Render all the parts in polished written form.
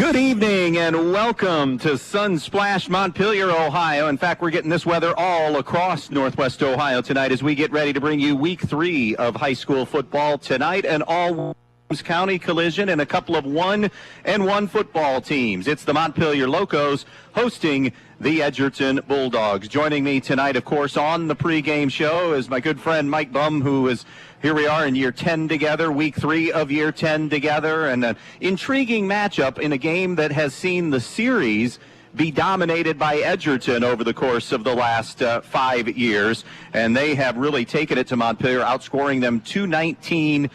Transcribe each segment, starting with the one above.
Good evening and welcome to Sunsplash, Montpelier, Ohio. In fact, we're getting this weather all across Northwest Ohio tonight as we get ready to bring you Week 3 of high school football tonight, and all County collision and a couple of 1-1 football teams. It's the Montpelier Locos hosting the Edgerton Bulldogs. Joining me tonight, of course, on the pregame show is my good friend Mike Bumb, who is here. We are in year 10 together, week 3 of year 10 together, and an intriguing matchup in a game that has seen the series be dominated by Edgerton over the course of the last 5 years, and they have really taken it to Montpelier, outscoring them 219-20.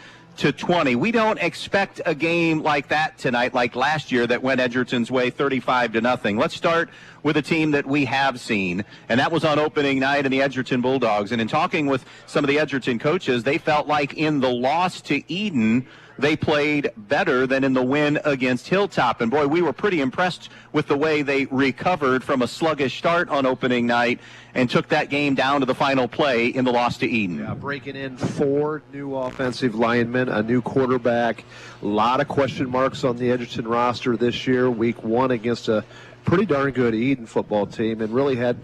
We don't expect a game like that tonight, like last year that went Edgerton's way 35-0. Let's start with a team that we have seen, and that was on opening night in the Edgerton Bulldogs. And in talking with some of the Edgerton coaches, they felt like in the loss to Eden, they played better than in the win against Hilltop. And boy, we were pretty impressed with the way they recovered from a sluggish start on opening night and took that game down to the final play in the loss to Eden. Yeah, breaking in 4 new offensive linemen, a new quarterback, a lot of question marks on the Edgerton roster this year. Week 1 against a pretty darn good Eden football team, and really had,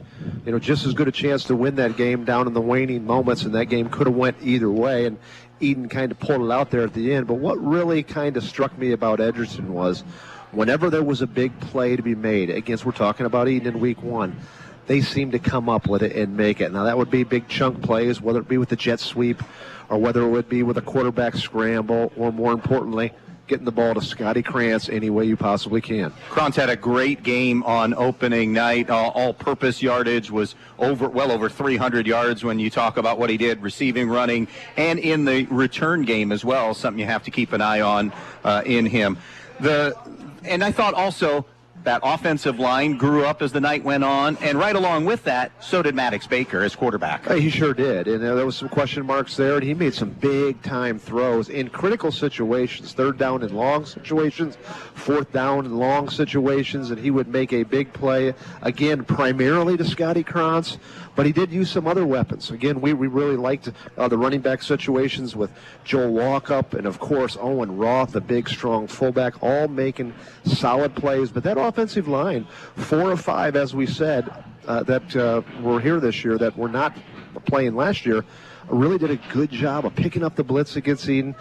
just as good a chance to win that game down in the waning moments, and that game could have went either way, and Eden kind of pulled it out there at the end. But what really kind of struck me about Edgerton was whenever there was a big play to be made against, we're talking about Eden in week 1, they seemed to come up with it and make it. Now, that would be big chunk plays, whether it be with the jet sweep or whether it would be with a quarterback scramble, or more importantly, getting the ball to Scotty Krantz any way you possibly can. Krantz had a great game on opening night. All-purpose yardage was well over 300 yards when you talk about what he did, receiving, running, and in the return game as well, something you have to keep an eye on in him. And I thought also that offensive line grew up as the night went on, and right along with that, so did Maddox Baker as quarterback. He sure did, and there was some question marks there, and he made some big-time throws in critical situations, 3rd down and long situations, 4th down and long situations, and he would make a big play, again, primarily to Scotty Krantz, but he did use some other weapons. Again, we really liked the running back situations with Joel Walkup and, of course, Owen Roth, the big, strong fullback, all making solid plays. But that offensive line, 4 of 5, as we said, that were here this year that were not playing last year, really did a good job of picking up the blitz against Eden,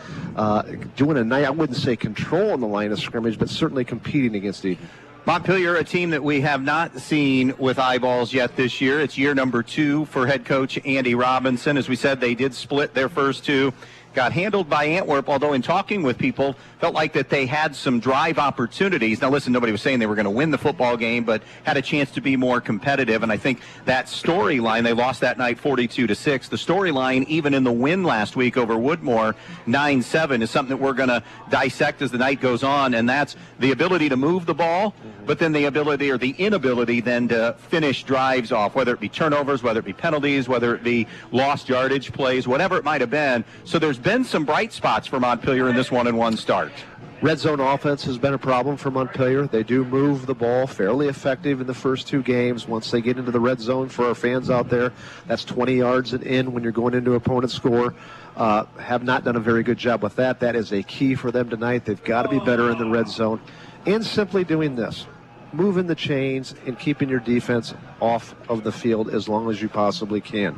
doing a night, I wouldn't say control on the line of scrimmage, but certainly competing against Eden. Montpelier, a team that we have not seen with eyeballs yet this year. It's year number 2 for head coach Andy Robinson. As we said, they did split their first 2. Got handled by Antwerp, although in talking with people, felt like that they had some drive opportunities. Now, listen, nobody was saying they were going to win the football game, but had a chance to be more competitive. And I think that storyline, they lost that night 42-6. The storyline, even in the win last week over Woodmore, 9-7, is something that we're going to dissect as the night goes on. And that's the ability to move the ball, but then the ability or the inability then to finish drives off, whether it be turnovers, whether it be penalties, whether it be lost yardage plays, whatever it might have been. So there's been some bright spots for Montpelier in this 1-1 start. Red zone offense has been a problem for Montpelier. They do move the ball fairly effective in the first 2 games. Once they get into the red zone, for our fans out there, that's 20 yards and in when you're going into opponent's score. Have not done a very good job with that. That is a key for them tonight. They've got to be better in the red zone. And simply doing this, moving the chains and keeping your defense off of the field as long as you possibly can.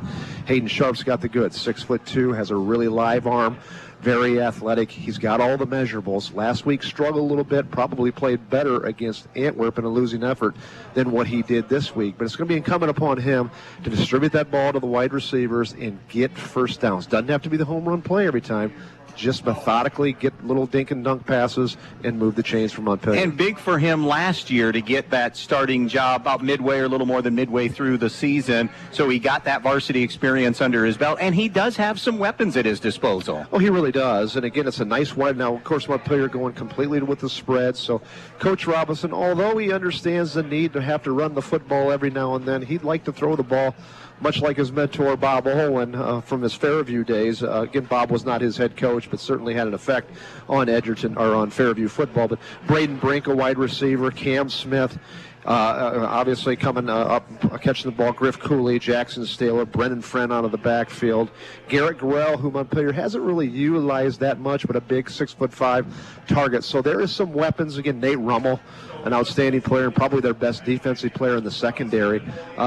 Hayden Sharp's got the goods. 6'2", has a really live arm, very athletic. He's got all the measurables. Last week struggled a little bit, probably played better against Antwerp in a losing effort than what he did this week. But it's going to be incumbent upon him to distribute that ball to the wide receivers and get first downs. Doesn't have to be the home run play every time. Just methodically get little dink and dunk passes and move the chains from Montpelier. And big for him last year to get that starting job about midway or a little more than midway through the season. So he got that varsity experience under his belt, and he does have some weapons at his disposal. Oh, he really does. And again, it's a nice wide. Now, of course, Montpelier going completely with the spread. So Coach Robinson, although he understands the need to have to run the football every now and then, he'd like to throw the ball much like his mentor Bob Owen from his Fairview days. Again, Bob was not his head coach, but certainly had an effect on Edgerton or on Fairview football. But Braden Brink, a wide receiver, Cam Smith, Obviously coming up, catching the ball, Griff Cooley, Jackson Staler, Brendan Friend out of the backfield. Garrett Gorell, who Montpelier hasn't really utilized that much, but a big 6'5" target. So there is some weapons. Again, Nate Rummel, an outstanding player and probably their best defensive player in the secondary.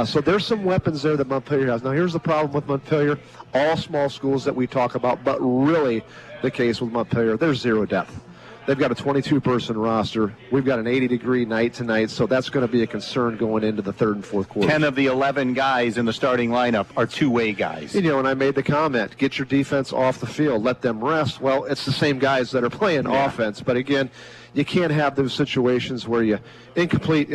So there's some weapons there that Montpelier has. Now here's the problem with Montpelier. All small schools that we talk about, but really the case with Montpelier, there's zero depth. They've got a 22-person roster. We've got an 80-degree night tonight, so that's going to be a concern going into the third and fourth quarter. 10 of the 11 guys in the starting lineup are two-way guys. You know, and I made the comment, get your defense off the field, let them rest. Well, it's the same guys that are playing offense, but again, you can't have those situations where you incomplete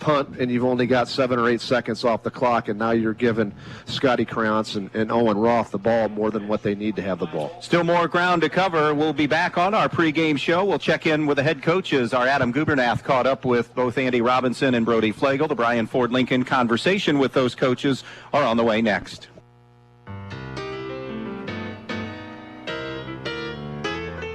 punt, and you've only got 7 or 8 seconds off the clock, and now you're giving Scotty Krantz and Owen Roth the ball more than what they need to have the ball. Still more ground to cover. We'll be back on our pregame show. We'll check in with the head coaches. Our Adam Gubernath caught up with both Andy Robinson and Brody Flegel. The Brian Ford Lincoln conversation with those coaches are on the way next.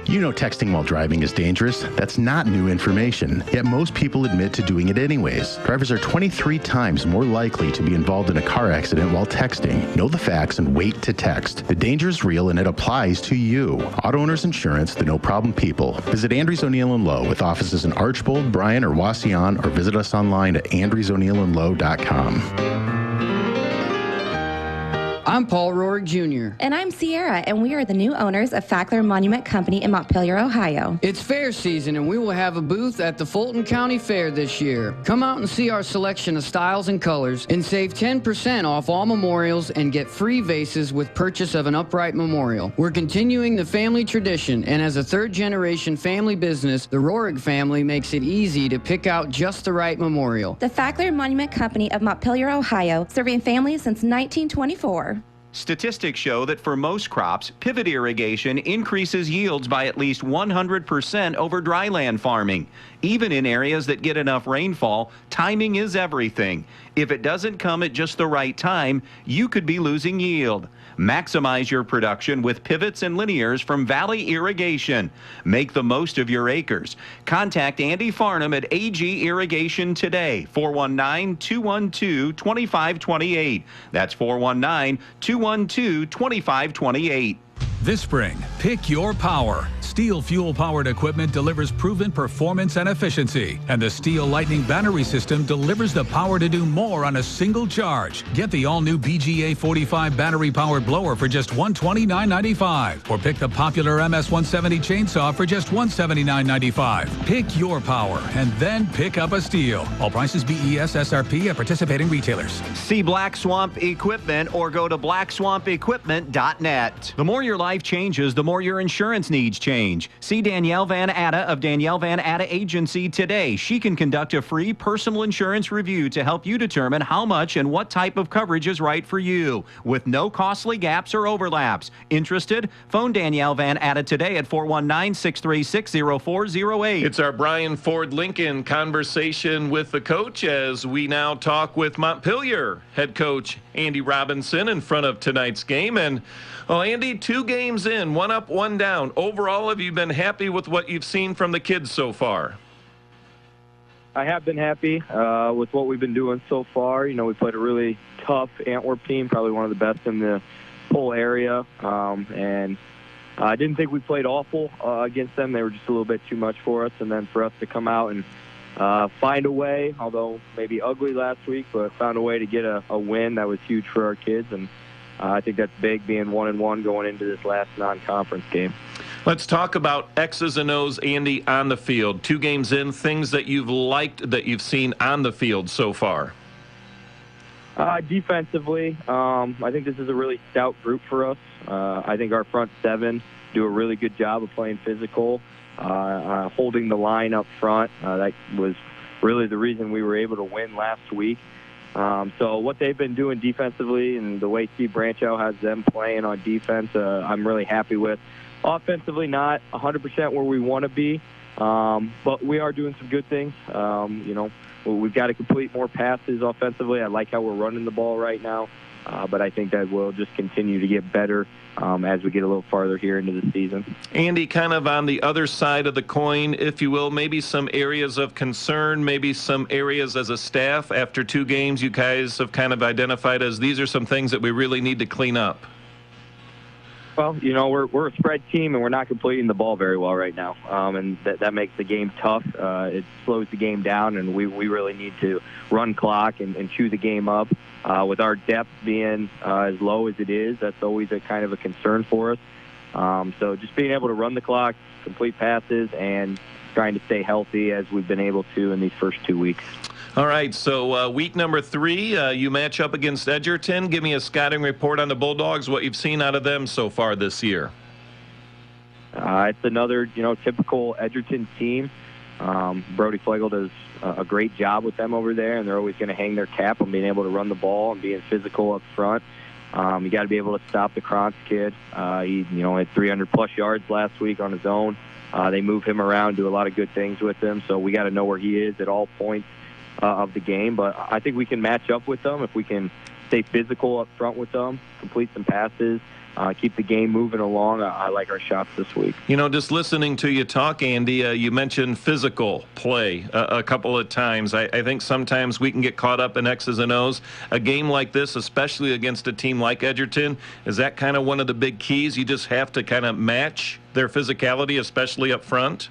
You know texting while driving is dangerous. That's not new information, yet most people admit to doing it anyways. Drivers are 23 times more likely to be involved in a car accident while texting. Know the facts and wait to text. The danger is real and it applies to you. Auto Owners Insurance, the no-problem people. Visit Andrews O'Neill & Lowe with offices in Archbold, Bryan, or Wauseon, or visit us online at andrewsoneillandlowe.com. I'm Paul Rohrig Jr. And I'm Sierra, and we are the new owners of Fackler Monument Company in Montpelier, Ohio. It's fair season, and we will have a booth at the Fulton County Fair this year. Come out and see our selection of styles and colors, and save 10% off all memorials and get free vases with purchase of an upright memorial. We're continuing the family tradition, and as a third-generation family business, the Rohrig family makes it easy to pick out just the right memorial. The Fackler Monument Company of Montpelier, Ohio, serving families since 1924. Statistics show that for most crops, pivot irrigation increases yields by at least 100% over dryland farming. Even in areas that get enough rainfall, timing is everything. If it doesn't come at just the right time, you could be losing yield. Maximize your production with pivots and linears from Valley Irrigation. Make the most of your acres. Contact Andy Farnham at AG Irrigation today, 419-212-2528. That's 419-212-2528. This spring, pick your power. Steel fuel-powered equipment delivers proven performance and efficiency, and the Steel Lightning battery system delivers the power to do more on a single charge. Get the all-new BGA 45 battery-powered blower for just $129.95, or pick the popular MS-170 chainsaw for just $179.95. Pick your power, and then pick up a Steel. All prices BES SRP at participating retailers. See Black Swamp Equipment or go to blackswampequipment.net. The more your life changes, the more your insurance needs change. See Danielle Van Atta of Danielle Van Atta Agency today. She can conduct a free personal insurance review to help you determine how much and what type of coverage is right for you, with no costly gaps or overlaps. Interested? Phone Danielle Van Atta today at 419-636-0408. It's our Brian Ford Lincoln conversation with the coach as we now talk with Montpelier head coach Andy Robinson in front of tonight's game. And well, Andy, 2 games in, 1 up, 1 down. Overall, have you been happy with what you've seen from the kids so far? I have been happy with what we've been doing so far. You know, we played a really tough Antwerp team, probably one of the best in the whole area. And I didn't think we played awful against them. They were just a little bit too much for us. And then for us to come out and find a way, although maybe ugly last week, but found a way to get a win that was huge for our kids. And I think that's big, being 1-1 going into this last non-conference game. Let's talk about X's and O's, Andy, on the field. 2 games in, things that you've liked that you've seen on the field so far. Defensively, I think this is a really stout group for us. I think our front 7 do a really good job of playing physical, holding the line up front. That was really the reason we were able to win last week. So what they've been doing defensively and the way Steve Branchow has them playing on defense, I'm really happy with. Offensively, not 100% where we want to be, but we are doing some good things. You know, we've got to complete more passes offensively. I like how we're running the ball right now. but I think that we'll just continue to get better as we get a little farther here into the season. Andy, kind of on the other side of the coin, if you will, maybe some areas of concern, maybe some areas as a staff after 2 games you guys have kind of identified as these are some things that we really need to clean up. Well, you know, we're a spread team, and we're not completing the ball very well right now, and that makes the game tough. It slows the game down, and we really need to run clock and chew the game up. With our depth being as low as it is, that's always a kind of a concern for us. So just being able to run the clock, complete passes, and trying to stay healthy as we've been able to in these first 2 weeks. All right, so week number 3, you match up against Edgerton. Give me a scouting report on the Bulldogs, what you've seen out of them so far this year. It's another, typical Edgerton team. Brody Flegel does a great job with them over there, and they're always going to hang their cap on being able to run the ball and being physical up front. You got to be able to stop the Krantz kid. He, had 300-plus yards last week on his own. They move him around, do a lot of good things with him, so we got to know where he is at all points of the game. But I think we can match up with them if we can stay physical up front with them, complete some passes, keep the game moving along. I like our shots this week. Just listening to you talk, Andy, you mentioned physical play a couple of times. I think sometimes we can get caught up in X's and O's. A game like this, especially against a team like Edgerton, is that kind of one of the big keys? You just have to kind of match their physicality, especially up front?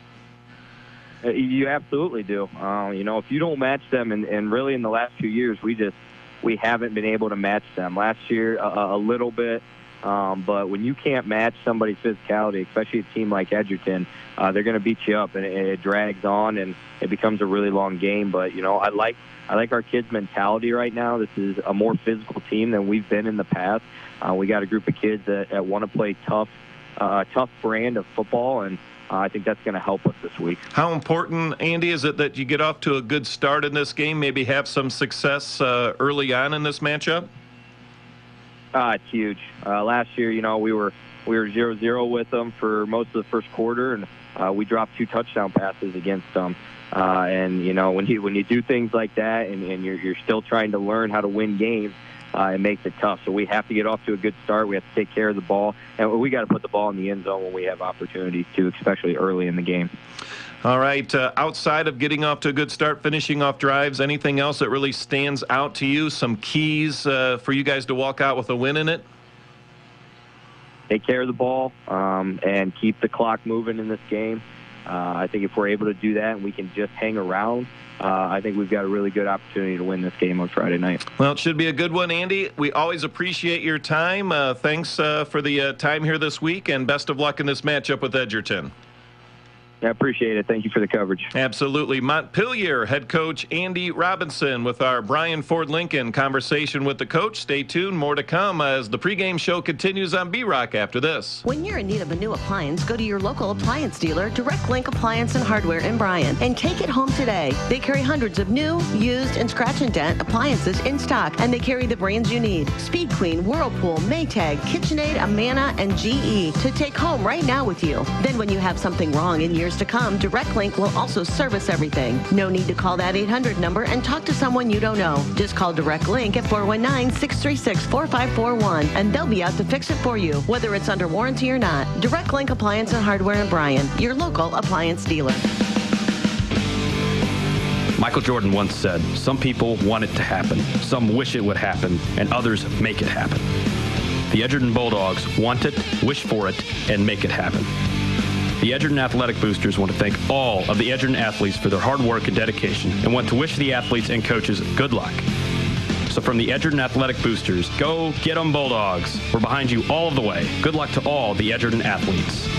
You absolutely do. If you don't match them, and really in the last few years, we haven't been able to match them. Last year, a little bit. But when you can't match somebody's physicality, especially a team like Edgerton, they're going to beat you up, and it drags on, and it becomes a really long game. But, I like our kids' mentality right now. This is a more physical team than we've been in the past. We got a group of kids that want to play tough brand of football, and I think that's going to help us this week. How important, Andy, is it that you get off to a good start in this game, maybe have some success early on in this matchup? It's huge. Last year, we were 0-0 with them for most of the first quarter, and we dropped 2 touchdown passes against them. And when you do things like that, and you're still trying to learn how to win games, it makes it tough. So we have to get off to a good start. We have to take care of the ball, and we got to put the ball in the end zone when we have opportunities to, especially early in the game. All right, outside of getting off to a good start, finishing off drives, anything else that really stands out to you, some keys for you guys to walk out with a win in it? Take care of the ball and keep the clock moving in this game. I think if we're able to do that and we can just hang around, I think we've got a really good opportunity to win this game on Friday night. Well, it should be a good one, Andy. We always appreciate your time. Thanks for the time here this week, and best of luck in this matchup with Edgerton. I appreciate it. Thank you for the coverage. Absolutely. Montpelier head coach Andy Robinson with our Brian Ford Lincoln conversation with the coach. Stay tuned. More to come as the pregame show continues on B-Rock after this. When you're in need of a new appliance, go to your local appliance dealer, Direct Link Appliance and Hardware in Bryan, and take it home today. They carry hundreds of new, used, and scratch and dent appliances in stock, and they carry the brands you need. Speed Queen, Whirlpool, Maytag, KitchenAid, Amana, and GE to take home right now with you. Then when you have something wrong in years to come, Direct Link will also service everything. No need to call that 800 number and talk to someone you don't know. Just call Direct Link at 419-636-4541, and they'll be out to fix it for you, whether it's under warranty or not. Direct Link Appliance and Hardware in Bryan, your local appliance dealer. Michael Jordan once said, "Some people want it to happen, some wish it would happen, and others make it happen." The Edgerton Bulldogs want it, wish for it, and make it happen. The Edgerton Athletic Boosters want to thank all of the Edgerton athletes for their hard work and dedication, and want to wish the athletes and coaches good luck. So from the Edgerton Athletic Boosters, go get 'em Bulldogs. We're behind you all of the way. Good luck to all the Edgerton athletes.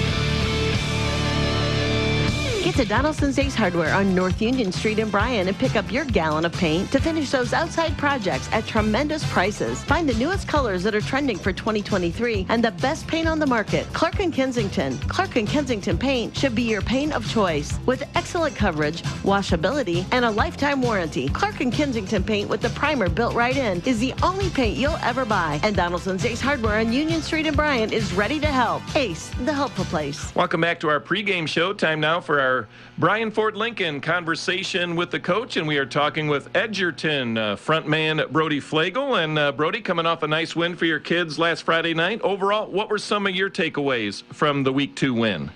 Get to Donaldson's Ace Hardware on North Union Street in Bryan and pick up your gallon of paint to finish those outside projects at tremendous prices. Find the newest colors that are trending for 2023 and the best paint on the market. Clark & Kensington. Clark & Kensington paint should be your paint of choice. With excellent coverage, washability, and a lifetime warranty, Clark & Kensington paint with the primer built right in is the only paint you'll ever buy. And Donaldson's Ace Hardware on Union Street in Bryan is ready to help. Ace, the helpful place. Welcome back to our pregame show. Time now for our our Brian Ford Lincoln conversation with the coach, and we are talking with Edgerton frontman Brody Flegel. And Brody, coming off a nice win for your kids last Friday night. Overall, what were some of your takeaways from the Week 2 win?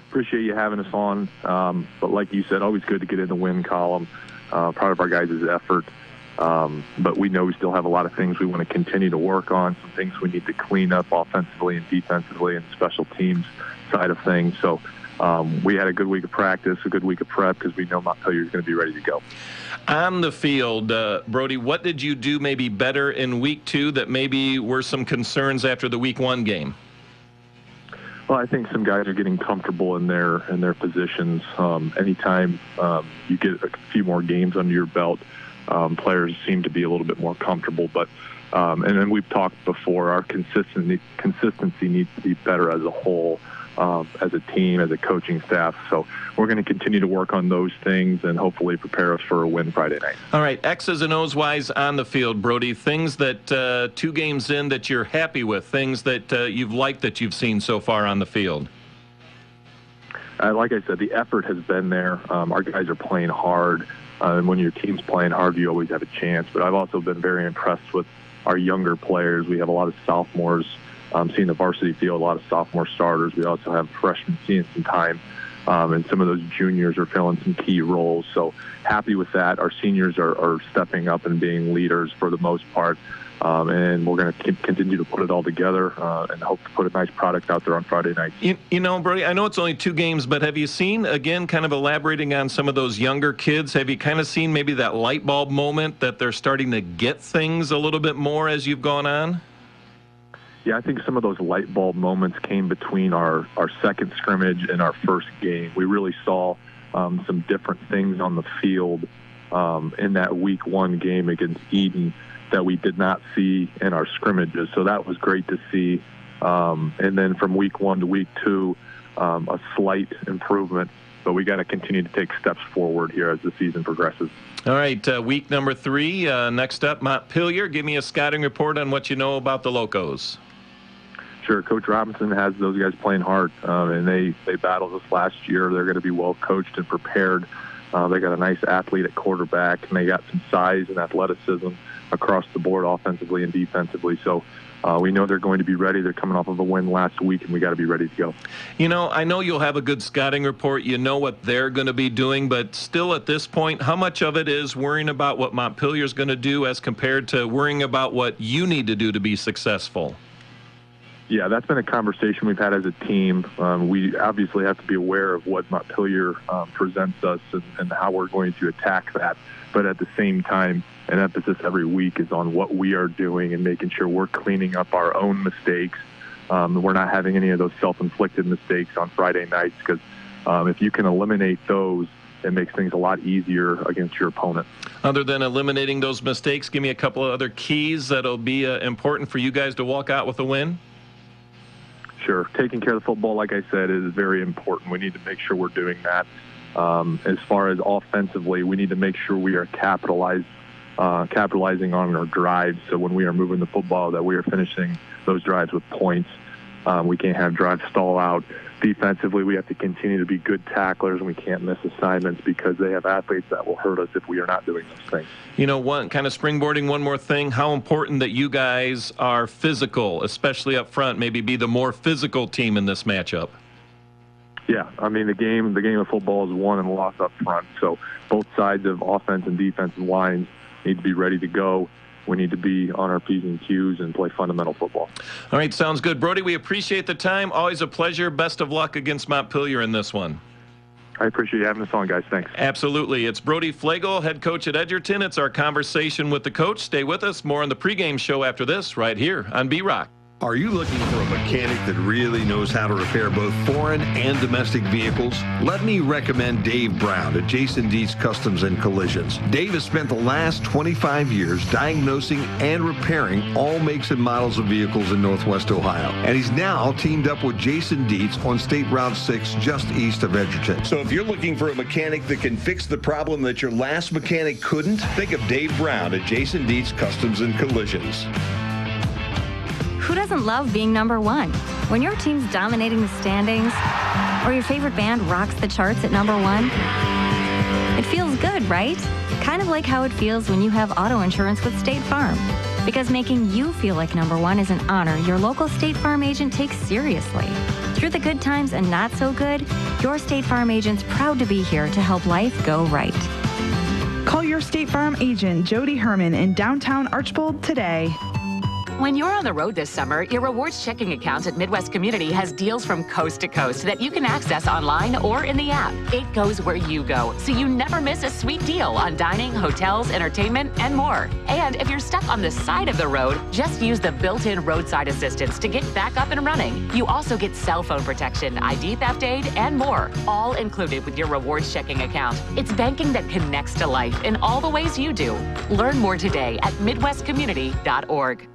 Appreciate you having us on. But like you said, always good to get in the win column. Proud of our guys' effort. But we know we still have a lot of things we want to continue to work on, some things we need to clean up offensively and defensively and special teams side of things. So we had a good week of practice, a good week of prep, because we know Montpelier is going to be ready to go. On the field, Brody, what did you do maybe better in Week 2 that maybe were some concerns after the Week 1 game? Well, I think some guys are getting comfortable in their positions. Anytime you get a few more games under your belt, players seem to be a little bit more comfortable. But and then we've talked before, our consistency needs to be better as a whole, as a team, as a coaching staff. So we're going to continue to work on those things and hopefully prepare us for a win Friday night. All right, X's and O's wise on the field, Brody, things that 2 games in that you're happy with, things that you've liked that you've seen so far on the field. Like I said, the effort has been there. Our guys are playing hard. And when your team's playing hard, you always have a chance. But I've also been very impressed with our younger players. We have a lot of sophomores seeing the varsity field, a lot of sophomore starters. We also have freshmen seeing some time. And some of those juniors are filling some key roles. So happy with that. Our seniors are stepping up and being leaders for the most part. And we're going to continue to put it all together and hope to put a nice product out there on Friday night. You know, Brody, I know it's only 2 games, but have you seen, again, kind of elaborating on some of those younger kids, have you kind of seen maybe that light bulb moment that they're starting to get things a little bit more as you've gone on? Yeah, I think some of those light bulb moments came between our second scrimmage and our first game. We really saw some different things on the field in that Week 1 game against Eden that we did not see in our scrimmages. So that was great to see. And then from Week 1 to Week 2, a slight improvement, but we got to continue to take steps forward here as the season progresses. All right, week number 3. Next up, Montpelier. Give me a scouting report on what you know about the Locos. Sure. Coach Robinson has those guys playing hard, and they battled us last year. They're going to be well coached and prepared. They got a nice athlete at quarterback, and they got some size and athleticism across the board offensively and defensively. So we know they're going to be ready. They're coming off of a win last week, and we got to be ready to go. You know, I know you'll have a good scouting report. You know what they're going to be doing, but still at this point, how much of it is worrying about what Montpelier's going to do as compared to worrying about what you need to do to be successful? Yeah, that's been a conversation we've had as a team. We obviously have to be aware of what Montpelier presents us and how we're going to attack that. But at the same time, an emphasis every week is on what we are doing and making sure we're cleaning up our own mistakes. We're not having any of those self-inflicted mistakes on Friday nights, because if you can eliminate those, it makes things a lot easier against your opponent. Other than eliminating those mistakes, give me a couple of other keys that'll be important for you guys to walk out with a win. Sure. Taking care of the football, like I said, is very important. We need to make sure we're doing that. As far as offensively, we need to make sure we are capitalizing on our drives. So when we are moving the football, that we are finishing those drives with points. We can't have drives stall out. Defensively, we have to continue to be good tacklers, and we can't miss assignments because they have athletes that will hurt us if we are not doing those things. You know, one kind of springboarding one more thing, how important that you guys are physical, especially up front, maybe be the more physical team in this matchup. Yeah, I mean, the game of football is won and lost up front. So both sides of offense and defensive lines need to be ready to go. We need to be on our P's and Q's and play fundamental football. All right, sounds good. Brody, we appreciate the time. Always a pleasure. Best of luck against Montpelier in this one. I appreciate you having us on, guys. Thanks. Absolutely. It's Brody Flegel, head coach at Edgerton. It's our conversation with the coach. Stay with us. More on the pregame show after this, right here on B-Rock. Are you looking for a mechanic that really knows how to repair both foreign and domestic vehicles? Let me recommend Dave Brown at Jason Dietz Customs and Collisions. Dave has spent the last 25 years diagnosing and repairing all makes and models of vehicles in Northwest Ohio. And he's now teamed up with Jason Dietz on State Route 6 just east of Edgerton. So if you're looking for a mechanic that can fix the problem that your last mechanic couldn't, think of Dave Brown at Jason Dietz Customs and Collisions. Who doesn't love being number one? When your team's dominating the standings, Or your favorite band rocks the charts at #1? It feels good, right? Kind of like how it feels when you have auto insurance with State Farm. Because making you feel like #1 is an honor your local State Farm agent takes seriously. Through the good times and not so good, your State Farm agent's proud to be here to help life go right. Call your State Farm agent, Jody Herman, in downtown Archbold today. When you're on the road this summer, your rewards checking account at Midwest Community has deals from coast to coast that you can access online or in the app. It goes where you go, so you never miss a sweet deal on dining, hotels, entertainment, and more. And if you're stuck on the side of the road, just use the built-in roadside assistance to get back up and running. You also get cell phone protection, ID theft aid, and more, all included with your rewards checking account. It's banking that connects to life in all the ways you do. Learn more today at midwestcommunity.org.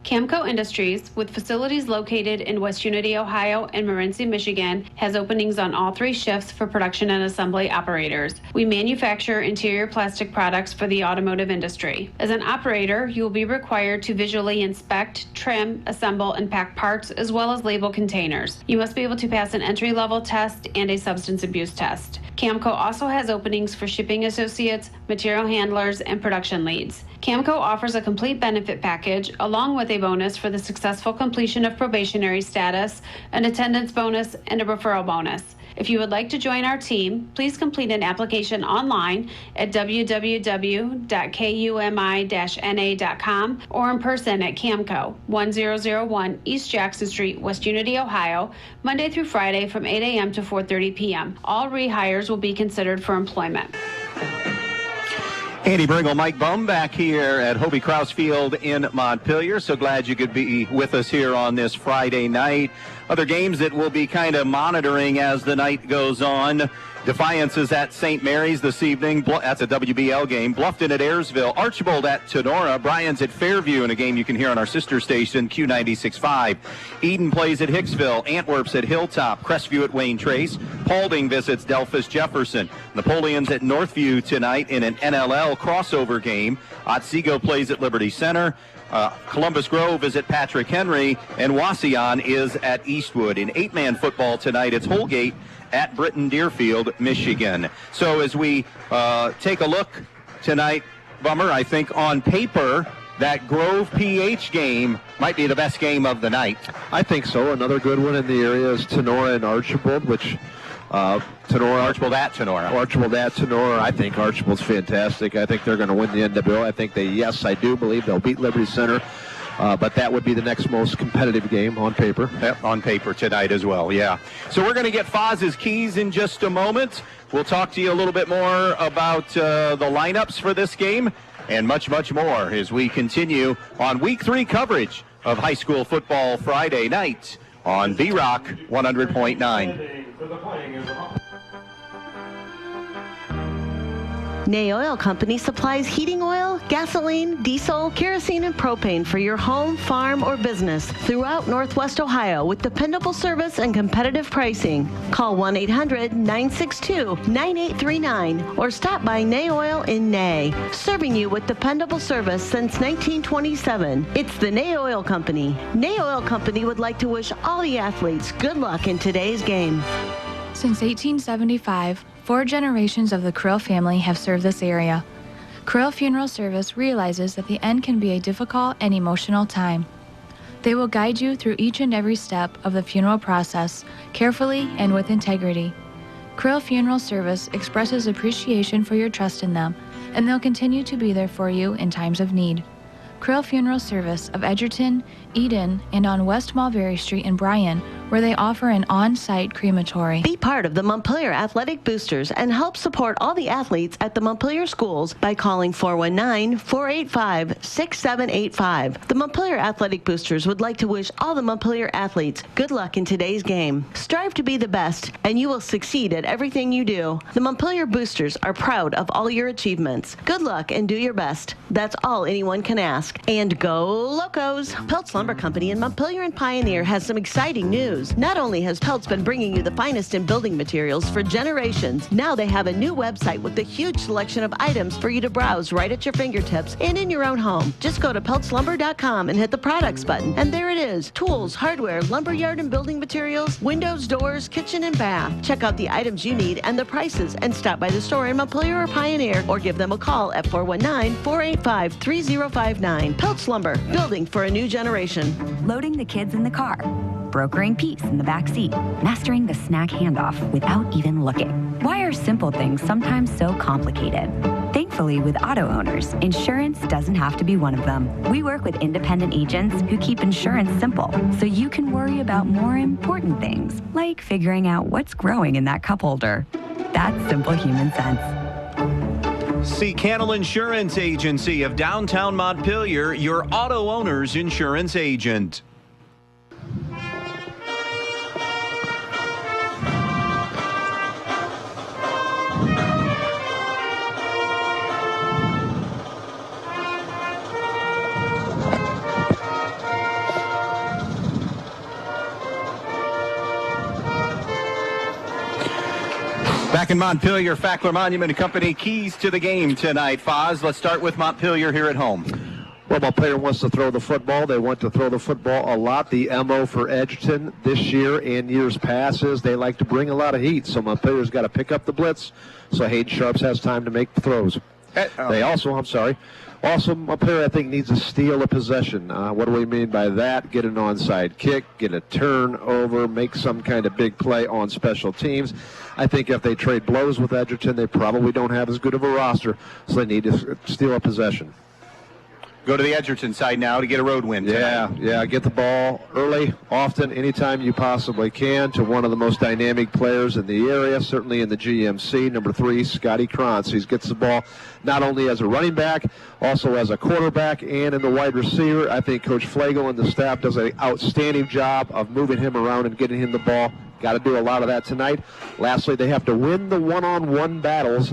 Camco Industries, with facilities located in West Unity, Ohio and Morenci, Michigan, has openings on all 3 shifts for production and assembly operators. We manufacture interior plastic products for the automotive industry. As an operator, you will be required to visually inspect, trim, assemble, and pack parts, as well as label containers. You must be able to pass an entry-level test and a substance abuse test. Camco also has openings for shipping associates, material handlers, and production leads. Camco offers a complete benefit package along with a bonus for the successful completion of probationary status, an attendance bonus, and a referral bonus. If you would like to join our team, please complete an application online at www.kumi-na.com or in person at Camco, 1001 East Jackson Street, West Unity, Ohio, Monday through Friday from 8 a.m. to 4:30 p.m. All rehires will be considered for employment. Andy Brigle, Mike Bumb back here at Hobie Krause Field in Montpelier. So glad you could be with us here on this Friday night. Other games that we'll be kind of monitoring as the night goes on. Defiance is at St. Mary's this evening. That's a WBL game. Bluffton at Ayersville. Archbold at Tenora. Bryan's at Fairview in a game you can hear on our sister station, Q96.5. Eden plays at Hicksville. Antwerp's at Hilltop. Crestview at Wayne Trace. Paulding visits Delphus Jefferson. Napoleon's at Northview tonight in an NLL crossover game. Otsego plays at Liberty Center. Columbus Grove is at Patrick Henry. And Wauseon is at Eastwood. In 8-man football tonight, it's Holgate at Britton Deerfield, Michigan. So as we take a look tonight, Bummer, I think on paper that Grove PH game might be the best game of the night. I think so. Another good one in the area is Tenora and Archbold, which Archbold at Tenora. Archbold at Tenora. I think Archbold's fantastic. I think they're going to win the NWO. I think I do believe they'll beat Liberty Center. But that would be the next most competitive game on paper. Yep, on paper tonight as well, yeah. So we're going to get Foz's keys in just a moment. We'll talk to you a little bit more about the lineups for this game and much, much more as we continue on Week 3 coverage of high school football Friday night on B-Rock 100.9. Nay Oil Company supplies heating oil, gasoline, diesel, kerosene, and propane for your home, farm, or business throughout Northwest Ohio with dependable service and competitive pricing. Call 1-800-962-9839 or stop by Nay Oil in Nay, serving you with dependable service since 1927. It's the Nay Oil Company. Nay Oil Company would like to wish all the athletes good luck in today's game. Since 1875, 4 generations of the Krill family have served this area. Krill Funeral Service realizes that the end can be a difficult and emotional time. They will guide you through each and every step of the funeral process, carefully and with integrity. Krill Funeral Service expresses appreciation for your trust in them, and they'll continue to be there for you in times of need. Krill Funeral Service of Edgerton, Eden, and on West Mulberry Street in Bryan, where they offer an on-site crematory. Be part of the Montpelier Athletic Boosters and help support all the athletes at the Montpelier schools by calling 419-485-6785. The Montpelier Athletic Boosters would like to wish all the Montpelier athletes good luck in today's game. Strive to be the best, and you will succeed at everything you do. The Montpelier Boosters are proud of all your achievemements. Good luck and do your best. That's all anyone can ask. And go Locos! Peltz Lumber Company in Montpelier and Pioneer has some exciting news. Not only has Peltz been bringing you the finest in building materials for generations, now they have a new website with a huge selection of items for you to browse right at your fingertips and in your own home. Just go to peltzlumber.com and hit the products button, and there it is. Tools, hardware, lumberyard and building materials, windows, doors, kitchen, and bath. Check out the items you need and the prices, and stop by the store in Montpelier or Pioneer, or give them a call at 419-485-3059. Peltz Lumber, building for a new generation. Loading the kids in the car, brokering peace in the back seat, mastering the snack handoff without even looking. Why are simple things sometimes so complicated? Thankfully, with auto owners, insurance doesn't have to be one of them. We work with independent agents who keep insurance simple, so you can worry about more important things, like figuring out what's growing in that cup holder. That's simple human sense. See Cannell Insurance Agency of downtown Montpelier, your auto owner's insurance agent. Back in Montpelier, Fackler Monument Company, keys to the game tonight. Foz, let's start with Montpelier here at home. Well, Montpelier wants to throw the football. They want to throw the football a lot. The MO for Edgerton this year and years past is they like to bring a lot of heat. So Montpelier's got to pick up the blitz so Hayden Sharps has time to make the throws. Also, Montpelier, I think, needs to steal a possession. What do we mean by that? Get an onside kick, get a turnover, make some kind of big play on special teams. I think if they trade blows with Edgerton, they probably don't have as good of a roster, so they need to steal a possession. Go to the Edgerton side now to get a road win tonight. Yeah, get the ball early, often, anytime you possibly can, to one of the most dynamic players in the area, certainly in the GMC, number 3, Scotty Krantz. He gets the ball not only as a running back, also as a quarterback and in the wide receiver. I think Coach Flagel and the staff does an outstanding job of moving him around and getting him the ball. Got to do a lot of that tonight. Lastly, they have to win the one-on-one battles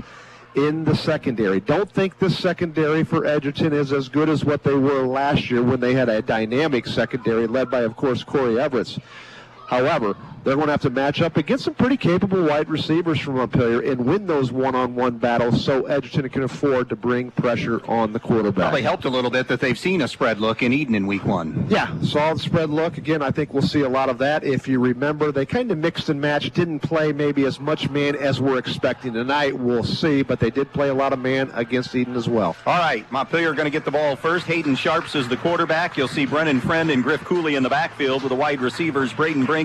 in the secondary. Don't think this secondary for Edgerton is as good as what they were last year when they had a dynamic secondary led by, of course, Corey Everetts. However, they're going to have to match up against some pretty capable wide receivers from Montpelier and win those one-on-one battles so Edgerton can afford to bring pressure on the quarterback. Probably helped a little bit that they've seen a spread look in Eden in week 1. Yeah, saw the spread look. Again, I think we'll see a lot of that. If you remember, they kind of mixed and matched, didn't play maybe as much man as we're expecting tonight. We'll see, but they did play a lot of man against Eden as well. All right, Montpelier are going to get the ball first. Hayden Sharps is the quarterback. You'll see Brennan Friend and Griff Cooley in the backfield with the wide receivers, Braden Brink,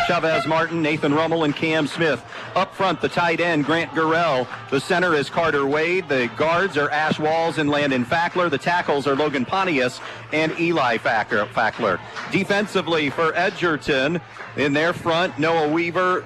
Chavez Martin, Nathan Rummel, and Cam Smith. Up front, the tight end, Grant Gurrell. The center is Carter Wade. The guards are Ash Walls and Landon Fackler. The tackles are Logan Pontius and Eli Fackler. Defensively for Edgerton, in their front, Adrian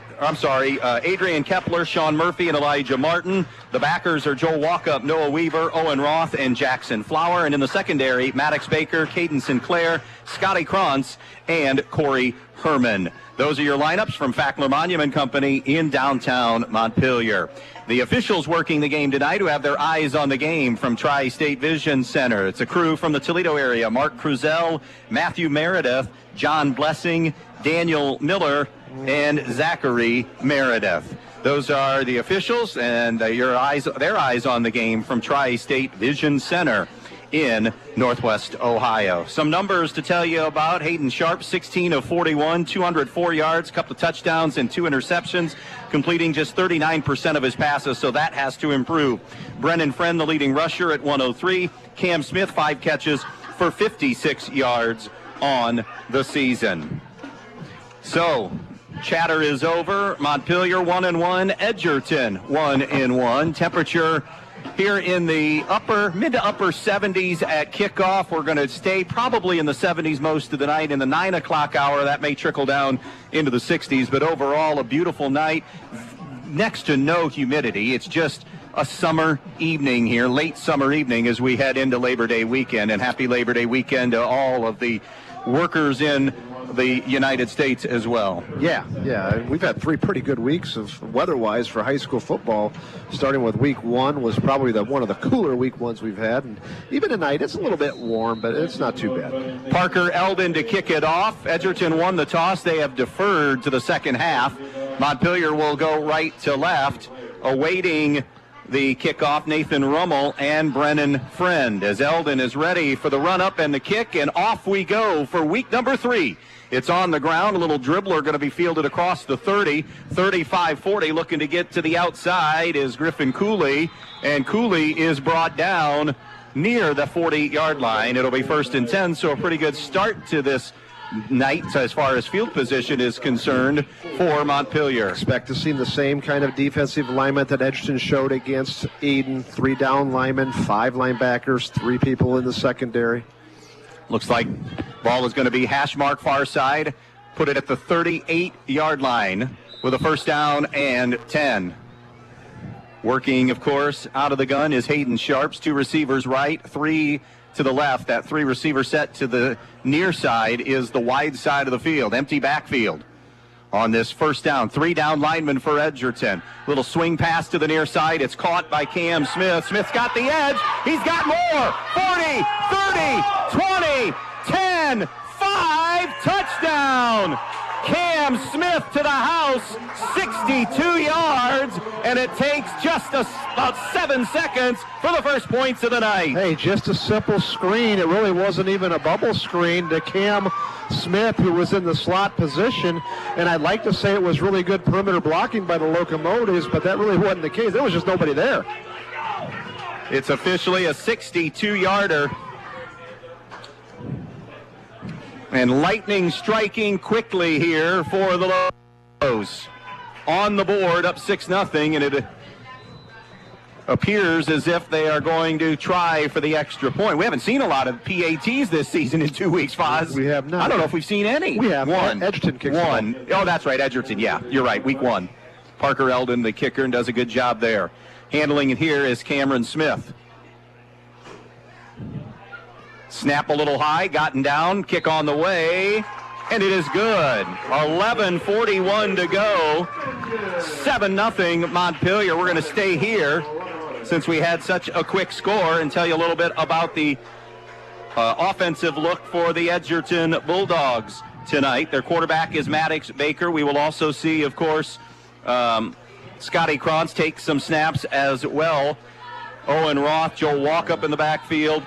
Kepler, Sean Murphy, and Elijah Martin. The backers are Joel Walkup, Noah Weaver, Owen Roth, and Jackson Flower. And in the secondary, Maddox Baker, Caden Sinclair, Scotty Krantz, and Corey Herman. Those are your lineups from Fackler Monument Company in downtown Montpelier. The officials working the game tonight who have their eyes on the game from Tri-State Vision Center. It's a crew from the Toledo area. Mark Cruzel, Matthew Meredith, John Blessing, Daniel Miller, and Zachary Meredith. Those are the officials and their eyes on the game from Tri-State Vision Center in Northwest Ohio. Some numbers to tell you about. Hayden Sharp, 16 of 41, 204 yards, a couple of touchdowns and 2 interceptions, completing just 39% of his passes, so that has to improve. Brennan Friend, the leading rusher, at 103. Cam Smith, 5 catches for 56 yards on the season. So, chatter is over. Montpelier 1-1, Edgerton 1-1. Temperature here in the mid to upper 70s at kickoff. We're going to stay probably in the 70s most of the night. In the 9 o'clock hour, that may trickle down into the 60s, but overall a beautiful night. Next to no humidity. It's just a summer evening here, late summer evening as we head into Labor Day weekend. And happy Labor Day weekend to all of the workers in the United States as well. Yeah. We've had 3 pretty good weeks of weather-wise for high school football. Starting with week 1 was probably one of the cooler week 1s we've had. And even tonight, it's a little bit warm, but it's not too bad. Parker Eldon to kick it off. Edgerton won the toss. They have deferred to the second half. Montpelier will go right to left, awaiting the kickoff, Nathan Rummel and Brennan Friend, as Eldon is ready for the run-up and the kick, and off we go for week number 3. It's on the ground. A little dribbler going to be fielded across the 30, 35-40. Looking to get to the outside is Griffin Cooley, and Cooley is brought down near the 40-yard line. It'll be 1st and 10, so a pretty good start to this night as far as field position is concerned for Montpelier. Expect to see the same kind of defensive alignment that Edgerton showed against Eden. 3 down linemen, 5 linebackers, 3 people in the secondary. Looks like ball is going to be hash mark far side. Put it at the 38-yard line with a 1st down and 10. Working, of course, out of the gun is Hayden Sharps. 2 receivers right, 3 to the left. That 3-receiver set to the near side is the wide side of the field. Empty backfield on this 1st down. 3 down linemen for Edgerton. Little swing pass to the near side. It's caught by Cam Smith. Smith's got the edge. He's got more. 40, 30, 20, 10, 5. Touchdown. Cam Smith to the house, 62 yards, and it takes just about 7 seconds for the first points of the night. Hey, just a simple screen. It really wasn't even a bubble screen to Cam Smith, who was in the slot position, and I'd like to say it was really good perimeter blocking by the Locomotives, but that really wasn't the case. There was just nobody there. It's officially a 62-yarder. And lightning striking quickly here for the Lobos. On the board, up 6-0, and it appears as if they are going to try for the extra point. We haven't seen a lot of PATs this season in 2 weeks, Foz. We have not. I don't know if we've seen any. We have. 1. Edgerton kicks one. Oh, that's right, Edgerton. Yeah, you're right, week 1. Parker Eldon, the kicker, and does a good job there. Handling it here is Cameron Smith. Snap a little high, gotten down, kick on the way, and it is good. 11:41 to go. 7-0 Montpelier. We're going to stay here since we had such a quick score and tell you a little bit about the offensive look for the Edgerton Bulldogs tonight. Their quarterback is Maddox Baker. We will also see, of course, Scotty Krantz take some snaps as well. Owen Roth, Joel Walkup in the backfield.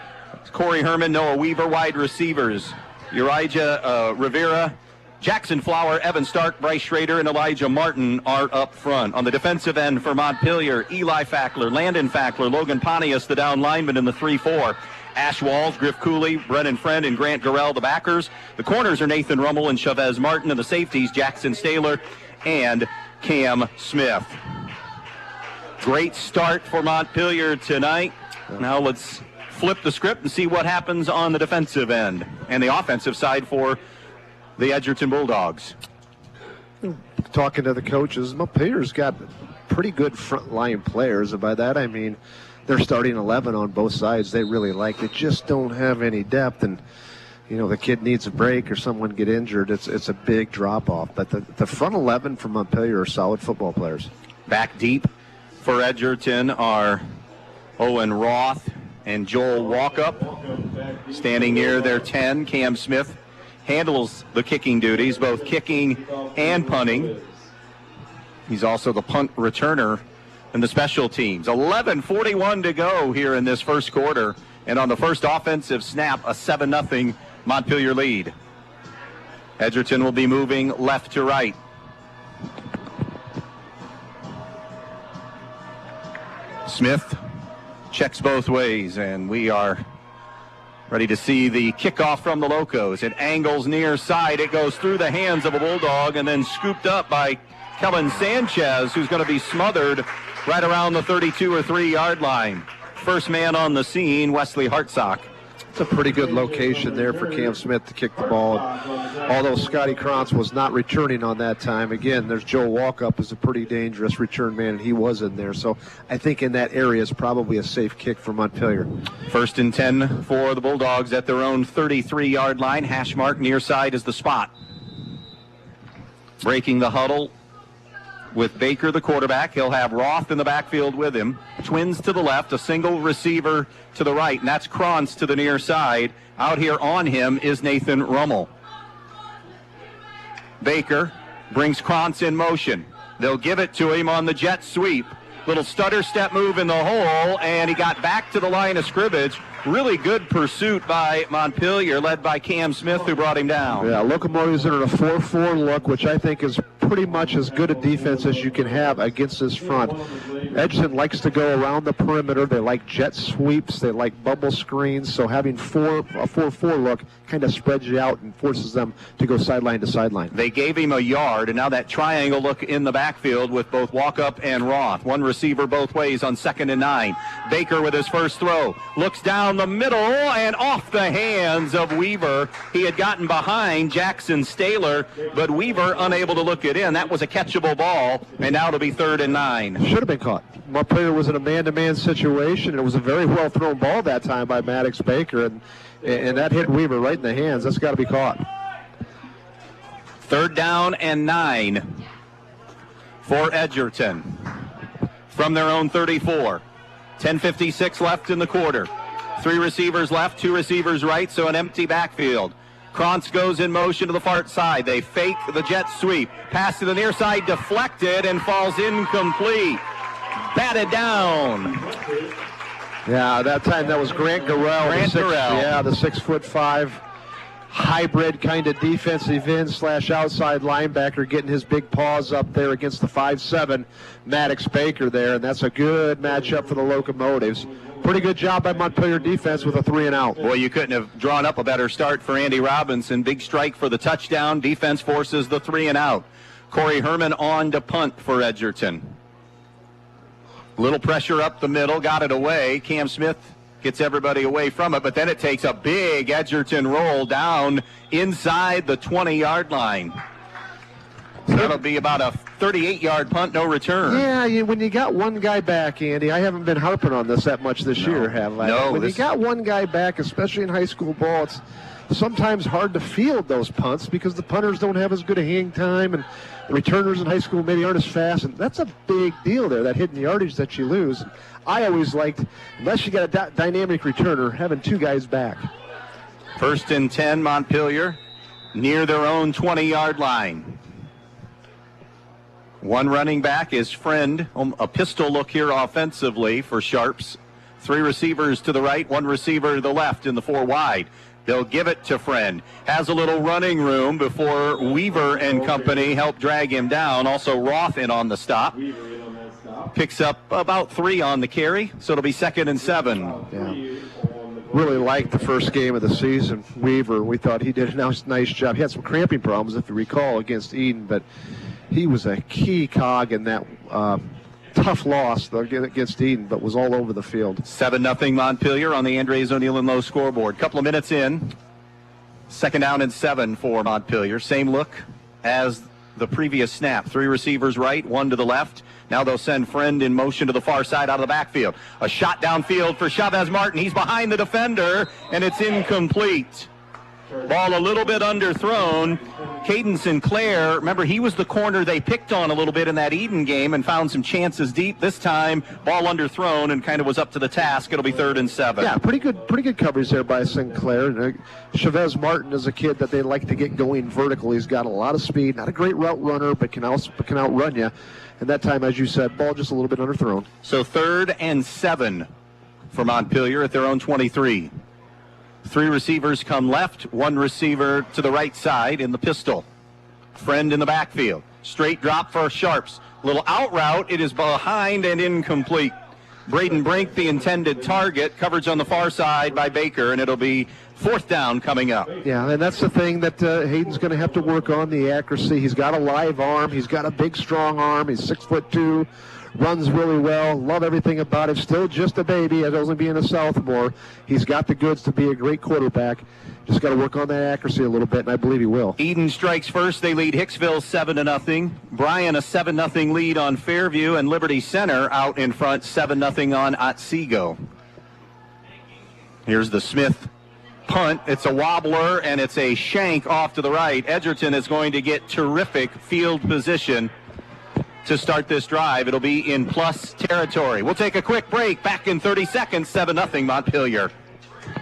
Corey Herman, Noah Weaver, wide receivers. Urijah Rivera, Jackson Flower, Evan Stark, Bryce Schrader, and Elijah Martin are up front. On the defensive end for Montpelier, Eli Fackler, Landon Fackler, Logan Pontius, the down lineman in the 3-4. Ash Walls, Griff Cooley, Brennan Friend, and Grant Garrell, the backers. The corners are Nathan Rummel and Chavez Martin, and the safeties, Jackson Staylor and Cam Smith. Great start for Montpelier tonight. Now let's flip the script and see what happens on the defensive end and the offensive side for the Edgerton Bulldogs. Talking to the coaches, Montpelier's got pretty good front line players, and by that I mean they're starting 11 on both sides. They really like. They just don't have any depth, and you know the kid needs a break or someone get injured. It's a big drop off. But the front 11 from Montpelier are solid football players. Back deep for Edgerton are Owen Roth and Joel Walkup. Standing near their 10, Cam Smith handles the kicking duties, both kicking and punting. He's also the punt returner in the special teams. 11:41 to go here in this first quarter. And on the first offensive snap, a 7-0 Montpelier lead. Edgerton will be moving left to right. Smith checks both ways, and we are ready to see the kickoff from the Locos. It angles near side. It goes through the hands of a Bulldog and then scooped up by Kellen Sanchez, who's going to be smothered right around the 32 or 3 yard line. First man on the scene, Wesley Hartsock. It's a pretty good location there for Cam Smith to kick the ball. Although Scotty Krantz was not returning on that time, again, there's Joe Walkup, who's a pretty dangerous return man, and he was in there. So I think in that area is probably a safe kick for Montpelier. 1st and 10 for the Bulldogs at their own 33-yard line. Hash mark near side is the spot. Breaking the huddle with Baker, the quarterback. He'll have Roth in the backfield with him. Twins to the left, a single receiver to the right, and that's Krantz to the near side. Out here on him is Nathan Rummel. Baker brings Krantz in motion. They'll give it to him on the jet sweep. Little stutter step move in the hole, and he got back to the line of scrimmage. Really good pursuit by Montpelier, led by Cam Smith, who brought him down. Yeah, Locomotives are in a 4-4 look, which I think is pretty much as good a defense as you can have against this front. Edgerton likes to go around the perimeter. They like jet sweeps. They like bubble screens. So having a 4-4 look kind of spreads you out and forces them to go sideline to sideline. They gave him a yard, and now that triangle look in the backfield with both Walkup and Roth. One receiver both ways on 2nd and 9. Baker with his first throw. Looks down the middle and off the hands of Weaver. He had gotten behind Jackson Staylor, but Weaver unable to look it in. That was a catchable ball, and now it'll be 3rd and 9. Should have been caught. Montpelier was in a man-to-man situation, and it was a very well-thrown ball that time by Maddox Baker, and that hit Weaver right in the hands. That's got to be caught. 3rd down and 9 for Edgerton from their own 34. 10:56 left in the quarter. 3 receivers left, 2 receivers right, so an empty backfield. Krantz goes in motion to the far side. They fake the jet sweep. Pass to the near side, deflected, and falls incomplete. Batted down. Yeah, that time that was Grant Garrell. Garrell. The 6'5" hybrid kind of defensive end / outside linebacker, getting his big paws up there against the 5'7" Maddox Baker there, and that's a good matchup for the Locomotives. Pretty good job by Montpelier defense with a 3-and-out. Boy, you couldn't have drawn up a better start for Andy Robinson. Big strike for the touchdown. Defense forces the 3-and-out. Corey Herman on to punt for Edgerton. Little pressure up the middle, got it away. Cam Smith gets everybody away from it, but then it takes a big Edgerton roll down inside the 20-yard line. So that'll be about a 38-yard punt, no return. Yeah, when you got one guy back, Andy, I haven't been harping on this that much this year, have I? No. When you got one guy back, especially in high school ball, it's sometimes hard to field those punts because the punters don't have as good a hang time, and the returners in high school maybe aren't as fast, and that's a big deal there, that hidden yardage that you lose. I always liked, unless you got a dynamic returner, having 2 guys back. 1st and 10, Montpelier, near their own 20-yard line. One running back is Friend. A pistol look here offensively for Sharps. 3 receivers to the right, 1 receiver to the left in the 4 wide. They'll give it to Friend. Has a little running room before Weaver and company help drag him down. Also Roth in on the stop. Picks up about 3 on the carry, so it'll be 2nd and 7. Yeah. Really liked the first game of the season, Weaver. We thought he did a nice job. He had some cramping problems, if you recall, against Eden, but he was a key cog in that tough loss against Eden, but was all over the field. 7-0 Montpelier on the Andres O'Neill and Lowe scoreboard. Couple of minutes in. 2nd down and 7 for Montpelier. Same look as the previous snap. 3 receivers right, 1 to the left. Now they'll send Friend in motion to the far side out of the backfield. A shot downfield for Chavez Martin. He's behind the defender, and it's incomplete. Ball a little bit underthrown. Caden Sinclair, remember, he was the corner they picked on a little bit in that Eden game and found some chances deep. This time, ball underthrown and kind of was up to the task. It'll be 3rd and 7. Yeah, pretty good coverage there by Sinclair. Chavez Martin is a kid that they like to get going vertical. He's got a lot of speed, not a great route runner, but can outrun you. And that time, as you said, ball just a little bit underthrown. So 3rd and 7 for Montpelier at their own 23. 3 receivers come left, 1 receiver to the right side in the pistol. Friend in the backfield. Straight drop for Sharps. Little out route. It is behind and incomplete. Braden Brink, the intended target. Coverage on the far side by Baker, and it'll be 4th down coming up. Yeah, and that's the thing that Hayden's going to have to work on, the accuracy. He's got a live arm. He's got a big, strong arm. He's 6'2", runs really well. Love everything about it. Still just a baby, as only being a sophomore. He's got the goods to be a great quarterback. Just got to work on that accuracy a little bit, and I believe he will. Eden strikes first. They lead Hicksville 7-0. Bryan a 7-0 lead on Fairview, and Liberty Center out in front 7-0 on Otsego. Here's the Smith punt. It's a wobbler, and it's a shank off to the right. Edgerton is going to get terrific field position to start this drive. It'll be in plus territory. We'll take a quick break. Back in 30 seconds, 7-0 Montpelier.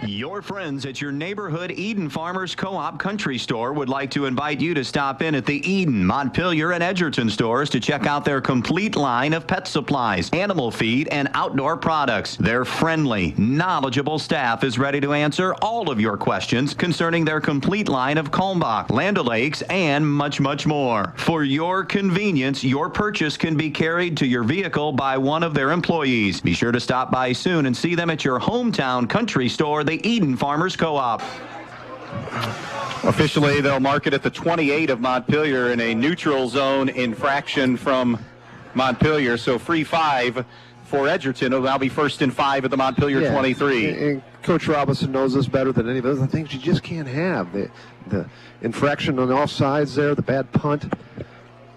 Your friends at your neighborhood Eden Farmers Co-op Country Store would like to invite you to stop in at the Eden, Montpelier, and Edgerton stores to check out their complete line of pet supplies, animal feed, and outdoor products. Their friendly, knowledgeable staff is ready to answer all of your questions concerning their complete line of Kalmbach, Land O'Lakes, and much, much more. For your convenience, your purchase can be carried to your vehicle by one of their employees. Be sure to stop by soon and see them at your hometown country store, the Eden Farmers Co-op. Officially, they'll mark it at the 28 of Montpelier in a neutral zone infraction from Montpelier. So free 5 for Edgerton. It'll now be 1st and 5 at the Montpelier 23. And Coach Robinson knows this better than any of those other things you just can't have. The infraction on all sides there, the bad punt.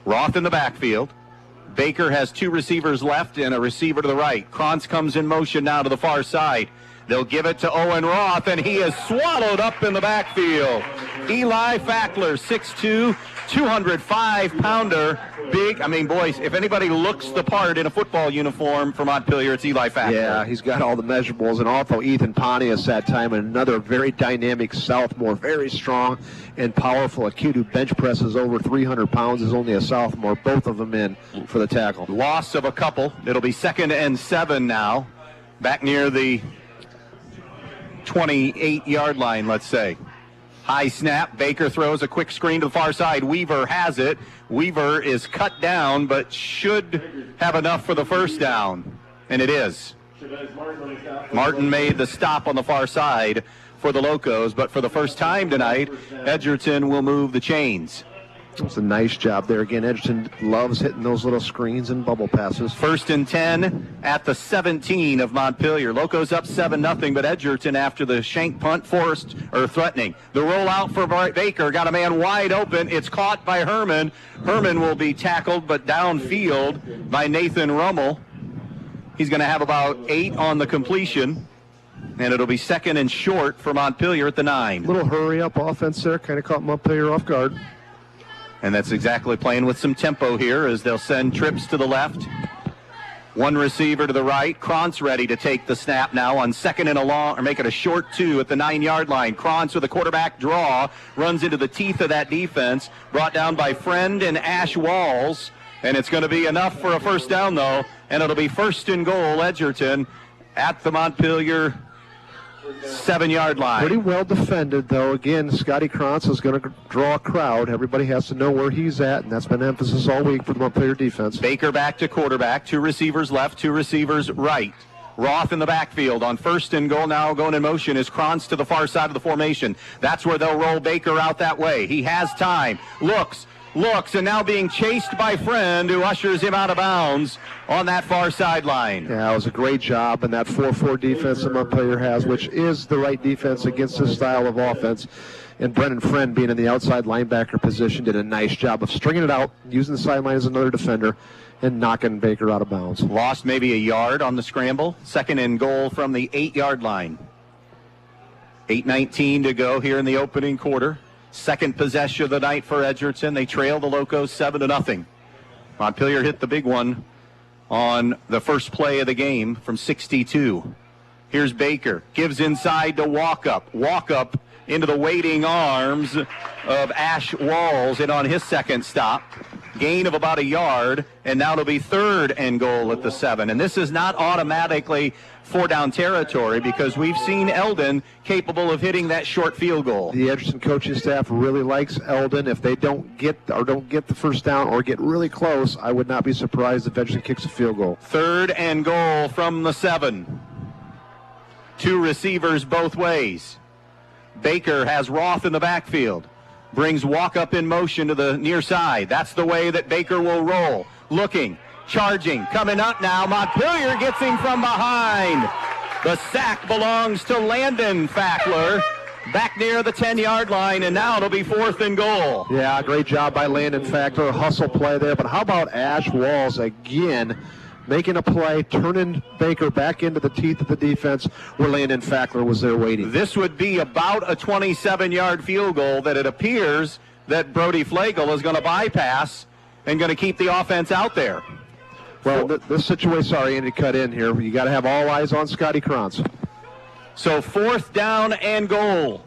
Roth in the backfield. Baker has 2 receivers left and a receiver to the right. Krantz comes in motion now to the far side. They'll give it to Owen Roth, and he is swallowed up in the backfield. Eli Fackler, 6'2", 205-pounder. Big. I mean, boys, if anybody looks the part in a football uniform for Montpelier, it's Eli Fackler. Yeah, he's got all the measurables, and also Ethan Pontius that time, another very dynamic sophomore, very strong and powerful. A kid who bench presses over 300 pounds is only a sophomore. Both of them in for the tackle. Loss of a couple. It'll be 2nd and 7 now. Back near the 28-yard line, let's say. High snap. Baker throws a quick screen to the far side. Weaver has it. Weaver is cut down, but should have enough for the first down. And it is. Martin made the stop on the far side for the Locos, but for the first time tonight, Edgerton will move the chains. It's a nice job there. Again, Edgerton loves hitting those little screens and bubble passes. 1st and 10 at the 17 of Montpelier. Locos up 7-0, but Edgerton, after the shank punt, threatening. The rollout for Baker got a man wide open. It's caught by Herman. Herman will be tackled, but downfield by Nathan Rummel. He's going to have about 8 on the completion, and it'll be 2nd and short for Montpelier at the 9. Little hurry-up offense there, kind of caught Montpelier off guard. And that's exactly playing with some tempo here as they'll send trips to the left. 1 receiver to the right. Krantz ready to take the snap now on 2nd and a long, or make it a short 2 at the 9-yard line. Krantz with a quarterback draw, runs into the teeth of that defense. Brought down by Friend and Ash Walls. And it's going to be enough for a first down, though. And it'll be 1st and goal, Edgerton, at the Montpelier 7-yard line. Pretty well defended, though. Again, Scotty Krantz is going to draw a crowd. Everybody has to know where he's at, and that's been emphasis all week for the Montpelier defense. Baker back to quarterback. 2 receivers left, 2 receivers right. Roth in the backfield on 1st and goal now. Going in motion is Krantz to the far side of the formation. That's where they'll roll Baker out that way. He has time. Looks, and now being chased by Friend, who ushers him out of bounds on that far sideline. Yeah, it was a great job, and that 4-4 defense that Montpelier has, which is the right defense against this style of offense. And Brennan Friend, being in the outside linebacker position, did a nice job of stringing it out, using the sideline as another defender, and knocking Baker out of bounds. Lost maybe a yard on the scramble. 2nd and goal from the 8-yard line. 8:19 to go here in the opening quarter. 2nd possession of the night for Edgerton. They trail the Locos 7-0. Montpelier hit the big one on the first play of the game from 62. Here's Baker. Gives inside to Walkup. Walkup into the waiting arms of Ash Walls and on his 2nd stop. Gain of about a yard, and now it'll be 3rd and goal at the 7. And this is not automatically 4-down territory because we've seen Eldon capable of hitting that short field goal. The Edgerton coaching staff really likes Eldon. If they don't get the first down or get really close, I would not be surprised if Edgerton kicks a field goal. 3rd and goal from the 7. 2 receivers both ways. Baker has Roth in the backfield. Brings Walkup in motion to the near side. That's the way that Baker will roll. Looking. charging, coming up now. Montpelier gets him from behind. The sack belongs to Landon Fackler. Back near the 10-yard line, and now it'll be 4th and goal. Yeah, great job by Landon Fackler. Hustle play there. But how about Ash Walls again making a play, turning Baker back into the teeth of the defense where Landon Fackler was there waiting. This would be about a 27-yard field goal that it appears that Brody Flagel is going to bypass and going to keep the offense out there. Well, this situation, sorry, Andy, cut in here. You got to have all eyes on Scotty Krantz. So 4th down and goal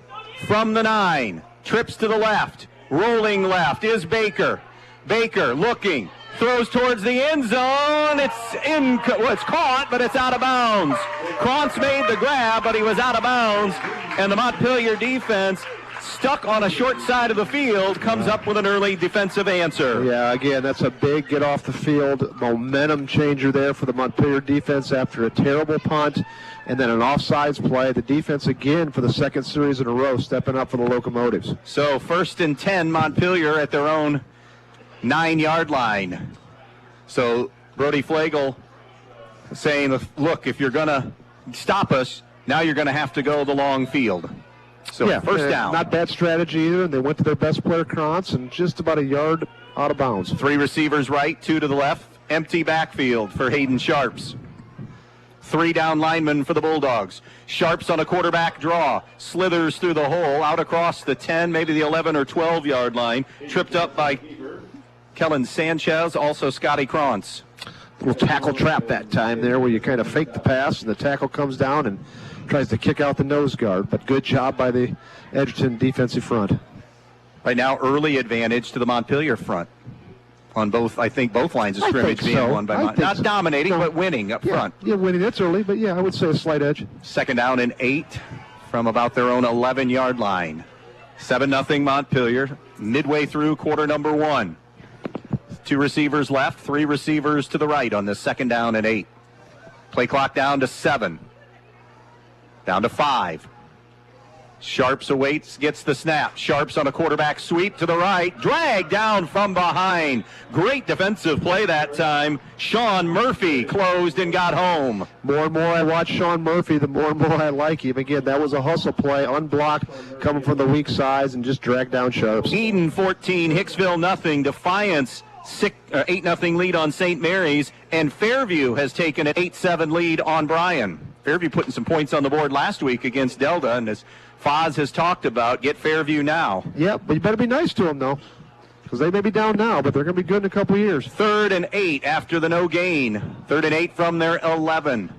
from the 9. Trips to the left. Rolling left is Baker. Baker looking. Throws towards the end zone. It's caught, but it's out of bounds. Krantz made the grab, but he was out of bounds. And the Montpelier defense, stuck on a short side of the field, comes up with an early defensive answer. Yeah, again, that's a big get off the field momentum changer there for the Montpelier defense after a terrible punt and then an offsides play. The defense again for the second series in a row stepping up for the Locomotives. So 1st and 10, Montpelier at their own 9-yard line. So Brody Flagel saying, look, if you're going to stop us, now you're going to have to go the long field. So yeah, 1st down. Not bad strategy either. They went to their best player, Krantz, and just about a yard out of bounds. 3 receivers right, 2 to the left. Empty backfield for Hayden Sharps. 3 down linemen for the Bulldogs. Sharps on a quarterback draw. Slithers through the hole, out across the 10, maybe the 11 or 12-yard line. Tripped up by Kellen Sanchez, also Scotty Krantz. Little tackle trap that time there where you kind of fake the pass and the tackle comes down and tries to kick out the nose guard. But good job by the Edgerton defensive front. Right now, early advantage to the Montpelier front. On both, I think both lines of scrimmage being won by Montpelier. Not dominating, but winning up front. Yeah, winning. That's early, but yeah, I would say a slight edge. 2nd down and 8 from about their own 11-yard line. 7-0 Montpelier, midway through quarter number 1. 2 receivers left, 3 receivers to the right on this 2nd down and 8. Play clock down to 7. Down to 5. Sharps awaits, gets the snap. Sharps on a quarterback sweep to the right. Dragged down from behind. Great defensive play that time. Sean Murphy closed and got home. More and more I watch Sean Murphy, the more and more I like him. Again, that was a hustle play, unblocked, coming from the weak sides and just dragged down Sharps. Eden 14, Hicksville nothing. Defiance 8-0 lead on St. Mary's. And Fairview has taken an 8-7 lead on Bryan. Fairview putting some points on the board last week against Delta, and as Foz has talked about, get Fairview now. Yeah, but you better be nice to them, though, because they may be down now, but they're going to be good in a couple of years. 3rd and 8 after the no gain. 3rd and 8 from their 11.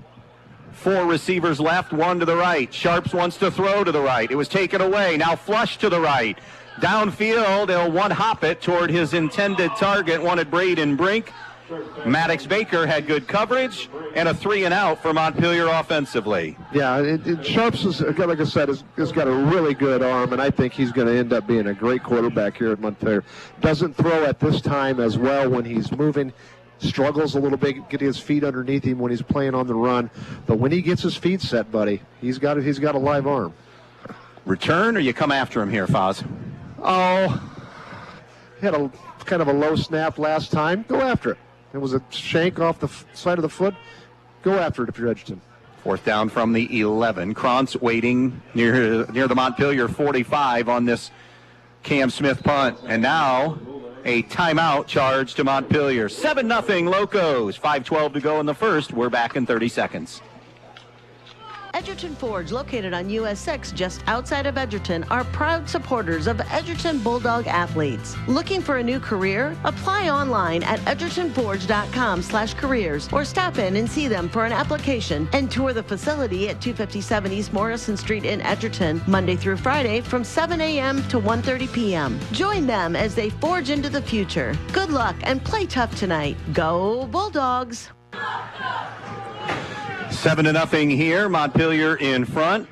4 receivers left, 1 to the right. Sharps wants to throw to the right. It was taken away. Now flush to the right. Downfield, they'll one-hop it toward his intended target. Wanted Braden Brink. Maddox Baker had good coverage and a 3-and-out for Montpelier offensively. Yeah, Sharps, is, like I said, has got a really good arm, and I think he's going to end up being a great quarterback here at Montpelier. Doesn't throw at this time as well when he's moving. Struggles a little bit getting his feet underneath him when he's playing on the run. But when he gets his feet set, buddy, he's got a live arm. Return, or you come after him here, Foz? Oh, he had a kind of a low snap last time. Go after it. It was a shank off the side of the foot. Go after it if you're Edgerton. 4th down from the 11. Krantz waiting near the Montpelier 45 on this Cam Smith punt. And now a timeout charge to Montpelier. 7-0 Locos. 5:12 to go in the first. We're back in 30 seconds. Edgerton Forge, located on US 6 just outside of Edgerton, are proud supporters of Edgerton Bulldog athletes. Looking for a new career? Apply online at edgertonforge.com/careers or stop in and see them for an application and tour the facility at 257 East Morrison Street in Edgerton, Monday through Friday from 7 a.m. to 1:30 p.m. Join them as they forge into the future. Good luck and play tough tonight. Go Bulldogs! 7-0 here. Montpelier in front.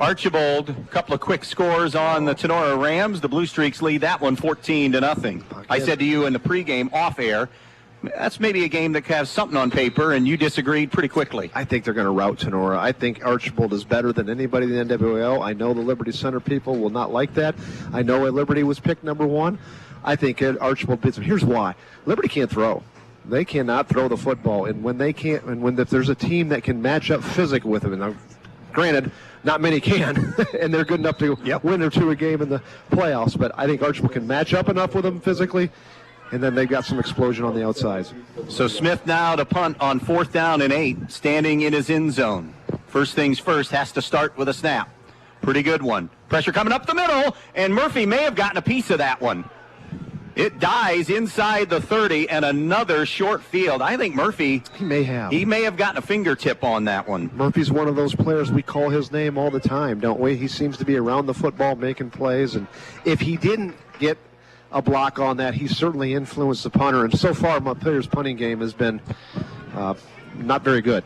Archibald, a couple of quick scores on the Tenora Rams. The Blue Streaks lead that one 14-0. I said to you in the pregame off air, that's maybe a game that has something on paper, and you disagreed pretty quickly. I think they're going to rout Tenora. I think Archibald is better than anybody in the NWL. I know the Liberty Center people will not like that. I know Liberty was picked number 1. I think Archibald beats them. Here's why. Liberty can't throw. They cannot throw the football, and when they can't, and if there's a team that can match up physically with them, and granted, not many can, and they're good enough to win or two a game in the playoffs, but I think Archibald can match up enough with them physically, and then they've got some explosion on the outsides. So Smith now to punt on 4th down and 8, standing in his end zone. First things first, has to start with a snap. Pretty good one. Pressure coming up the middle, and Murphy may have gotten a piece of that one. It dies inside the 30, and another short field. I think Murphy, he may have gotten a fingertip on that one. Murphy's one of those players, we call his name all the time, don't we? He seems to be around the football making plays, and if he didn't get a block on that, he certainly influenced the punter, and so far Montpelier's punting game has been not very good.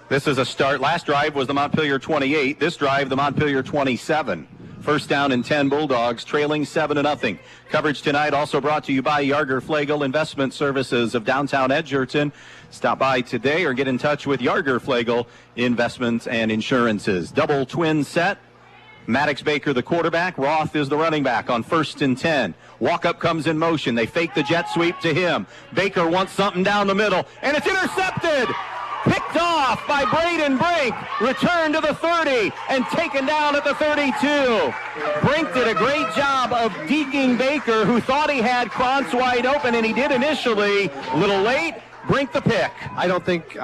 This is a start. Last drive was the Montpelier 28. This drive, the Montpelier 27. First down and 10 Bulldogs, trailing 7-0. Coverage tonight also brought to you by Yarger Flegel Investment Services of downtown Edgerton. Stop by today or get in touch with Yarger Flegel Investments and Insurances. Double twin set. Maddox Baker, the quarterback. Roth is the running back on 1st and 10. Walk-up comes in motion. They fake the jet sweep to him. Baker wants something down the middle, and it's intercepted. Picked off by Braden Brink, returned to the 30, and taken down at the 32. Brink did a great job of deking Baker, who thought he had Krantz wide open, and he did initially. A little late, Brink the pick. I don't think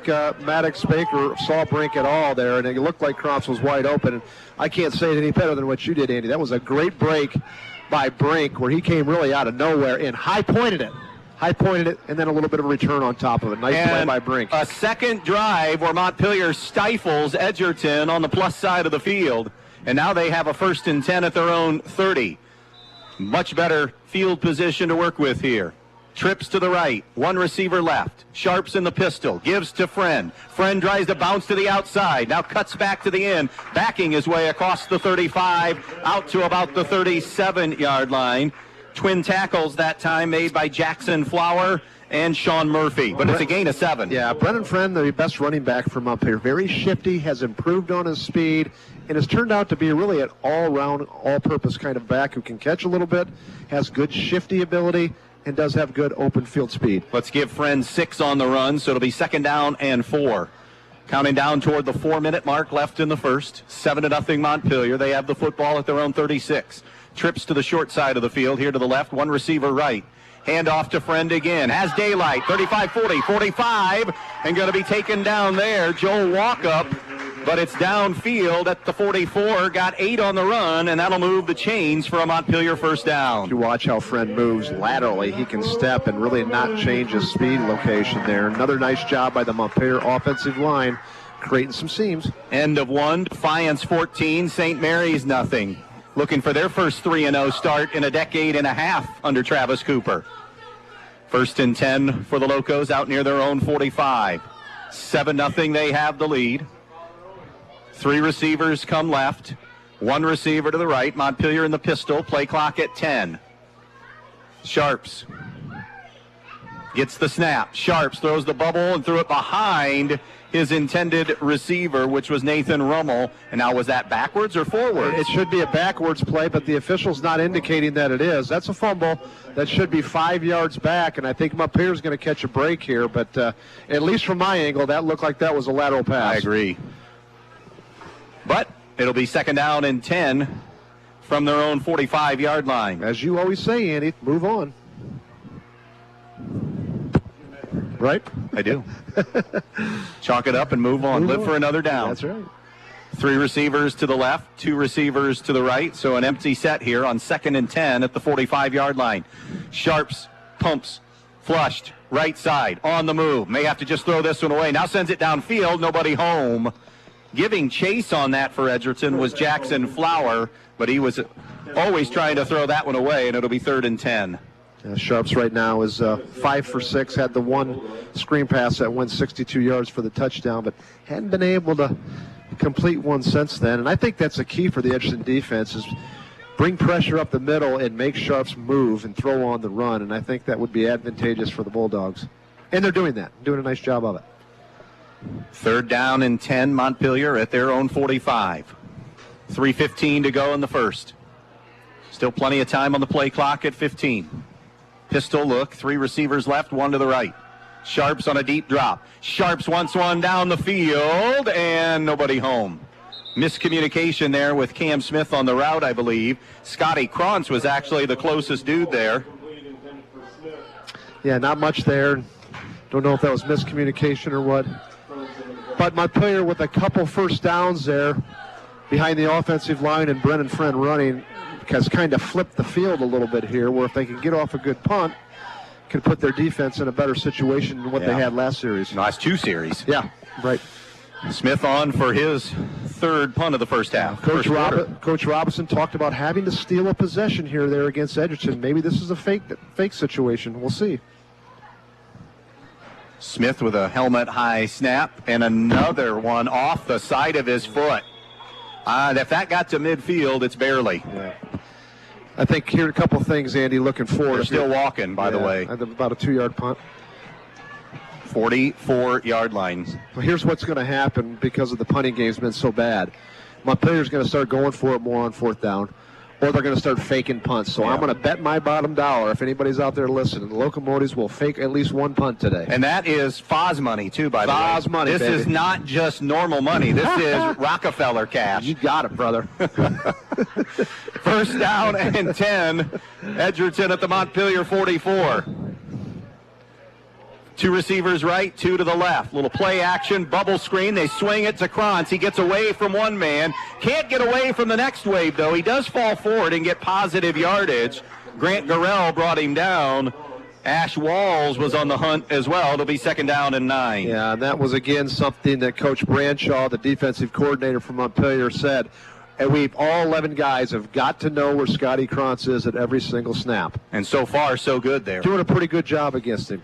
Maddox Baker saw Brink at all there, and it looked like Krantz was wide open. And I can't say it any better than what you did, Andy. That was a great break by Brink, where he came really out of nowhere and high-pointed it, and then a little bit of a return on top of it. Nice play by Brink. A second drive where Montpelier stifles Edgerton on the plus side of the field, and now they have a 1st and 10 at their own 30. Much better field position to work with here. Trips to the right, one receiver left. Sharps in the pistol, gives to Friend. Friend tries to bounce to the outside, now cuts back to the end, backing his way across the 35, out to about the 37-yard line. Twin tackles that time made by Jackson Flower and Sean Murphy, but it's a gain of 7. Yeah, Brennan Friend, the best running back from up here. Very shifty, has improved on his speed, and has turned out to be really an all-round, all-purpose kind of back who can catch a little bit, has good shifty ability, and does have good open field speed. Let's give Friend 6 on the run, so it'll be 2nd down and 4. Counting down toward the 4-minute mark left in the first. 7-0 Montpelier. They have the football at their own 36. Trips to the short side of the field, here to the left, one receiver right. Hand off to Friend again. Has daylight, 35, 40, 45, and going to be taken down there. Joel Walkup, but it's downfield at the 44. Got 8 on the run, and that'll move the chains for a Montpelier 1st down. You watch how Friend moves laterally. He can step and really not change his speed location there. Another nice job by the Montpelier offensive line, creating some seams. End of one. Defiance 14, St. Mary's nothing. Looking for their first 3-0 start in a decade and a half under Travis Cooper. 1st and 10 for the Locos out near their own 45. 7-0, they have the lead. 3 receivers come left. 1 receiver to the right. Montpelier in the pistol. Play clock at 10. Sharps gets the snap. Sharps throws the bubble and threw it behind his intended receiver, which was Nathan Rummel. And now, was that backwards or forwards? It should be a backwards play, but the official's not indicating that it is. That's a fumble. That should be 5 yards back, and I think Montpelier's going to catch a break here, but at least from my angle, that looked like that was a lateral pass. I agree. But it'll be 2nd down and 10 from their own 45-yard line. As you always say, Andy, move on. Right? I do. Chalk it up and move on. Live for another down. That's right. 3 receivers to the left, 2 receivers to the right. So an empty set here on 2nd and 10 at the 45-yard line. Sharps pumps, flushed, right side, on the move. May have to just throw this one away. Now sends it downfield, nobody home. Giving chase on that for Edgerton was Jackson Flower, but he was always trying to throw that one away, and it'll be 3rd and 10. Sharps right now is 5 for 6, had the 1 screen pass that went 62 yards for the touchdown, but hadn't been able to complete one since then. And I think that's a key for the Edgerton defense, is bring pressure up the middle and make Sharps move and throw on the run, and I think that would be advantageous for the Bulldogs. And they're doing that, doing a nice job of it. 3rd down and 10, Montpelier at their own 45. 3:15 to go in the first. Still plenty of time on the play clock at 15. Pistol look, 3 receivers left, 1 to the right. Sharps on a deep drop. Sharps wants one down the field, and nobody home. Miscommunication there with Cam Smith on the route, I believe. Scotty Krantz was actually the closest dude there. Yeah, not much there. Don't know if that was miscommunication or what. But Montpelier with a couple first downs there behind the offensive line and Brennan Friend running has kind of flipped the field a little bit here, where if they can get off a good punt, can put their defense in a better situation than what they had last series. Last 2 series. Yeah, right. Smith on for his 3rd punt of the first half. Coach Robinson talked about having to steal a possession here there against Edgerton. Maybe this is a fake situation. We'll see. Smith with a helmet-high snap, and another one off the side of his foot. If that got to midfield, it's barely. Yeah. I think here are a couple things, Andy, looking forward. They're still walking, by the way. About a 2-yard punt. 44-yard line. Well, here's what's going to happen because of the punting game's been so bad. Montpelier's going to start going for it more on 4th down, or they're going to start faking punts. So I'm going to bet my bottom dollar, if anybody's out there listening, the Locomotives will fake at least 1 punt today. And that is Foz money, too, by the way. Foz money, This baby. is not just normal money. This is Rockefeller cash. You got it, brother. First down and 10. Edgerton at the Montpelier 44. 2 receivers right, 2 to the left. Little play action, bubble screen. They swing it to Krantz. He gets away from one man. Can't get away from the next wave, though. He does fall forward and get positive yardage. Grant Gurrell brought him down. Ash Walls was on the hunt as well. It'll be 2nd down and 9. Yeah, and that was, again, something that Coach Branshaw, the defensive coordinator from Montpelier, said. And all 11 guys have got to know where Scotty Krantz is at every single snap. And so far, so good there. Doing a pretty good job against him.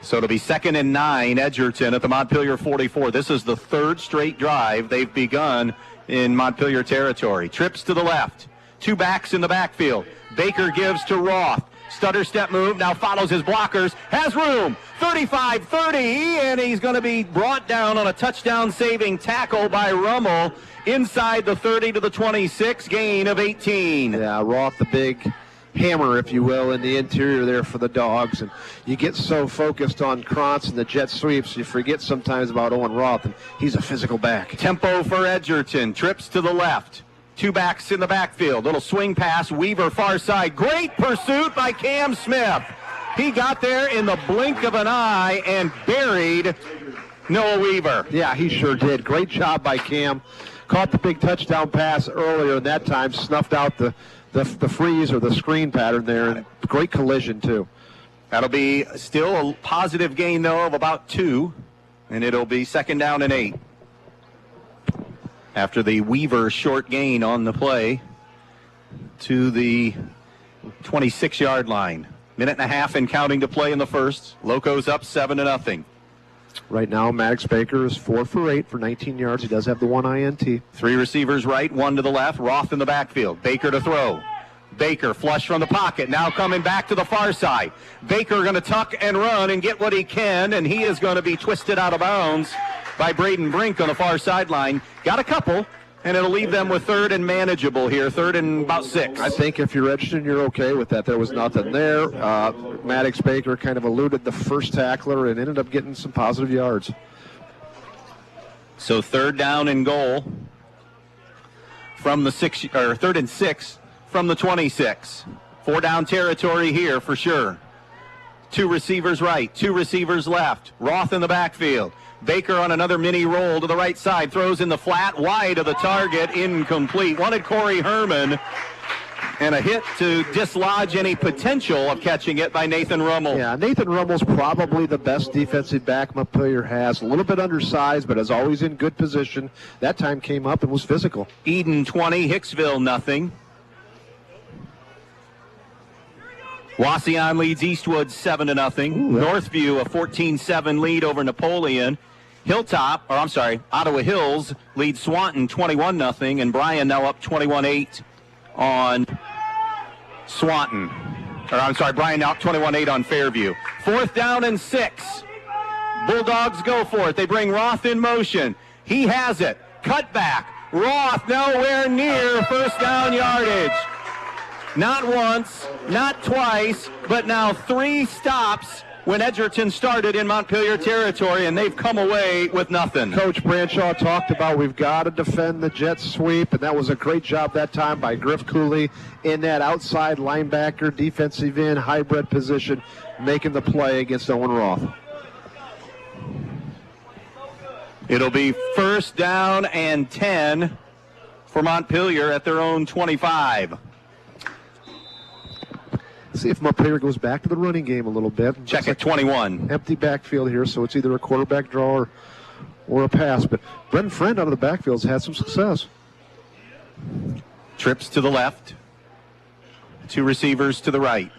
So it'll be 2nd and 9, Edgerton at the Montpelier 44. This is the 3rd straight drive they've begun in Montpelier territory. Trips to the left. 2 backs in the backfield. Baker gives to Roth. Stutter step move, now follows his blockers. Has room. 35-30, and he's going to be brought down on a touchdown-saving tackle by Rummel inside the 30 to the 26, gain of 18. Yeah, Roth, the big hammer, if you will, in the interior there for the Dogs. And you get so focused on Krantz and the jet sweeps, you forget sometimes about Owen Roth, and he's a physical back. Tempo for Edgerton. Trips to the left. 2 backs in the backfield. Little swing pass. Weaver far side. Great pursuit by Cam Smith. He got there in the blink of an eye and buried Noah Weaver. Yeah, he sure did. Great job by Cam. Caught the big touchdown pass earlier, and that time snuffed out the freeze or the screen pattern there, and great collision too. That'll be still a positive gain, though, of about 2, and it'll be 2nd down and 8. After the Weaver short gain on the play to the 26-yard line. 1.5 and counting to play in the first. Locos up 7-0. Right now, Maddox Baker is 4 for 8 for 19 yards. He does have the 1 INT. 3 receivers right, 1 to the left. Roth in the backfield. Baker to throw. Baker flush from the pocket. Now coming back to the far side. Baker going to tuck and run and get what he can, and he is going to be twisted out of bounds by Braden Brink on the far sideline. Got a couple, and it'll leave them with 3rd and manageable here. 3rd and about 6. I think if you're Edgerton, you're okay with that. There was nothing there. Maddox Baker kind of eluded the first tackler and ended up getting some positive yards. So 3rd down and goal from the 3rd and 6 from the 26. 4 down territory here for sure. 2 receivers right, 2 receivers left. Roth in the backfield. Baker on another mini roll to the right side. Throws in the flat, wide of the target, incomplete. Wanted Corey Herman, and a hit to dislodge any potential of catching it by Nathan Rummel. Yeah, Nathan Rummel's probably the best defensive back Montpelier has. A little bit undersized, but is always in good position. That time came up and was physical. Eden 20, Hicksville nothing. Wasion leads Eastwood 7-0. Northview a 14-7 lead over Napoleon. Ottawa Hills leads Swanton 21-0, and Bryan now up 21-8 on Swanton. Bryan now up 21-8 on Fairview. 4th down and 6. Bulldogs go for it. They bring Roth in motion. He has it. Cut back. Roth nowhere near first down yardage. Not once, not twice, but now 3 stops when Edgerton started in Montpelier territory, and they've come away with nothing. Coach Branshaw talked about we've got to defend the jet sweep, and that was a great job that time by Griff Cooley in that outside linebacker, defensive end, hybrid position, making the play against Owen Roth. It'll be first down and 10 for Montpelier at their own 25. See if Montpelier goes back to the running game a little bit. Check at 21. Empty backfield here, so it's either a quarterback draw or a pass. But Brendan Friend out of the backfield's had some success. Trips to the left. 2 receivers to the right.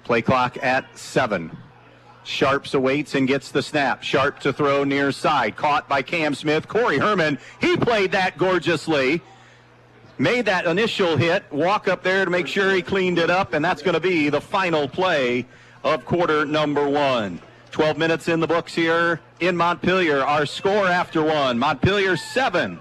Play clock at 7. Sharps awaits and gets the snap. Sharp to throw near side. Caught by Cam Smith. Corey Herman, he played that gorgeously. Made that initial hit, walk up there to make sure he cleaned it up, and that's going to be the final play of quarter number 1. 12 minutes in the books here in Montpelier. Our score after 1, Montpelier 7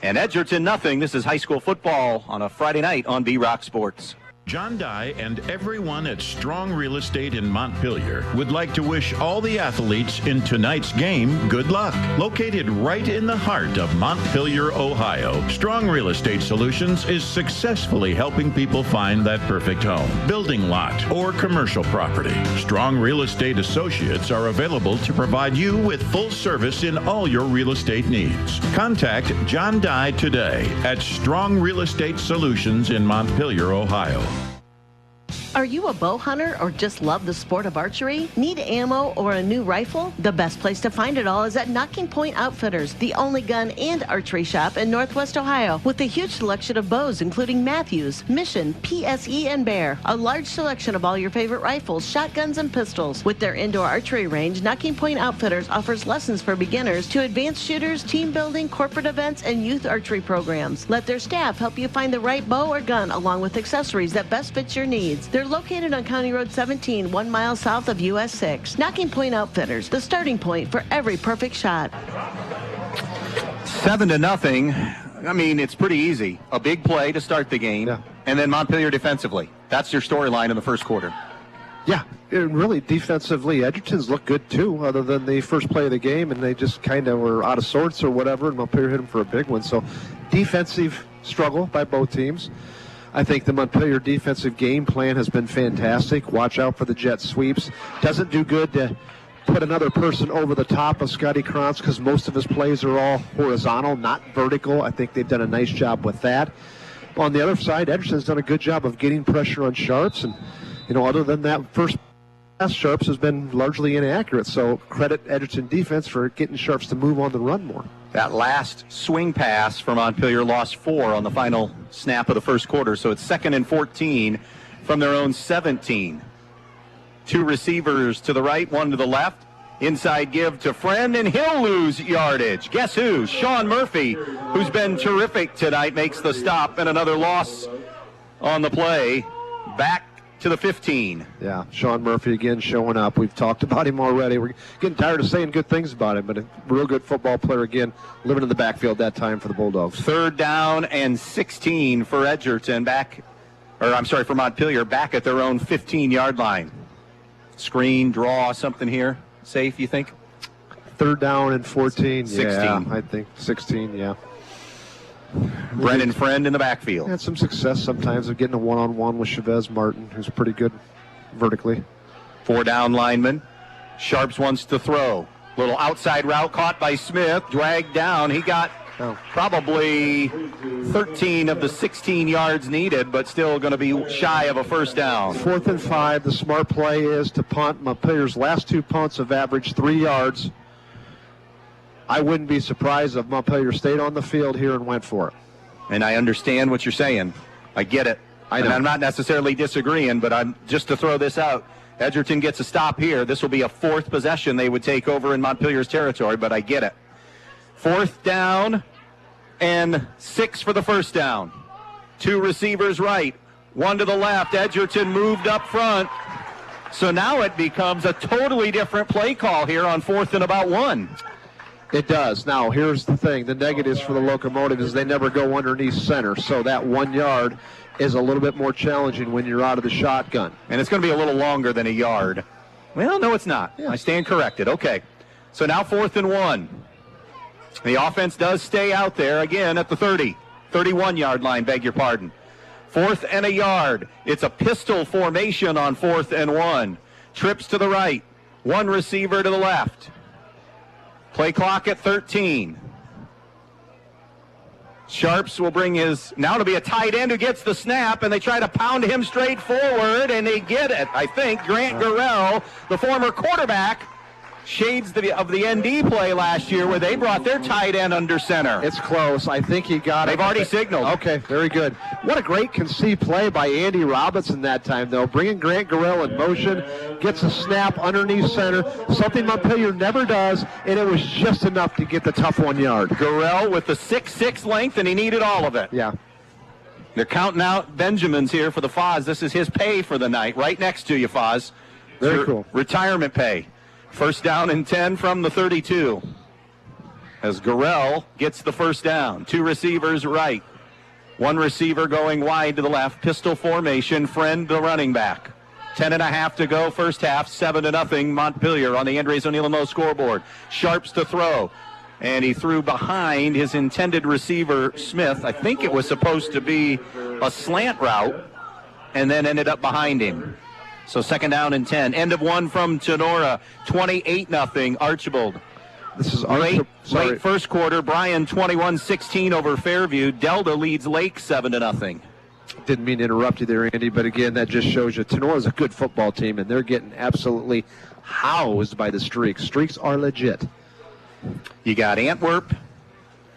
and Edgerton nothing. This is high school football on a Friday night on B-Rock Sports. John Dye and everyone at Strong Real Estate in Montpelier would like to wish all the athletes in tonight's game good luck. Located right in the heart of Montpelier, Ohio, Strong Real Estate Solutions is successfully helping people find that perfect home, building lot, or commercial property. Strong Real Estate Associates are available to provide you with full service in all your real estate needs. Contact John Dye today at Strong Real Estate Solutions in Montpelier, Ohio. Are you a bow hunter or just love the sport of archery? Need ammo or a new rifle? The best place to find it all is at Knocking Point Outfitters, the only gun and archery shop in Northwest Ohio, with a huge selection of bows including Matthews, Mission, PSE, and Bear. A large selection of all your favorite rifles, shotguns, and pistols. With their indoor archery range, Knocking Point Outfitters offers lessons for beginners to advanced shooters, team building, corporate events, and youth archery programs. Let their staff help you find the right bow or gun along with accessories that best fit your needs. They're located on County Road 17, 1 mile south of US 6. Knocking Point Outfitters, the starting point for every perfect shot. 7-0. I mean, it's pretty easy. A big play to start the game, and then Montpelier defensively. That's your storyline in the first quarter. Yeah, really defensively, Edgerton's looked good too, other than the first play of the game, and they just kind of were out of sorts or whatever, and Montpelier hit them for a big one. So defensive struggle by both teams. I think the Montpelier defensive game plan has been fantastic. Watch out for the jet sweeps. Doesn't do good to put another person over the top of Scotty Krantz because most of his plays are all horizontal, not vertical. I think they've done a nice job with that. On the other side, Edgerton's done a good job of getting pressure on Sharps, and other than that first pass, Sharps has been largely inaccurate. So credit Edgerton defense for getting Sharps to move on the run more. That last swing pass for Montpelier lost 4 on the final snap of the first quarter, so it's 2nd and 14 from their own 17. 2 receivers to the right, 1 to the left. Inside give to Friend, and he'll lose yardage. Guess who? Sean Murphy, who's been terrific tonight, makes the stop, and another loss on the play. Back to the 15. Yeah, Sean Murphy again showing up. We've talked about him already. We're getting tired of saying good things about him, but a real good football player again, living in the backfield that time for the Bulldogs. 3rd down and 16 for Edgerton for Montpelier, back at their own 15-yard line. Screen, draw, something here. Safe, you think? 3rd down and 14. 16. Yeah, I think 16, yeah. Brennan Friend in the backfield. Had some success sometimes of getting a one-on-one with Chavez Martin, who's pretty good vertically. 4 down lineman. Sharps wants to throw. Little outside route caught by Smith. Dragged down. He got probably 13 of the 16 yards needed, but still going to be shy of a first down. 4th and 5. The smart play is to punt. Montpelier's last 2 punts have averaged 3 yards. I wouldn't be surprised if Montpelier stayed on the field here and went for it. And I understand what you're saying. I get it. And I'm not necessarily disagreeing, but I'm just to throw this out. Edgerton gets a stop here. This will be a 4th possession they would take over in Montpelier's territory, but I get it. 4th down and 6 for the first down. 2 receivers right, 1 to the left. Edgerton moved up front. So now it becomes a totally different play call here on 4th and about 1. It does. Now, here's the thing. The negatives for the Locomotive is they never go underneath center. So that 1 yard is a little bit more challenging when you're out of the shotgun. And it's going to be a little longer than a yard. Well, no, it's not. Yeah. I stand corrected. Okay. So now 4th and 1. The offense does stay out there again at the 31-yard line, beg your pardon. 4th and a yard. It's a pistol formation on 4th and 1. Trips to the right. One receiver to the left. Play clock at 13. Sharps will bring his, now to be a tight end who gets the snap, and they try to pound him straight forward, and they get it, I think. Grant Gurrell, the former quarterback, shades of the ND play last year where they brought their tight end under center. It's close. I think he got it. They've already signaled. Okay, very good. What a great conceived play by Andy Robinson that time, though. Bringing Grant Gurrell in motion, gets a snap underneath center, something Montpelier never does, and it was just enough to get the tough 1 yard. Gurrell with the 6'6" length, and he needed all of it. Yeah. They're counting out Benjamins here for the Foz. This is his pay for the night, right next to you, Foz. Very cool. Retirement pay. 1st down and 10 from the 32. As Gurrell gets the 1st down. 2 receivers right. 1 receiver going wide to the left. Pistol formation. Friend the running back. 10.5 to go, first half. 7-0 Montpelier on the Andres O'Neill scoreboard. Sharps to throw. And he threw behind his intended receiver, Smith. I think it was supposed to be a slant route, and then ended up behind him. So 2nd down and 10. End of 1 from Tenora. 28-0 Archibald. This is late first quarter. Bryan 21-16 over Fairview. Delta leads Lake 7-0. Didn't mean to interrupt you there, Andy, but again, that just shows you Tenora's a good football team, and they're getting absolutely housed by the Streaks. Streaks are legit. You got Antwerp.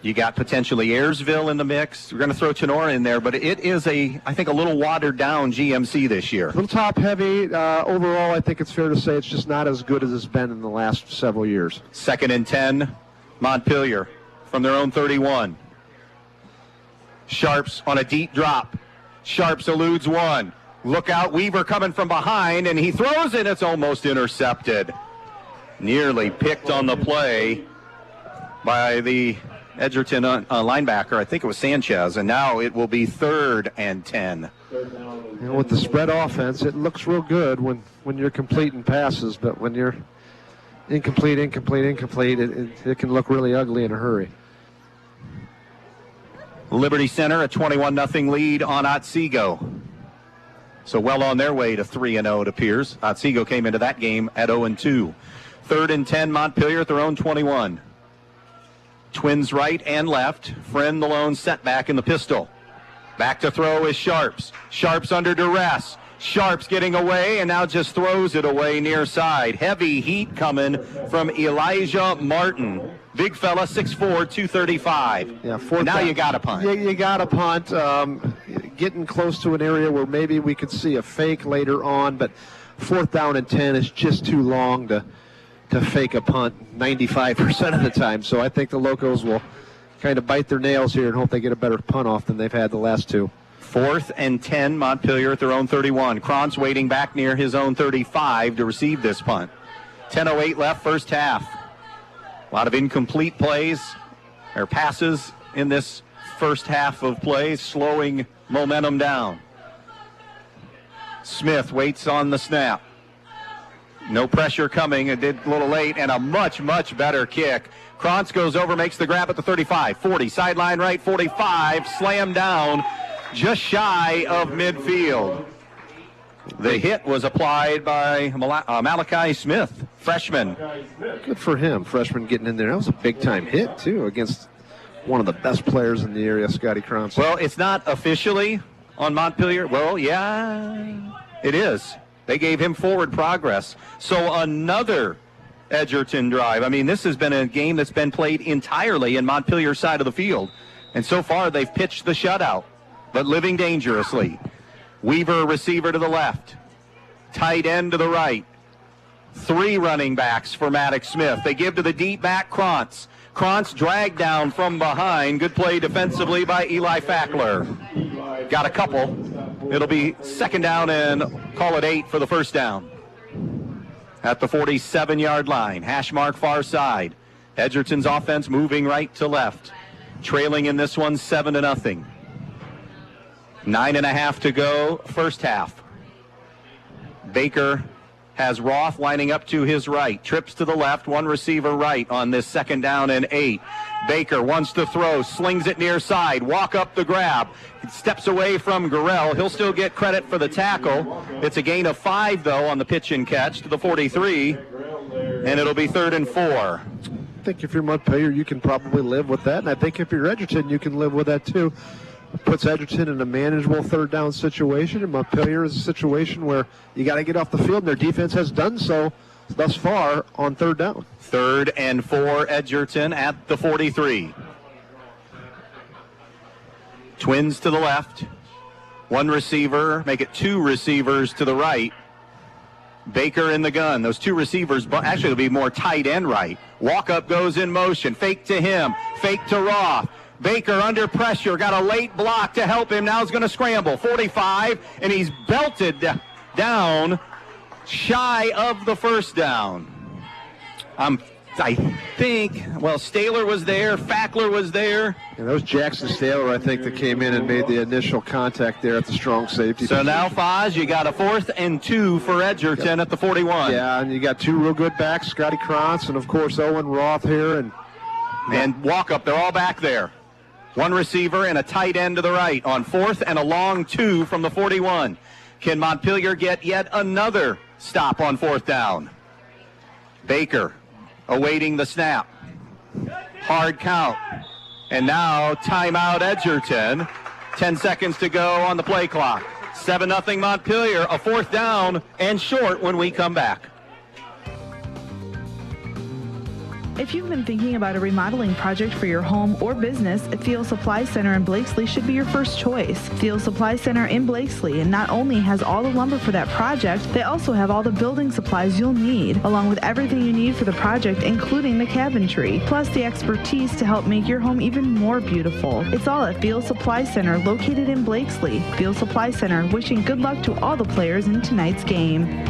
You got potentially Ayersville in the mix. We're going to throw Tenora in there, but it is I think, a little watered-down GMC this year. A little top-heavy. Overall, I think it's fair to say it's just not as good as it's been in the last several years. 2nd and 10, Montpelier from their own 31. Sharps on a deep drop. Sharps eludes one. Look out, Weaver coming from behind, and he throws it. It's almost intercepted. Nearly picked on the play by the Edgerton linebacker. I think it was Sanchez, and now it will be 3rd and 10. With the spread offense, it looks real good when you're completing passes, but when you're incomplete, it can look really ugly in a hurry. Liberty Center, a 21-0 lead on Otsego. So well on their way to 3-0, it appears. Otsego came into that game at 0-2. 3rd and 10, Montpelier at their own 21. Twins right and left. Friend the lone setback in the pistol. Back to throw is Sharps. Sharps under duress. Sharps getting away and now just throws it away near side. Heavy heat coming from Elijah Martin. Big fella, 6'4", 235. Yeah, now you got to punt. You got to punt. Getting close to an area where maybe we could see a fake later on, but 4th down and 10 is just too long to fake a punt 95% of the time. So I think the Locos will kind of bite their nails here and hope they get a better punt off than they've had the last 2. 4th and 10, Montpelier at their own 31. Krantz waiting back near his own 35 to receive this punt. 10:08 left, first half. A lot of incomplete plays or passes in this first half of play, slowing momentum down. Smith waits on the snap. No pressure coming. It did a little late, and a much, much better kick. Krantz goes over, makes the grab at the 35, 40, sideline right, 45, slam down just shy of midfield. The hit was applied by Malachi Smith, freshman. Good for him, freshman getting in there. That was a big-time hit, too, against one of the best players in the area, Scotty Krantz. Well, it's not officially on Montpelier. Well, yeah, it is. They gave him forward progress. So another Edgerton drive. I mean, this has been a game that's been played entirely in Montpelier's side of the field. And so far, they've pitched the shutout, but living dangerously. Weaver, receiver to the left. Tight end to the right. 3 running backs for Maddox Smith. They give to the deep back, Krantz. Krantz dragged down from behind. Good play defensively by Eli Fackler. Got a couple. It'll be 2nd down and call it 8 for the first down. At the 47-yard line, hash mark far side. Edgerton's offense moving right to left. Trailing in this one 7-0. 9.5 to go, first half. Baker has Roth lining up to his right. Trips to the left, one receiver right on this 2nd down and 8. Baker wants to throw, slings it near side, walk up the grab. Steps away from Gurrell. He'll still get credit for the tackle. It's a gain of 5, though, on the pitch and catch to the 43, and it'll be 3rd and 4. I think if you're Montpelier, you can probably live with that, and I think if you're Edgerton, you can live with that too. Puts Edgerton in a manageable 3rd down situation, and Montpelier is a situation where you got to get off the field, and their defense has done so thus far on 3rd down. 3rd and 4, Edgerton at the 43. Twins to the left. One receiver, make it 2 receivers to the right. Baker in the gun. Those 2 receivers, actually it'll be more tight end right. Walk up goes in motion. Fake to him. Fake to Roth. Baker under pressure. Got a late block to help him. Now he's going to scramble. 45, and he's belted down shy of the 1st down. I think, Staler was there. Fackler was there. And that was Jackson Staler, I think, that came in and made the initial contact there at the strong safety. So now, Foz, you got a 4th and 2 for Edgerton at the 41. Yeah, and you got 2 real good backs, Scotty Krantz and, of course, Owen Roth here. And Walkup, they're all back there. One receiver and a tight end to the right on 4th and a long 2 from the 41. Can Montpelier get yet another stop on 4th down? Baker awaiting the snap. Hard count. And now timeout Edgerton. 10 seconds to go on the play clock. 7-0 Montpelier, a 4th down and short when we come back. If you've been thinking about a remodeling project for your home or business, Thiel Supply Center in Blakesley should be your first choice. Thiel Supply Center in Blakesley, and not only has all the lumber for that project, they also have all the building supplies you'll need, along with everything you need for the project, including the cabinetry, plus the expertise to help make your home even more beautiful. It's all at Thiel Supply Center, located in Blakesley. Thiel Supply Center, wishing good luck to all the players in tonight's game.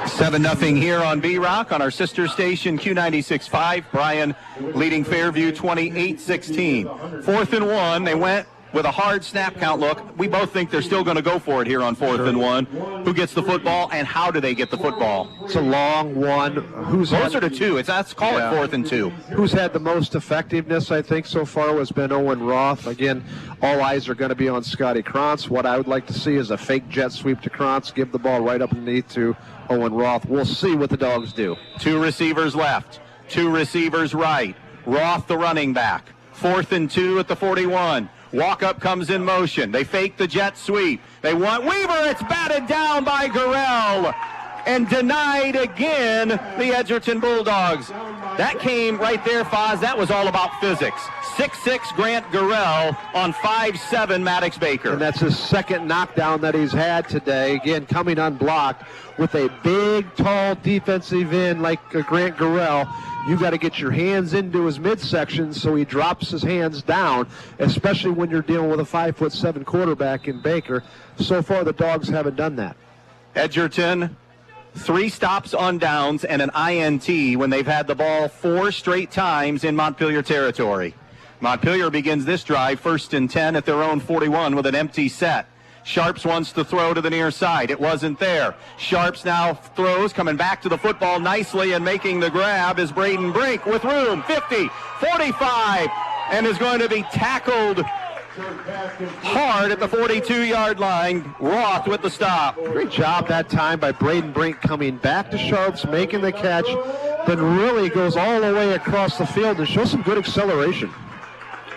7-0 here on B-Rock on our sister station Q96.5. Bryan leading Fairview 28-16. 4th and 1. They went with a hard snap count look. We both think they're still going to go for it here on 4th and 1. Who gets the football and how do they get the football? It's a long one. Who's closer to 2? Let's call it 4th and 2. Who's had the most effectiveness, I think, so far has been Owen Roth. Again, all eyes are going to be on Scotty Krantz. What I would like to see is a fake jet sweep to Krantz, give the ball right up underneath to Owen Roth. We'll see what the Dogs do. 2 receivers left, 2 receivers right. Roth the running back. 4th and 2 at the 41. Walk-up comes in motion. They fake the jet sweep. They want Weaver. It's batted down by Gurrell and denied again the Edgerton Bulldogs. That came right there, Foz. That was all about physics. 6'6" Grant Gurrell on 5'7" Maddox Baker. And that's his 2nd knockdown that he's had today. Again, coming unblocked with a big, tall defensive end like Grant Gurrell. You got to get your hands into his midsection so he drops his hands down, especially when you're dealing with a 5'7" quarterback in Baker. So far, the Dogs haven't done that. Edgerton, 3 stops on downs and an INT when they've had the ball 4 straight times in Montpelier territory. Montpelier begins this drive 1st and 10 at their own 41 with an empty set. Sharps wants to throw to the near side. It wasn't there. Sharps now throws, coming back to the football nicely and making the grab is Braden Brink with room. 50, 45, and is going to be tackled hard at the 42-yard line. Roth with the stop. Great job that time by Braden Brink coming back to Sharps, making the catch, then really goes all the way across the field and shows some good acceleration.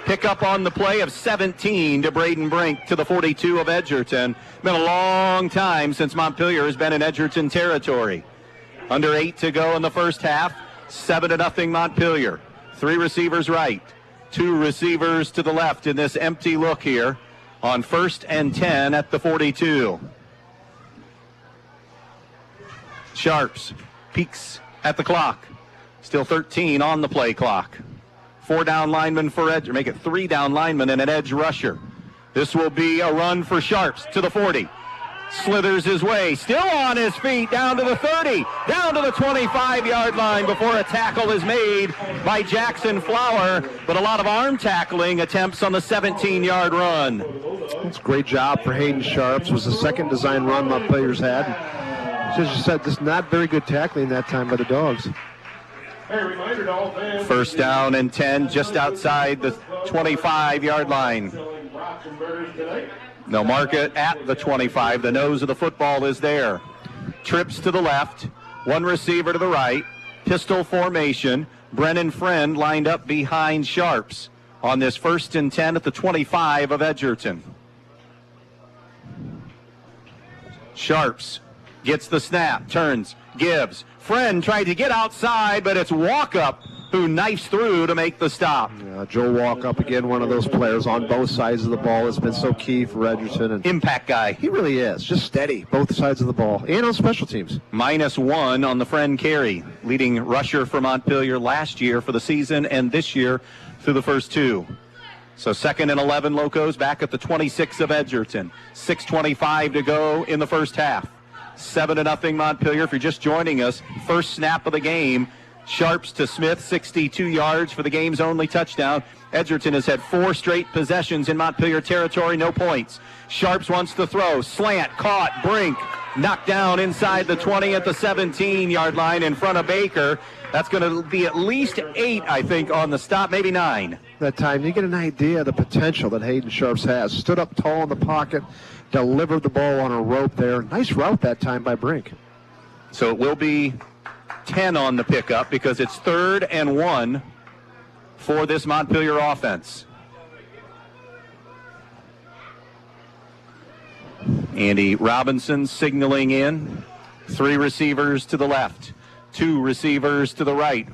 Pick up on the play of 17 to Braden Brink to the 42 of Edgerton. Been a long time since Montpelier has been in Edgerton territory. Under 8 to go in the first half. 7-0 Montpelier. 3 receivers right. 2 receivers to the left in this empty look here on 1st and 10 at the 42. Sharps peeks at the clock. Still 13 on the play clock. 4 down linemen for Edge, make it 3 down linemen and an edge rusher. This will be a run for Sharps to the 40. slithers his way, still on his feet, down to the 30, down to the 25-yard line before a tackle is made by Jackson Flower, but a lot of arm tackling attempts on the 17-yard run. It's a great job for Hayden Sharps. It was the second design run Montpelier's had. As you said, just not very good tackling that time by the Dogs. First down and 10, just outside the 25-yard line. They'll mark it at the 25. The nose of the football is there. Trips to the left, one receiver to the right, pistol formation. Brennan Friend lined up behind Sharps on this 1st and 10 at the 25 of Edgerton. Sharps gets the snap, turns, gives. Friend tried to get outside, but it's Walkup who knifes through to make the stop. Yeah, Joe Walkup, again, one of those players on both sides of the ball, has been so key for Edgerton. And impact guy. He really is. Just steady, both sides of the ball, and on special teams. -1 on the Friend carry, leading rusher for Montpelier last year for the season and this year through the first 2. So 2nd and 11 Locos back at the 26 of Edgerton. 6:25 to go in the first half. 7-0 Montpelier. If you're just joining us, first snap of the game. Sharps to Smith, 62 yards for the game's only touchdown. Edgerton has had 4 straight possessions in Montpelier territory, no points. Sharps wants to throw, slant, caught, Brink, knocked down inside the 20 at the 17-yard line in front of Baker. That's going to be at least 8, I think, on the stop, maybe 9. That time, you get an idea of the potential that Hayden Sharps has. Stood up tall in the pocket, delivered the ball on a rope there. Nice route that time by Brink. So it will be 10 on the pickup because it's 3rd and 1 for this Montpelier offense. Andy Robinson signaling in. 3 receivers to the left, 2 receivers to the right.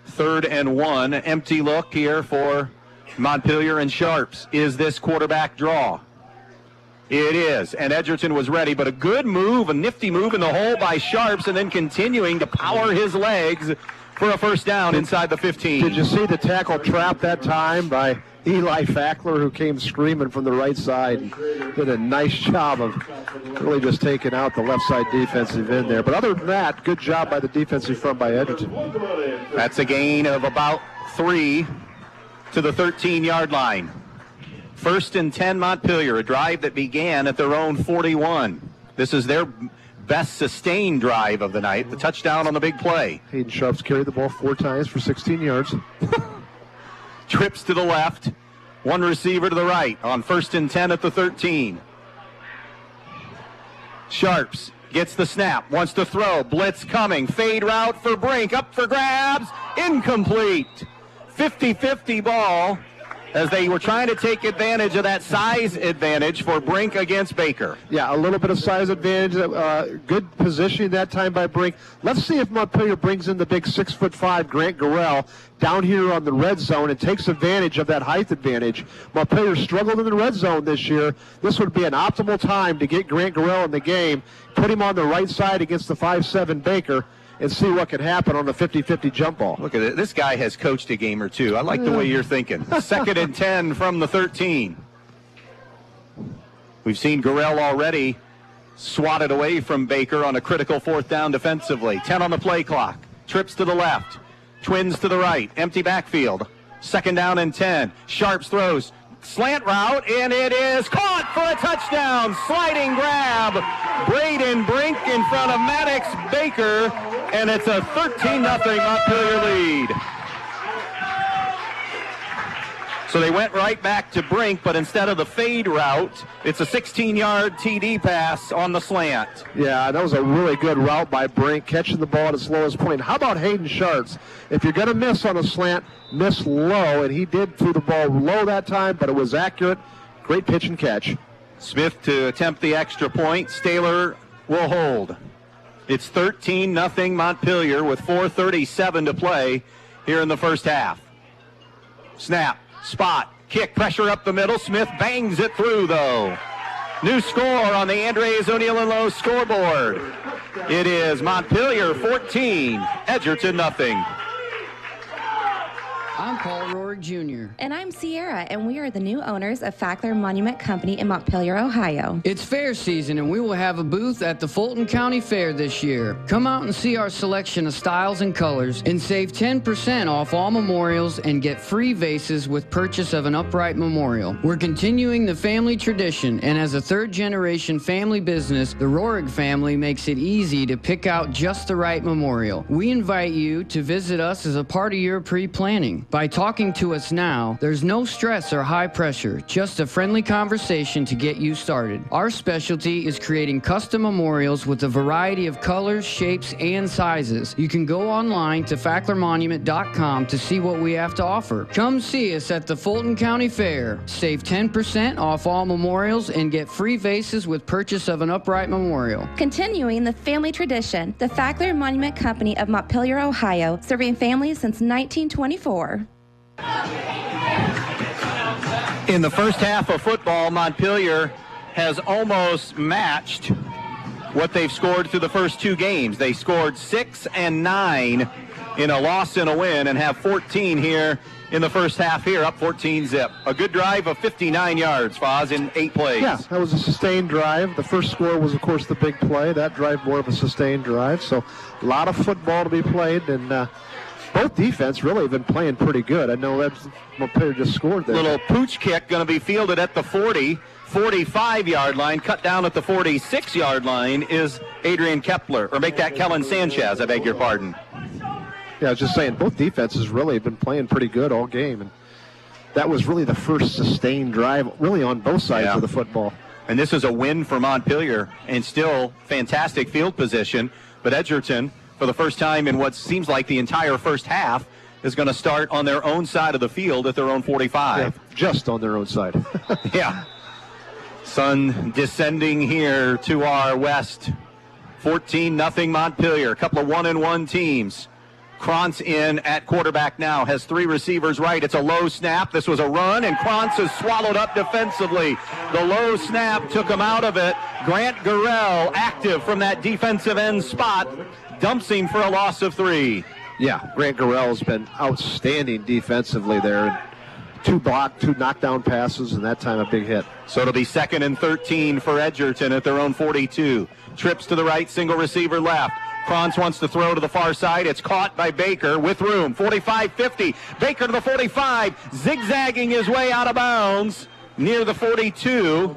3rd and 1. Empty look here for Montpelier and Sharps. Is this quarterback draw? It is, and Edgerton was ready, but a good move, a nifty move in the hole by Sharps, and then continuing to power his legs for a first down inside the 15. Did you see the tackle trap that time by Eli Fackler, who came screaming from the right side and did a nice job of really just taking out the left side defensive end there. But other than that, good job by the defensive front by Edgerton. That's a gain of about 3 to the 13-yard line. 1st and 10 Montpelier, a drive that began at their own 41. This is their best sustained drive of the night, the touchdown on the big play. Hayden Sharps carried the ball 4 times for 16 yards. Trips to the left, 1 receiver to the right on 1st and 10 at the 13. Sharps gets the snap, wants to throw, blitz coming, fade route for Brink, up for grabs, incomplete. 50-50 ball, as they were trying to take advantage of that size advantage for Brink against Baker. Yeah, a little bit of size advantage. Good positioning that time by Brink. Let's see if Montpelier brings in the big 6'5" Grant Gorell down here on the red zone and takes advantage of that height advantage. Montpelier struggled in the red zone this year. This would be an optimal time to get Grant Gorell in the game, put him on the right side against the 5'7" Baker, and see what could happen on the 50-50 jump ball. Look at it. This guy has coached a game or two. I like the way you're thinking. 2nd and 10 from the 13. We've seen Gorell already swatted away from Baker on a critical 4th down defensively. 10 on the play clock. Trips to the left. Twins to the right. Empty backfield. 2nd down and 10. Sharps throws. Slant route, and it is caught for a touchdown. Sliding grab. Braden Brink in front of Maddox Baker, and it's a 13-0 Montpelier lead. So they went right back to Brink, but instead of the fade route, it's a 16-yard TD pass on the slant. Yeah, that was a really good route by Brink, catching the ball at its lowest point. How about Hayden Sharps? If you're going to miss on a slant, miss low, and he did throw the ball low that time, but it was accurate. Great pitch and catch. Smith to attempt the extra point. Staylor will hold. It's 13-0 Montpelier with 4:37 to play here in the first half. Snap. Spot, kick, pressure up the middle. Smith bangs it through, though. New score on the Andres O'Neill and Lowe scoreboard. It is Montpelier 14, Edgerton 0. I'm Paul Rorig Jr. And I'm Sierra, and we are the new owners of Fackler Monument Company in Montpelier, Ohio. It's fair season, and we will have a booth at the Fulton County Fair this year. Come out and see our selection of styles and colors, and save 10% off all memorials and get free vases with purchase of an upright memorial. We're continuing the family tradition, and as a third-generation family business, the Rorig family makes it easy to pick out just the right memorial. We invite you to visit us as a part of your pre-planning. By talking to us now, there's no stress or high pressure, just a friendly conversation to get you started. Our specialty is creating custom memorials with a variety of colors, shapes, and sizes. You can go online to facklermonument.com to see what we have to offer. Come see us at the Fulton County Fair. Save 10% off all memorials and get free vases with purchase of an upright memorial. Continuing the family tradition, the Fackler Monument Company of Montpelier, Ohio, serving families since 1924. In the first half of football, Montpelier has almost matched what they've scored through the first two games. They scored 6 and 9 in a loss and a win and have 14 here in the first half here, up 14-zip. A good drive of 59 yards, Foz, in 8 plays. Yeah, that was a sustained drive. The first score was, of course, the big play. That drive more of a sustained drive. So a lot of football to be played, and both defense really have been playing pretty good. I know that Montpelier just scored there. Little pooch kick going to be fielded at the 45-yard line. Cut down at the 46-yard line is Adrian Kepler, or make that Kellen Sanchez, I beg your pardon. Yeah, I was just saying, both defenses really have been playing pretty good all game. And that was really the first sustained drive, really on both sides of the football. And this is a win for Montpelier, and still fantastic field position. But Edgerton, for the first time in what seems like the entire first half, is going to start on their own side of the field at their own 45. Yeah, just on their own side. Yeah. Sun descending here to our west. 14-0 Montpelier. A couple of 1-1 teams. Krantz in at quarterback now, has 3 receivers right. It's a low snap. This was a run, and Krantz is swallowed up defensively. The low snap took him out of it. Grant Gurrell, active from that defensive end spot, dumps him for a loss of 3. Yeah, Grant Gurrell's been outstanding defensively there. 2 knockdown passes, and that time a big hit. So it'll be 2nd and 13 for Edgerton at their own 42. Trips to the right, single receiver left. Krantz wants to throw to the far side. It's caught by Baker with room. 45-50. Baker to the 45, zigzagging his way out of bounds near the 42.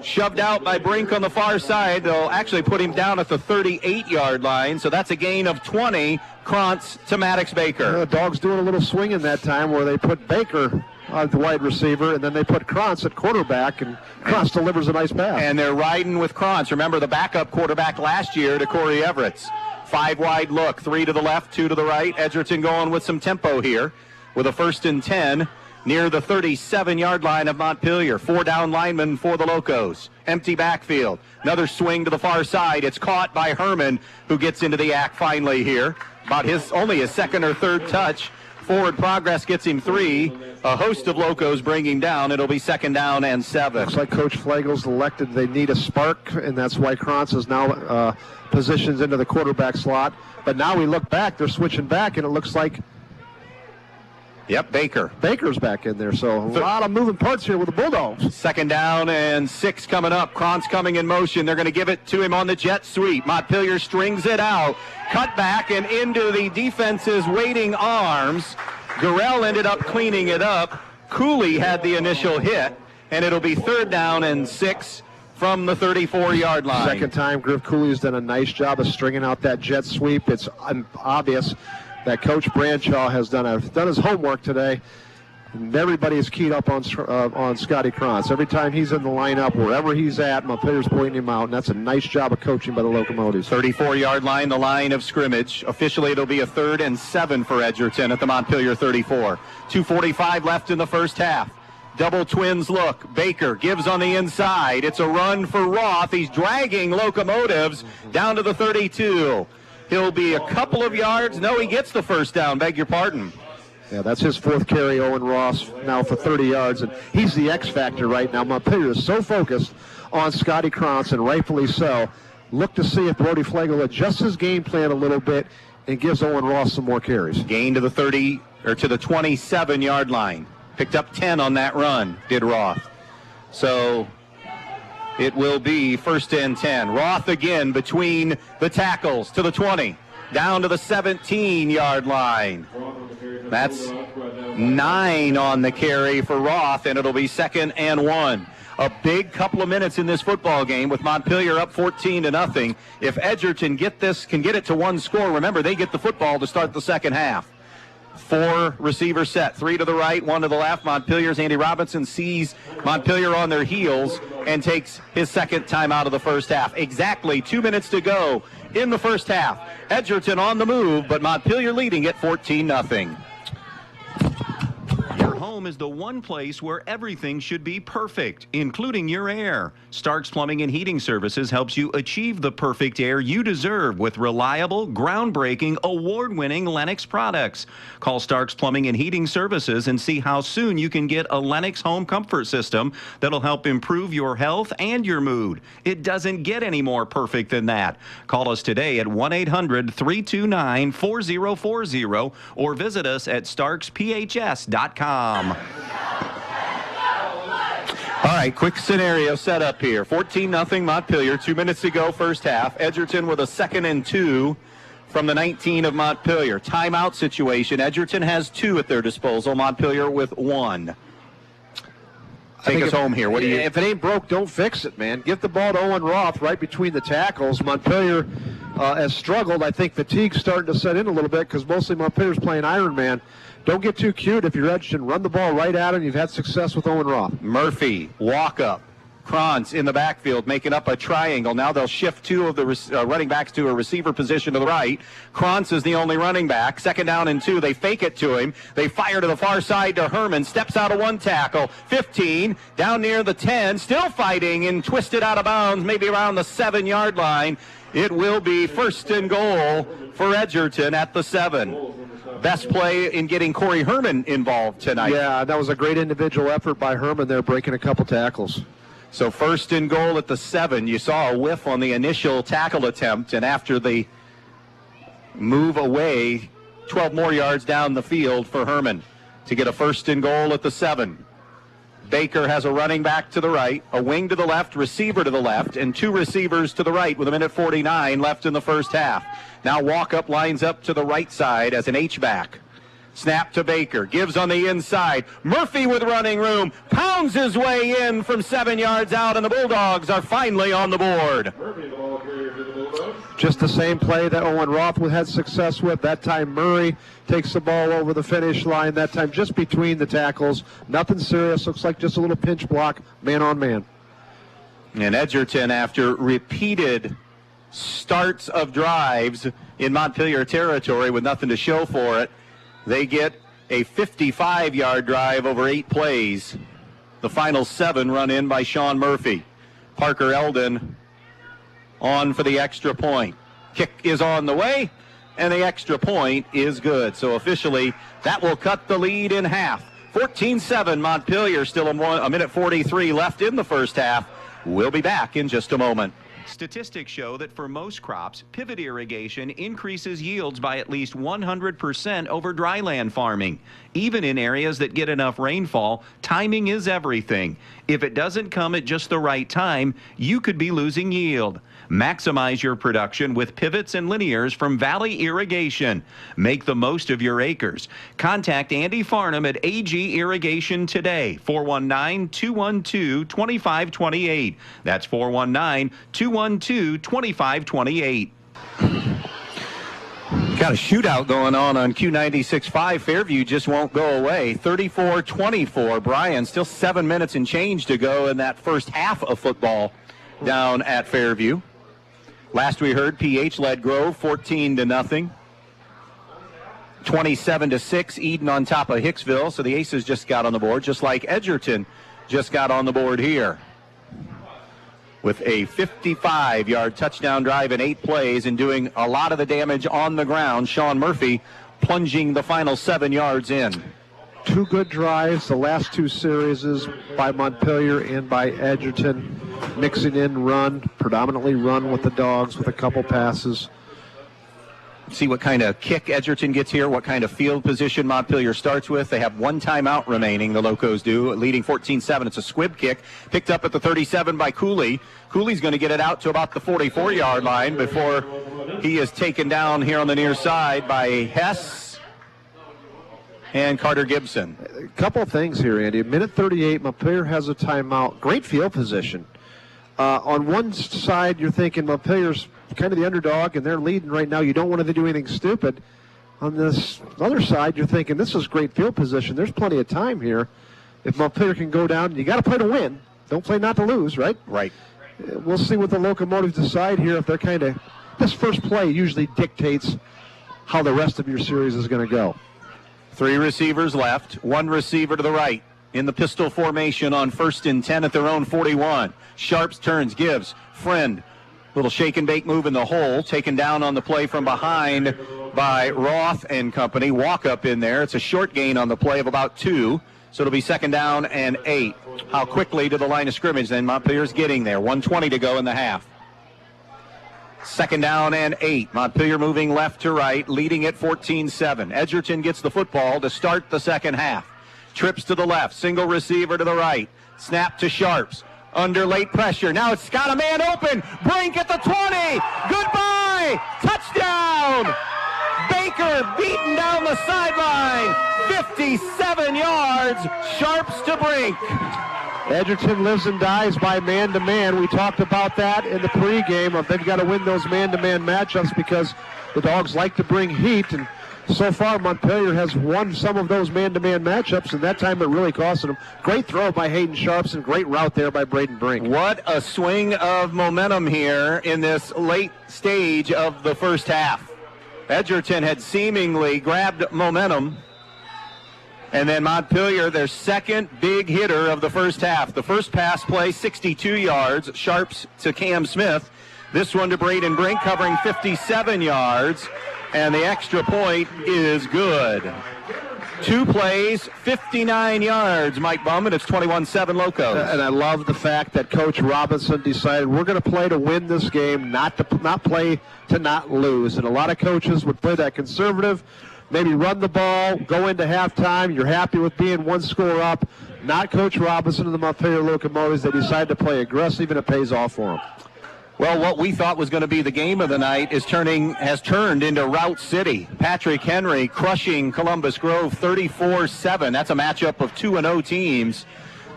Shoved out by Brink on the far side. They'll actually put him down at the 38-yard line. So that's a gain of 20. Krantz to Maddox Baker. The Dogs doing a little swing in that time where they put Baker on the wide receiver, and then they put Krantz at quarterback, and Krantz delivers a nice pass. And they're riding with Krantz. Remember the backup quarterback last year to Corey Everett. 5 wide look, 3 to the left, 2 to the right. Edgerton going with some tempo here with a 1st and 10 near the 37-yard line of Montpelier. 4 down linemen for the Locos. Empty backfield. Another swing to the far side. It's caught by Herman, who gets into the act finally here. About only his 2nd or 3rd touch. Forward progress gets him 3. A host of Locos bring him down. It'll be 2nd down and 7. Looks like Coach Flagel's elected they need a spark, and that's why Krantz is now positions into the quarterback slot. But now we look back, they're switching back, and it looks like Baker's back in there. So a lot of moving parts here with the Bulldogs. 2nd down and 6 coming up. Krantz coming in motion. They're going to give it to him on the jet sweep. Montpelier strings it out. Cut back and into the defense's waiting arms. Gurrell ended up cleaning it up. Cooley had the initial hit, and it'll be 3rd down and 6 from the 34-yard line. Second time, Griff Cooley's done a nice job of stringing out that jet sweep. It's obvious that Coach Branshaw has done his homework today. And everybody is keyed up on Scotty Krantz. Every time he's in the lineup, wherever he's at, Montpelier's pointing him out, and that's a nice job of coaching by the Locomotives. 34-yard line, the line of scrimmage. Officially, it'll be a 3rd and 7 for Edgerton at the Montpelier 34. 2:45 left in the first half. Double twins look. Baker gives on the inside. It's a run for Roth. He's dragging Locomotives down to the 32. He'll be a couple of yards. No, he gets the 1st down. Beg your pardon. Yeah, that's his 4th carry, Owen Ross, now for 30 yards. And he's the X factor right now. Montpelier is so focused on Scotty Krantz, and rightfully so. Look to see if Brody Flegel adjusts his game plan a little bit, and gives Owen Roth some more carries. Gain to the 30 or to the 27-yard line. Picked up 10 on that run, did Roth. So it will be 1st and 10. Roth again between the tackles to the 20, down to the 17-yard line. That's 9 on the carry for Roth, and it'll be 2nd and 1. A big couple of minutes in this football game with Montpelier up 14-0. If Edgerton can get it to one score, remember they get the football to start the second half. 4 receiver set, 3 to the right, 1 to the left. Montpelier's Andy Robinson sees Montpelier on their heels and takes his second time out of the first half. Exactly 2 minutes to go in the first half. Edgerton on the move, but Montpelier leading at 14-0. Your home is the one place where everything should be perfect, including your air. Stark's Plumbing and Heating Services helps you achieve the perfect air you deserve with reliable, groundbreaking, award-winning Lennox products. Call Stark's Plumbing and Heating Services and see how soon you can get a Lennox home comfort system that'll help improve your health and your mood. It doesn't get any more perfect than that. Call us today at 1-800-329-4040 or visit us at starksphs.com. All right, quick scenario set up here. 14-0 Montpelier, 2 minutes to go first half. Edgerton with a 2nd and 2 from the 19 of Montpelier. Timeout situation. Edgerton has 2 at their disposal. Montpelier with 1. Take us home here. If it ain't broke, don't fix it, man. Give the ball to Owen Roth right between the tackles. Montpelier has struggled. I think fatigue's starting to set in a little bit because mostly Montpelier's playing Iron Man. Don't get too cute if you're Edgerton. Run the ball right at him. You've had success with Owen Roth. Murphy, walk up. Krantz in the backfield making up a triangle. Now they'll shift 2 of the running backs to a receiver position to the right. Krantz is the only running back. 2nd down and 2. They fake it to him. They fire to the far side to Herman. Steps out of 1 tackle. 15, down near the 10. Still fighting and twisted out of bounds, maybe around the 7-yard line. It will be 1st and goal for Edgerton at the 7. Best play in getting Corey Herman involved tonight. Yeah, that was a great individual effort by Herman there, breaking a couple tackles. So 1st and goal at the 7. You saw a whiff on the initial tackle attempt, and after the move away, 12 more yards down the field for Herman to get a 1st and goal at the 7. Baker has a running back to the right, a wing to the left, receiver to the left, and 2 receivers to the right with 1:49 left in the first half. Now Walkup lines up to the right side as an H-back. Snap to Baker, gives on the inside. Murphy with running room, pounds his way in from 7 yards out, and the Bulldogs are finally on the board. Just the same play that Owen Roth had success with. That time Murray takes the ball over the finish line. That time just between the tackles. Nothing serious. Looks like just a little pinch block, man on man. And Edgerton, after repeated starts of drives in Montpelier territory with nothing to show for it, they get a 55-yard drive over 8 plays. The final 7 run in by Sean Murphy. Parker Eldon on for the extra point. Kick is on the way, and the extra point is good. So officially, that will cut the lead in half. 14-7 Montpelier, still a 1:43 left in the first half. We'll be back in just a moment. Statistics show that for most crops, pivot irrigation increases yields by at least 100% over dryland farming. Even in areas that get enough rainfall, timing is everything. If it doesn't come at just the right time, you could be losing yield. Maximize your production with pivots and linears from Valley Irrigation. Make the most of your acres. Contact Andy Farnham at AG Irrigation today, 419-212-2528. That's 419-212-2528. Got a shootout going on Q96.5. Fairview just won't go away. 34-24. Bryan, still 7 minutes and change to go in that first half of football down at Fairview. Last we heard, PH led Grove 14-0. 27-6, Eden on top of Hicksville. So the Aces just got on the board, just like Edgerton just got on the board here. With a 55-yard touchdown drive in 8 plays and doing a lot of the damage on the ground. Sean Murphy plunging the final 7 yards in. 2 good drives, the last 2 series by Montpelier and by Edgerton. Mixing in run, predominantly run with the Dogs with a couple passes. See what kind of kick Edgerton gets here, what kind of field position Montpelier starts with. They have one timeout remaining, the Locos do, leading 14-7. It's a squib kick, picked up at the 37 by Cooley. Cooley's going to get it out to about the 44-yard line before he is taken down here on the near side by Hess and Carter Gibson. A couple things here, Andy. Minute 38, Montpelier has a timeout. Great field position. On one side, you're thinking Montpelier's kind of the underdog, and they're leading right now. You don't want to do anything stupid. On this other side, you're thinking this is great field position. There's plenty of time here. If Montpelier can go down, you got to play to win. Don't play not to lose, right? Right. We'll see what the Locomotives decide here. If they're kind of, this first play usually dictates how the rest of your series is going to go. 3 receivers left, 1 receiver to the right in the pistol formation on 1st and 10 at their own 41. Sharps turns, gives, Friend. Little shake and bake move in the hole, taken down on the play from behind by Roth and company. Walk up in there. It's a short gain on the play of about 2, so it'll be 2nd down and 8. How quickly to the line of scrimmage then? Montpelier's getting there. 1:20 to go in the half. 2nd down and 8. Montpelier moving left to right, leading at 14-7. Edgerton gets the football to start the second half. Trips to the left, single receiver to the right. Snap to Sharps. Under late pressure. Now it's got a man open. Brink at the 20. Goodbye. Touchdown. Baker beaten down the sideline. 57 yards. Sharps to Brink. Edgerton lives and dies by man-to-man. We talked about that in the pregame. They've got to win those man-to-man matchups because the Dogs like to bring heat, and so far Montpelier has won some of those man-to-man matchups, and that time it really costed them. Great throw by Hayden Sharps and great route there by Braden Brink. What a swing of momentum here in this late stage of the first half. Edgerton had seemingly grabbed momentum. And then Montpelier, their second big hitter of the first half. The first pass play, 62 yards. Sharps to Cam Smith. This one to Braden Brink, covering 57 yards. And the extra point is good. 2 plays, 59 yards, Mike Bumb, and it's 21-7 Locos. And I love the fact that Coach Robinson decided we're going to play to win this game, not play to not lose. And a lot of coaches would play that conservative, maybe run the ball, go into halftime. You're happy with being 1 score up. Not Coach Robinson and the Montpelier Locomotives. They decided to play aggressive, and it pays off for them. Well, what we thought was going to be the game of the night has turned into Route City. Patrick Henry crushing Columbus Grove 34-7. That's a matchup of 2-0 teams.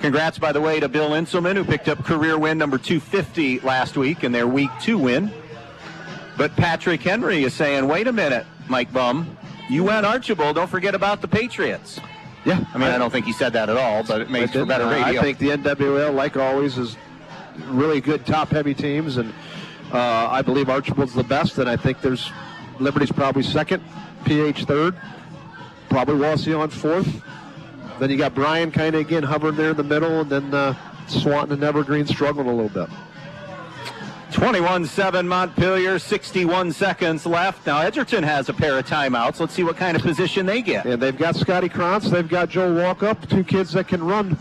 Congrats, by the way, to Bill Inselman, who picked up career win number 250 last week in their Week 2 win. But Patrick Henry is saying, wait a minute, Mike Bum. You went Archibald. Don't forget about the Patriots. Yeah. I mean, I don't think he said that at all, but it makes for better radio. I think the NWL, like always, is really good top-heavy teams, and I believe Archibald's the best, and I think there's Liberty's probably second, PH third, probably Wassey on fourth. Then you got Bryan kind of, again, hovering there in the middle, and then Swanton and Evergreen struggling a little bit. 21-7 Montpelier, 61 seconds left. Now Edgerton has a pair of timeouts. Let's see what kind of position they get. And they've got Scotty Krantz, they've got Joe Walkup, 2 kids that can run.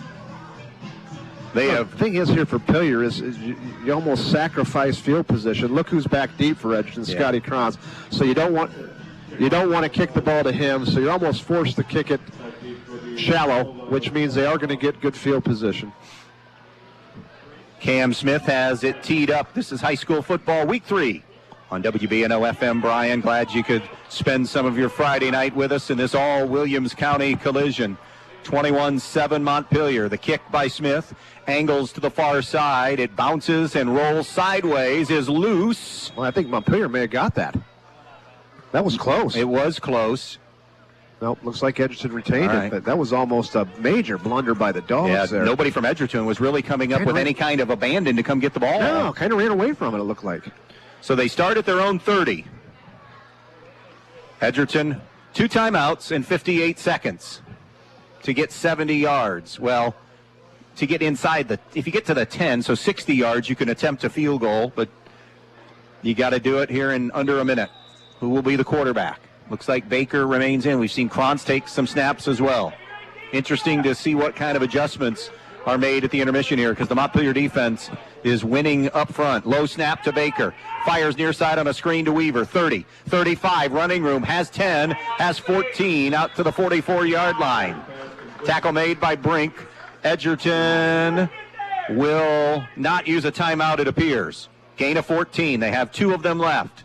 The thing is here for Montpelier is you almost sacrifice field position. Look who's back deep for Edgerton, Scotty Krantz. So you don't want to kick the ball to him, so you're almost forced to kick it shallow, which means they are going to get good field position. Cam Smith has it teed up. This is high school football week 3 on WBNO FM. Brian, glad you could spend some of your Friday night with us in this all Williams County collision. 21-7 Montpelier. The kick by Smith angles to the far side. It bounces and rolls sideways, is loose. Well, I think Montpelier may have got that. That was close. It was close. Nope, looks like Edgerton retained it, but that was almost a major blunder by the Dogs there. Nobody from Edgerton was really coming up with any kind of abandon to come get the ball. No, kind of ran away from it looked like. So they start at their own 30. Edgerton, 2 timeouts in 58 seconds to get 70 yards. Well, to get inside if you get to the 10, so 60 yards, you can attempt a field goal, but you got to do it here in under a minute. Who will be the quarterback? Looks like Baker remains in. We've seen Krantz take some snaps as well. Interesting to see what kind of adjustments are made at the intermission here, because the Montpelier defense is winning up front. Low snap to Baker. Fires near side on a screen to Weaver. 30, 35, running room, has 10, has 14, out to the 44-yard line. Tackle made by Brink. Edgerton will not use a timeout, it appears. Gain of 14. They have 2 of them left.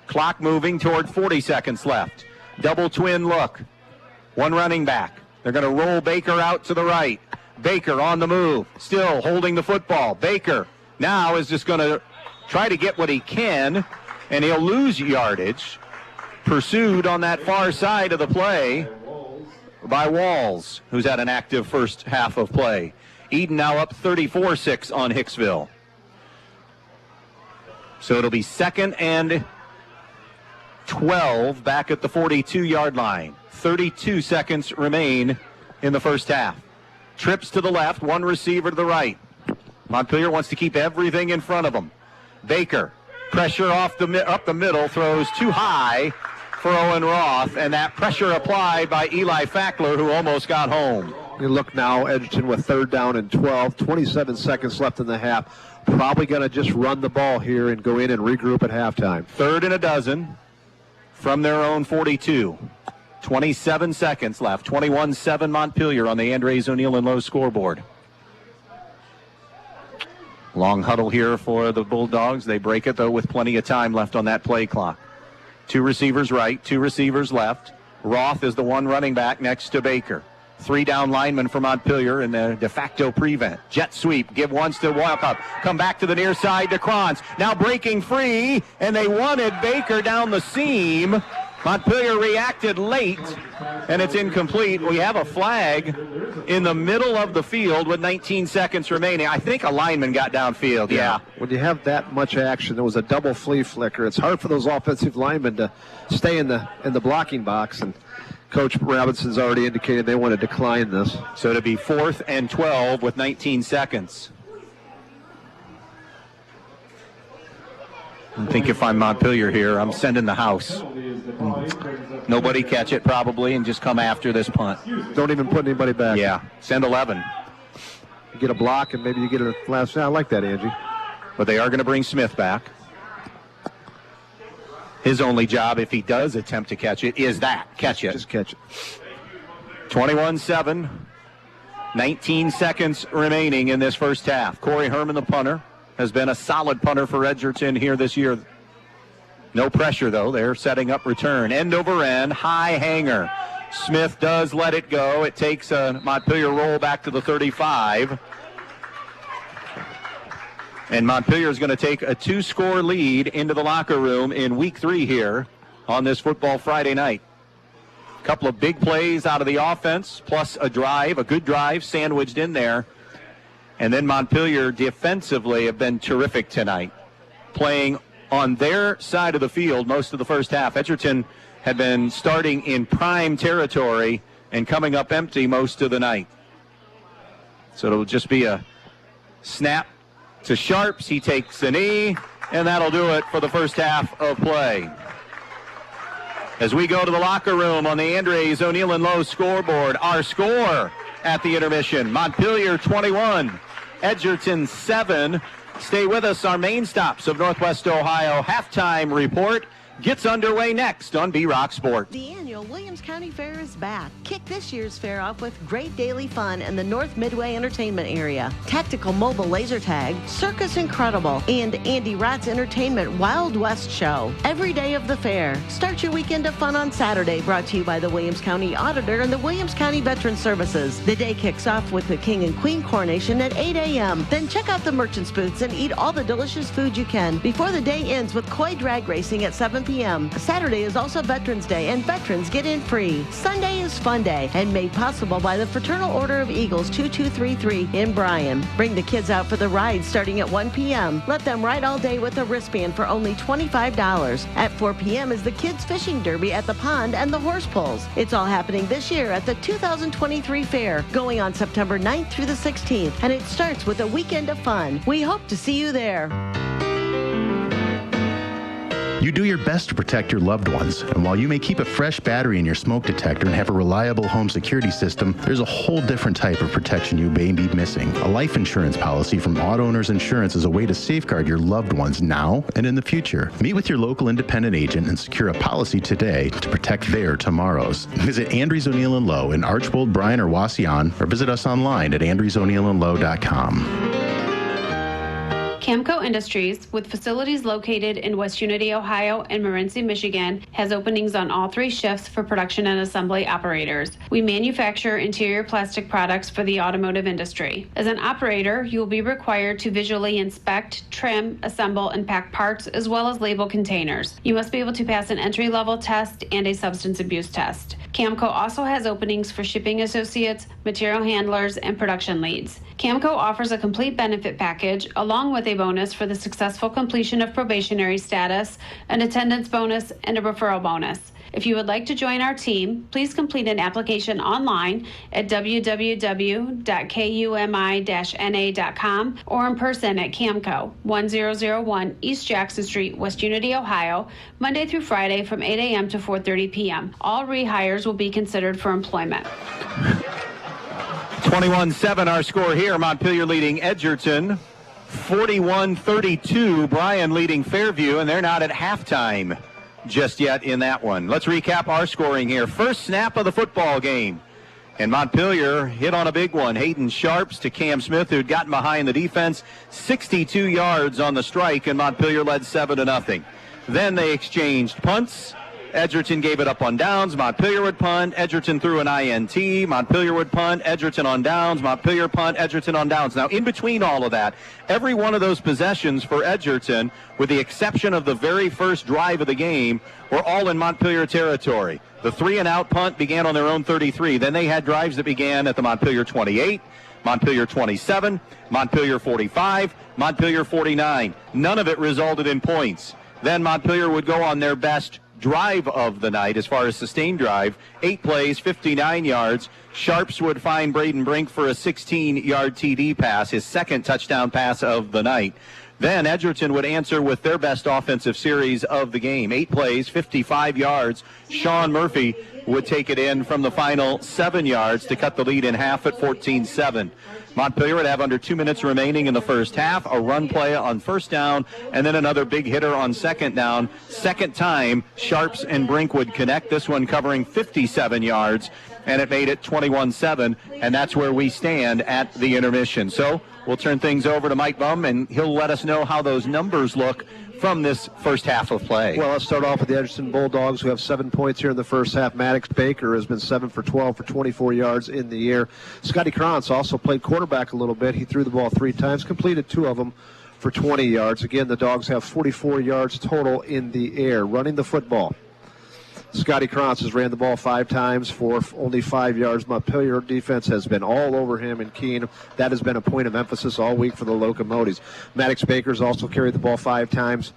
Clock moving toward 40 seconds left. Double twin look. One running back. They're going to roll Baker out to the right. Baker on the move, still holding the football. Baker now is just going to try to get what he can, and he'll lose yardage. Pursued on that far side of the play by Walls, who's had an active first half of play. Eden now up 34-6 on Hicksville. So it'll be 2nd and 12 back at the 42-yard line. 32 seconds remain in the first half. Trips to the left, one receiver to the right. Montpelier wants to keep everything in front of them. Baker, pressure up the middle, throws too high for Owen Roth, and that pressure applied by Eli Fackler, who almost got home. You look now, Edgerton with 3rd down and 12, 27 seconds left in the half. Probably going to just run the ball here and go in and regroup at halftime. 3rd and a dozen from their own 42. 27 seconds left. 21-7 Montpelier on the Andres O'Neill and Lowe scoreboard. Long huddle here for the Bulldogs. They break it, though, with plenty of time left on that play clock. 2 receivers right, 2 receivers left. Roth is the one running back next to Baker. 3 down linemen for Montpelier in the de facto prevent. Jet sweep, give once to Walkup. Come back to the near side to Kranz. Now breaking free, and they wanted Baker down the seam. Montpelier reacted late, and it's incomplete. We have a flag in the middle of the field with 19 seconds remaining. I think a lineman got downfield, yeah. When you have that much action, there was a double flea flicker. It's hard for those offensive linemen to stay in the blocking box, and Coach Robinson's already indicated they want to decline this. So it'll be 4th and 12 with 19 seconds. I think if I'm Montpelier here, I'm sending the house. Nobody catch it probably and just come after this punt. Don't even put anybody back. Yeah, send 11. You get a block and maybe you get a last. I like that, Angie. But they are going to bring Smith back. His only job, if he does attempt to catch it, is that. Catch it. Just catch it. 21-7. 19 seconds remaining in this first half. Corey Herman, the punter, has been a solid punter for Edgerton here this year. No pressure, though. They're setting up return. End over end, high hanger. Smith does let it go. It takes a Montpelier roll back to the 35. And Montpelier is going to take a 2-score lead into the locker room in week 3 here on this Football Friday night. A couple of big plays out of the offense, plus a drive, a good drive sandwiched in there. And then Montpelier defensively have been terrific tonight, playing on their side of the field most of the first half. Edgerton had been starting in prime territory and coming up empty most of the night. So it'll just be a snap to Sharps. He takes the knee, and that'll do it for the first half of play. As we go to the locker room on the Andres O'Neill and Lowe scoreboard, our score at the intermission, Montpelier 21, Edgerton 7. Stay with us. Our main stops of Northwest Ohio halftime report gets underway next on B-Rock Sport. The annual Williams County Fair is back. Kick this year's fair off with great daily fun in the North Midway Entertainment area. Tactical mobile laser tag, Circus Incredible, and Andy Rott's Entertainment Wild West Show. Every day of the fair. Start your weekend of fun on Saturday, brought to you by the Williams County Auditor and the Williams County Veteran Services. The day kicks off with the King and Queen coronation at 8 a.m. Then check out the merchants booths and eat all the delicious food you can before the day ends with Koi drag racing at 7 p.m. Saturday is also Veterans Day, and veterans get in free. Sunday is Fun Day, and made possible by the Fraternal Order of Eagles 2233 in Bryan. Bring the kids out for the ride starting at 1 p.m. Let them ride all day with a wristband for only $25. At 4 p.m. is the Kids Fishing Derby at the pond and the horse pulls. It's all happening this year at the 2023 Fair, going on September 9th through the 16th, and it starts with a weekend of fun. We hope to see you there. You do your best to protect your loved ones, and while you may keep a fresh battery in your smoke detector and have a reliable home security system, there's a whole different type of protection you may be missing. A life insurance policy from Auto Owners Insurance is a way to safeguard your loved ones now and in the future. Meet with your local independent agent and secure a policy today to protect their tomorrows. Visit Andrews O'Neill & Lowe in Archbold, Bryan, or Wauseon, or visit us online at andrewsoneillandlowe.com. Camco Industries, with facilities located in West Unity, Ohio and Morenci, Michigan, has openings on all 3 shifts for production and assembly operators. We manufacture interior plastic products for the automotive industry. As an operator, you will be required to visually inspect, trim, assemble, and pack parts, as well as label containers. You must be able to pass an entry-level test and a substance abuse test. Camco also has openings for shipping associates, material handlers, and production leads. Camco offers a complete benefit package along with a bonus for the successful completion of probationary status, an attendance bonus, and a referral bonus. If you would like to join our team, please complete an application online at www.kumi-na.com or in person at Camco, 1001 East Jackson Street, West Unity, Ohio, Monday through Friday from 8 a.m. to 4:30 p.m. All rehires will be considered for employment. 21-7 our score here. Montpelier leading Edgerton. 41-32. Bryan leading Fairview, and they're not at halftime just yet in that one. Let's recap our scoring here. First snap of the football game. And Montpelier hit on a big one. Hayden Sharps to Cam Smith, who'd gotten behind the defense. 62 yards on the strike, and Montpelier led 7-0. Then they exchanged punts. Edgerton gave it up on downs. Montpelier would punt. Edgerton threw an INT. Montpelier would punt. Edgerton on downs. Montpelier punt. Edgerton on downs. Now, in between all of that, every one of those possessions for Edgerton, with the exception of the very first drive of the game, were all in Montpelier territory. The 3-and-out punt began on their own 33. Then they had drives that began at the Montpelier 28, Montpelier 27, Montpelier 45, Montpelier 49. None of it resulted in points. Then Montpelier would go on their best drive of the night as far as sustained drive. 8 plays, 59 yards. Sharps would find Braden Brink for a 16-yard TD pass, his second touchdown pass of the night. Then Edgerton would answer with their best offensive series of the game. 8 plays, 55 yards. Sean Murphy would take it in from the final 7 yards to cut the lead in half at 14-7. Montpelier would have under 2 minutes remaining in the first half, a run play on first down, and then another big hitter on second down. Second time, Sharps and Brink would connect, this one covering 57 yards, and it made it 21-7, and that's where we stand at the intermission. So we'll turn things over to Mike Bumb, and he'll let us know how those numbers look from this first half of play. Well, let's start off with the Edgerton Bulldogs, who have 7 points here in the first half. Maddox Baker has been 7 for 12 for 24 yards in the air. Scotty Krantz also played quarterback a little bit. He threw the ball 3 times, completed 2 of them for 20 yards. Again, the Dogs have 44 yards total in the air. Running the football, Scotty Krantz has ran the ball 5 times for only 5 yards. Montpelier defense has been all over him and keen. That has been a point of emphasis all week for the Locomotives. Maddox Baker's also carried the ball 5 times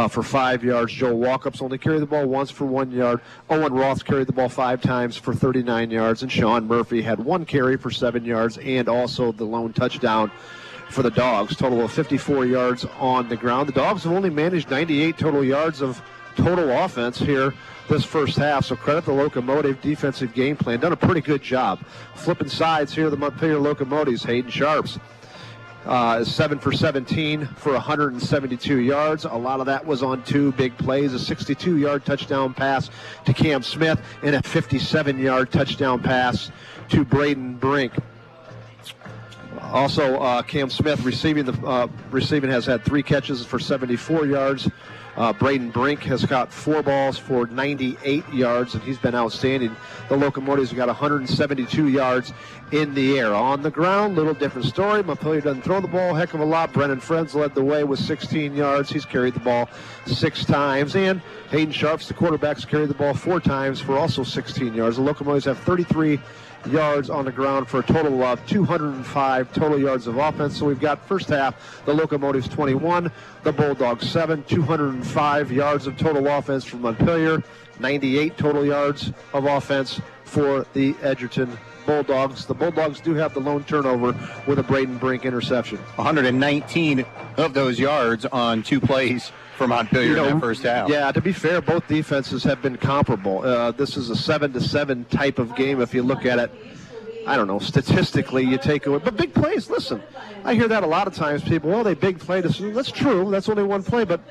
for 5 yards. Joel Walkups only carried the ball once for 1 yard. Owen Roth carried the ball 5 times for 39 yards. And Sean Murphy had 1 carry for 7 yards and also the lone touchdown for the Dogs. Total of 54 yards on the ground. The Dogs have only managed 98 total yards of total offense here this first half, so credit the Locomotive defensive game plan. Done a pretty good job. Flipping sides here, the Montpelier Locomotives. Hayden Sharps is 7 for 17 for 172 yards. A lot of that was on 2 big plays, a 62-yard touchdown pass to Cam Smith and a 57-yard touchdown pass to Braden Brink. Also, Cam Smith receiving has had 3 catches for 74 yards. Braden Brink has caught 4 balls for 98 yards, and he's been outstanding. The Locomotives have got 172 yards in the air. On the ground, little different story. Montpelier doesn't throw the ball a heck of a lot. Brennan Friends led the way with 16 yards. He's carried the ball 6 times. And Hayden Sharps, the quarterback's carried the ball 4 times for also 16 yards. The Locomotives have 33 yards on the ground for a total of 205 total yards of offense. So we've got first half, the Locomotives 21, the Bulldogs 7, 205 yards of total offense from Montpelier, 98 total yards of offense for the Edgerton Bulldogs. The Bulldogs do have the lone turnover with a Braden Brink interception. 119 of those yards on 2 plays for Montpelier in that first half. Yeah, to be fair, both defenses have been comparable. This is a 7-7 type of game if you look at it. I don't know, statistically, you take away. But big plays, listen, I hear that a lot of times. People, well, they big played. That's true. That's only one play, but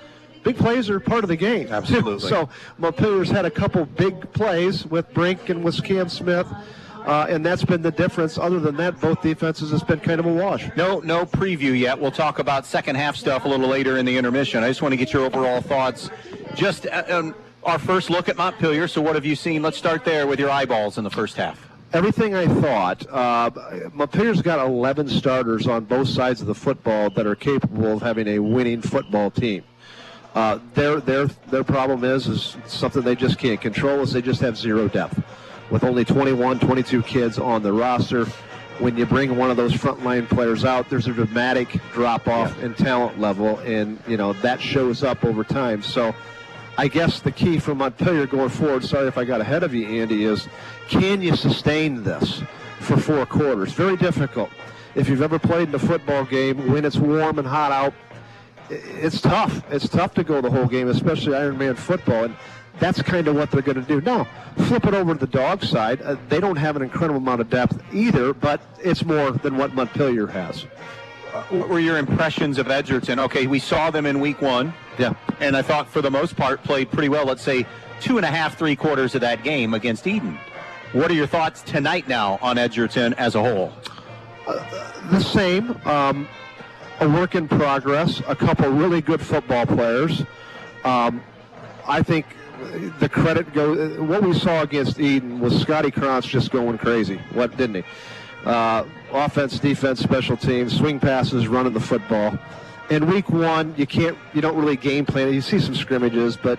big plays are part of the game. Absolutely. So Montpelier's had a couple big plays with Brink and with Cam Smith, and that's been the difference. Other than that, both defenses has been kind of a wash. No preview yet. We'll talk about second half stuff a little later in the intermission. I just want to get your overall thoughts. Just our first look at Montpelier. So what have you seen? Let's start there with your eyeballs in the first half. Everything I thought. Montpelier's got 11 starters on both sides of the football that are capable of having a winning football team. Their problem is something they just can't control, is they just have zero depth. With only 21, 22 kids on the roster, when you bring one of those frontline players out, there's a dramatic drop-off in talent level, and that shows up over time. So I guess the key for Montpelier going forward, sorry if I got ahead of you, Andy, is can you sustain this for 4 quarters? Very difficult. If you've ever played in a football game, when it's warm and hot out, it's tough. It's tough to go the whole game, especially Ironman football, and that's kind of what they're going to do. Now, flip it over to the dog side. They don't have an incredible amount of depth either, but it's more than what Montpelier has. What were your impressions of Edgerton? Okay, we saw them in week 1. Yeah. And I thought for the most part played pretty well. Let's say 2.5, 3 quarters of that game against Eden. What are your thoughts tonight now on Edgerton as a whole? The same. A work in progress. A couple really good football players. I think the credit goes. What we saw against Eden was Scotty Krantz just going crazy. What didn't he? Offense, defense, special teams, swing passes, running the football. In week 1, you don't really game plan. You see some scrimmages, but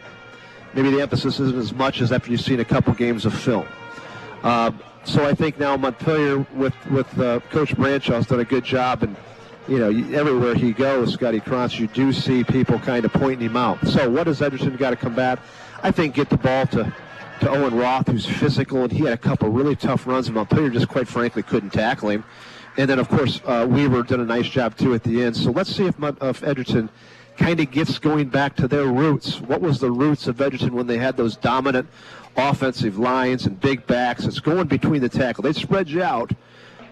maybe the emphasis isn't as much as after you've seen a couple games of film. So I think now Montpelier with Coach Branshaw's done a good job, and everywhere he goes, Scotty Krantz, you do see people kind of pointing him out. So what has Edgerton got to combat? I think get the ball to Owen Roth, who's physical, and he had a couple really tough runs, and Montpelier just quite frankly couldn't tackle him. And then, of course, Weaver did a nice job, too, at the end. So let's see if Edgerton kind of gets going back to their roots. What was the roots of Edgerton when they had those dominant offensive lines and big backs? It's going between the tackles. They spread you out,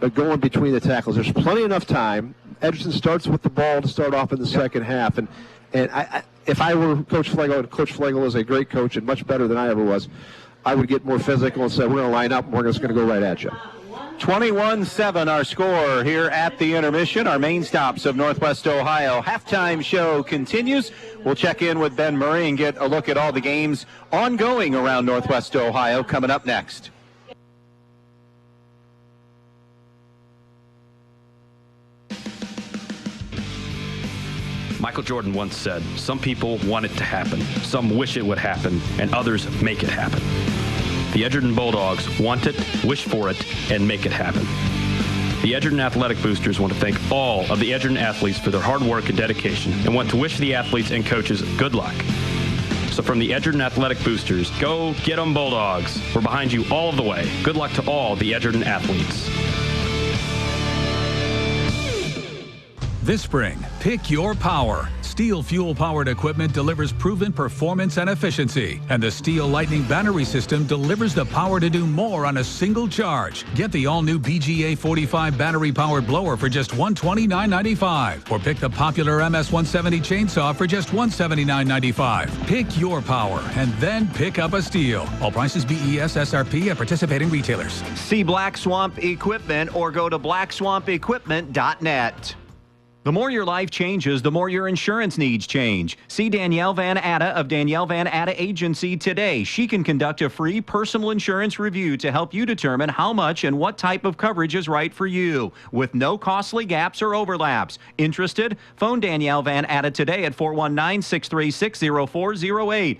but going between the tackles. There's plenty enough time. Edgerton starts with the ball to start off in the second half. And if I were Coach Flegel, and Coach Flegel is a great coach and much better than I ever was, I would get more physical and say, we're going to line up and we're just going to go right at you. 21-7 our score here at the intermission. Our main stops of Northwest Ohio halftime show continues. We'll check in with Ben Murray and get a look at all the games ongoing around Northwest Ohio coming up next. Michael Jordan once said, some people want it to happen, some wish it would happen, and others make it happen. The Edgerton Bulldogs want it, wish for it, and make it happen. The Edgerton Athletic Boosters want to thank all of the Edgerton athletes for their hard work and dedication, and want to wish the athletes and coaches good luck. So from the Edgerton Athletic Boosters, go get 'em Bulldogs. We're behind you all of the way. Good luck to all the Edgerton athletes. This spring, pick your power. Steel fuel-powered equipment delivers proven performance and efficiency, and the Steel Lightning battery system delivers the power to do more on a single charge. Get the all-new BGA 45 battery-powered blower for just $129.95, or pick the popular MS-170 chainsaw for just $179.95. Pick your power, and then pick up a Steel. All prices BES SRP at participating retailers. See Black Swamp Equipment or go to blackswampequipment.net. The more your life changes, the more your insurance needs change. See Danielle Van Atta of Danielle Van Atta Agency today. She can conduct a free personal insurance review to help you determine how much and what type of coverage is right for you, with no costly gaps or overlaps. Interested? Phone Danielle Van Atta today at 419-636-0408.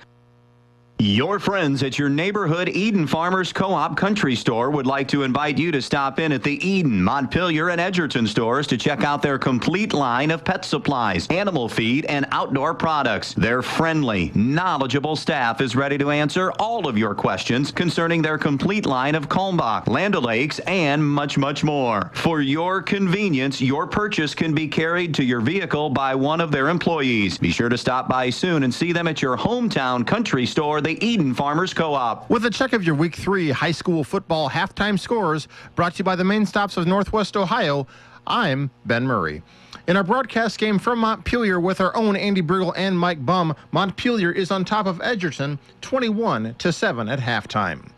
Your friends at your neighborhood Eden Farmers Co-op Country Store would like to invite you to stop in at the Eden, Montpelier, and Edgerton stores to check out their complete line of pet supplies, animal feed, and outdoor products. Their friendly, knowledgeable staff is ready to answer all of your questions concerning their complete line of Kalmbach, Land O'Lakes, and much, much more. For your convenience, your purchase can be carried to your vehicle by one of their employees. Be sure to stop by soon and see them at your hometown country store, the Eden Farmers Co-op. With a check of your Week 3 high school football halftime scores, brought to you by the main stops of Northwest Ohio, I'm Ben Murray. In our broadcast game from Montpelier with our own Andy Brigle and Mike Bumb, Montpelier is on top of Edgerton 21-7 at halftime.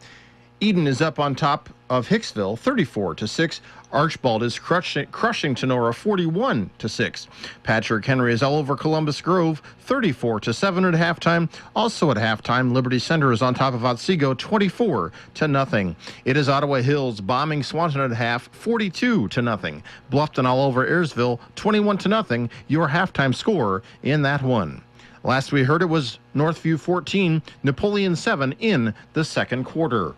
Eden is up on top of Hicksville 34-6. Archbald is crushing Tenora 41-6. Patrick Henry is all over Columbus Grove 34-7 at halftime. Also at halftime, Liberty Center is on top of Otsego 24-0. It is Ottawa Hills bombing Swanton at half 42-0. Bluffton all over Ayersville 21-0. Your halftime score in that one. Last we heard it was Northview 14, Napoleon 7 in the second quarter.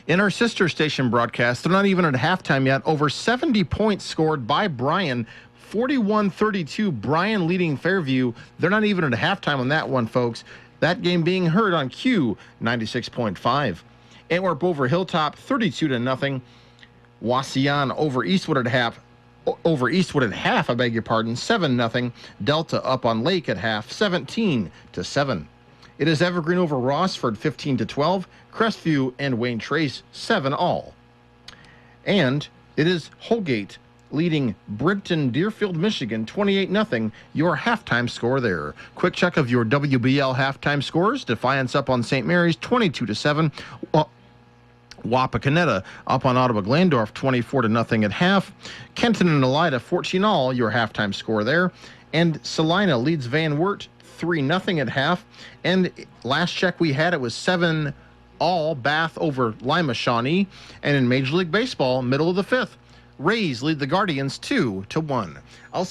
In our sister station broadcast, they're not even at halftime yet. Over 70 points scored by Bryan. 41-32, Bryan leading Fairview. They're not even at halftime on that one, folks. That game being heard on Q 96.5. Antwerp over Hilltop 32-0. Wauseon over Eastwood at half. 7-0. Delta up on Lake at half 17-7. It is Evergreen over Rossford 15-12. Crestview and Wayne Trace 7-all. And it is Holgate leading Bridgeton Deerfield, Michigan 28-0. Your halftime score there. Quick check of your WBL halftime scores. Defiance up on St. Mary's 22-7. Wapakoneta up on Ottawa Glandorf 24-0 at half. Kenton and Elida 14-all. Your halftime score there. And Salina leads Van Wert 3-0 at half. And last check we had, it was 7-all Bath over Lima Shawnee. And in Major League Baseball, middle of the fifth, Rays lead the Guardians 2-1. I'll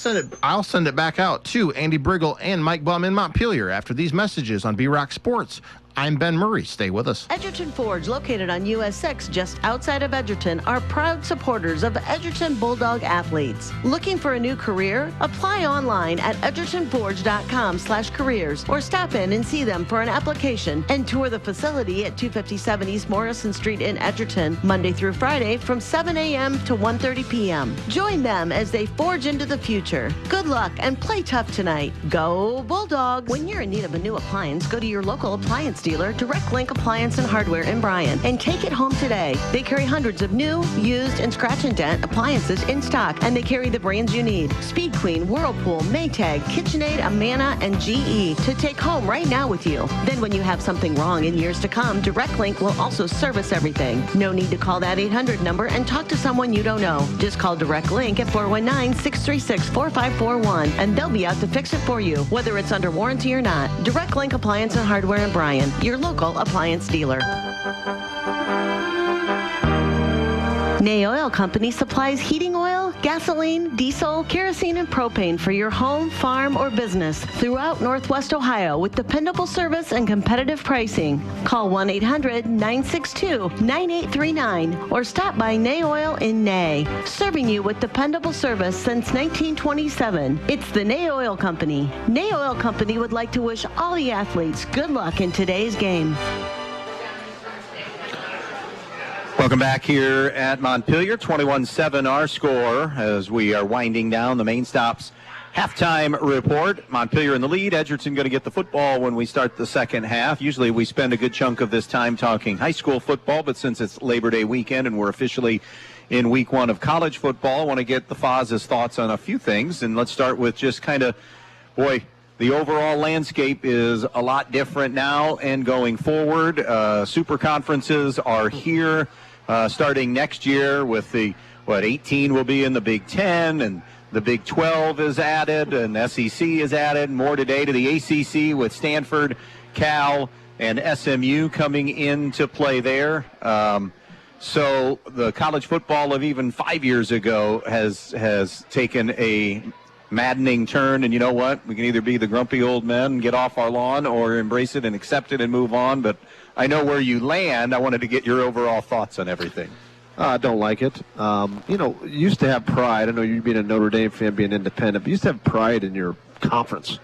send it back out to Andy Brigle and Mike Bumb in Montpelier after these messages on B-Rock Sports. I'm Ben Murray. Stay with us. Edgerton Forge, located on US 6 just outside of Edgerton, are proud supporters of Edgerton Bulldog athletes. Looking for a new career? Apply online at edgertonforge.com/careers or stop in and see them for an application and tour the facility at 257 East Morrison Street in Edgerton, Monday through Friday from 7 a.m. to 1:30 p.m. Join them as they forge into the future. Good luck and play tough tonight. Go Bulldogs! When you're in need of a new appliance, go to your local appliance dealer, Direct Link Appliance and Hardware in Bryan, and take it home today. They carry hundreds of new, used, and scratch and dent appliances in stock, and they carry the brands you need: Speed Queen, Whirlpool, Maytag, KitchenAid, Amana, and GE to take home right now with you. Then when you have something wrong in years to come, Direct Link will also service everything. No need to call that 800 number and talk to someone you don't know. Just call Direct Link at 419-636-4541, and they'll be out to fix it for you, whether it's under warranty or not. Direct Link Appliance and Hardware in Bryan, your local appliance dealer. Nay Oil Company supplies heating oil, gasoline, diesel, kerosene, and propane for your home, farm, or business throughout Northwest Ohio with dependable service and competitive pricing. Call 1-800-962-9839 or stop by Nay Oil in Nay, serving you with dependable service since 1927. It's the Nay Oil Company. Nay Oil Company would like to wish all the athletes good luck in today's game. Welcome back here at Montpelier. 21-7 our score as we are winding down the main stops halftime report. Montpelier in the lead. Edgerton going to get the football when we start the second half. Usually we spend a good chunk of this time talking high school football, but since it's Labor Day weekend and we're officially in week one of college football, I want to get the Foz's thoughts on a few things. And let's start with just kind of, the overall landscape is a lot different now and going forward. Super conferences are here. Starting next year with the, 18 will be in the Big Ten, and the Big 12 is added, and SEC is added. More today to the ACC with Stanford, Cal, and SMU coming into play there. So the college football of even 5 years ago has taken a maddening turn, and you know what? We can either be the grumpy old men and get off our lawn or embrace it and accept it and move on. But I know where you land. I wanted to get your overall thoughts on everything. I don't like it. You used to have pride. I know you being a Notre Dame fan, being independent, but you used to have pride in your conference.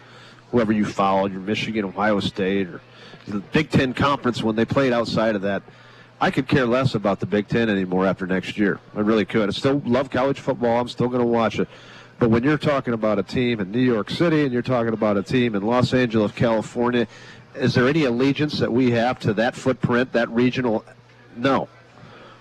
Whoever you followed, your Michigan, Ohio State, or the Big Ten Conference, when they played outside of that, I could care less about the Big Ten anymore after next year. I really could. I still love college football. I'm still going to watch it. But when you're talking about a team in New York City and you're talking about a team in Los Angeles, California, is there any allegiance that we have to that footprint, that regional? No,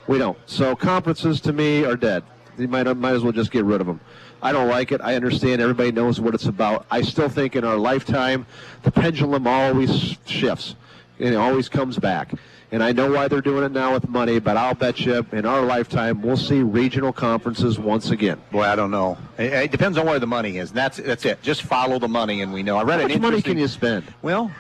we don't. So conferences, to me, are dead. You might as well just get rid of them. I don't like it. I understand everybody knows what it's about. I still think in our lifetime, the pendulum always shifts. It always comes back. And I know why they're doing it now with money, but I'll bet you in our lifetime we'll see regional conferences once again. Boy, I don't know. It depends on where the money is. That's it. Just follow the money, and we know. I read How much money can you spend? Well,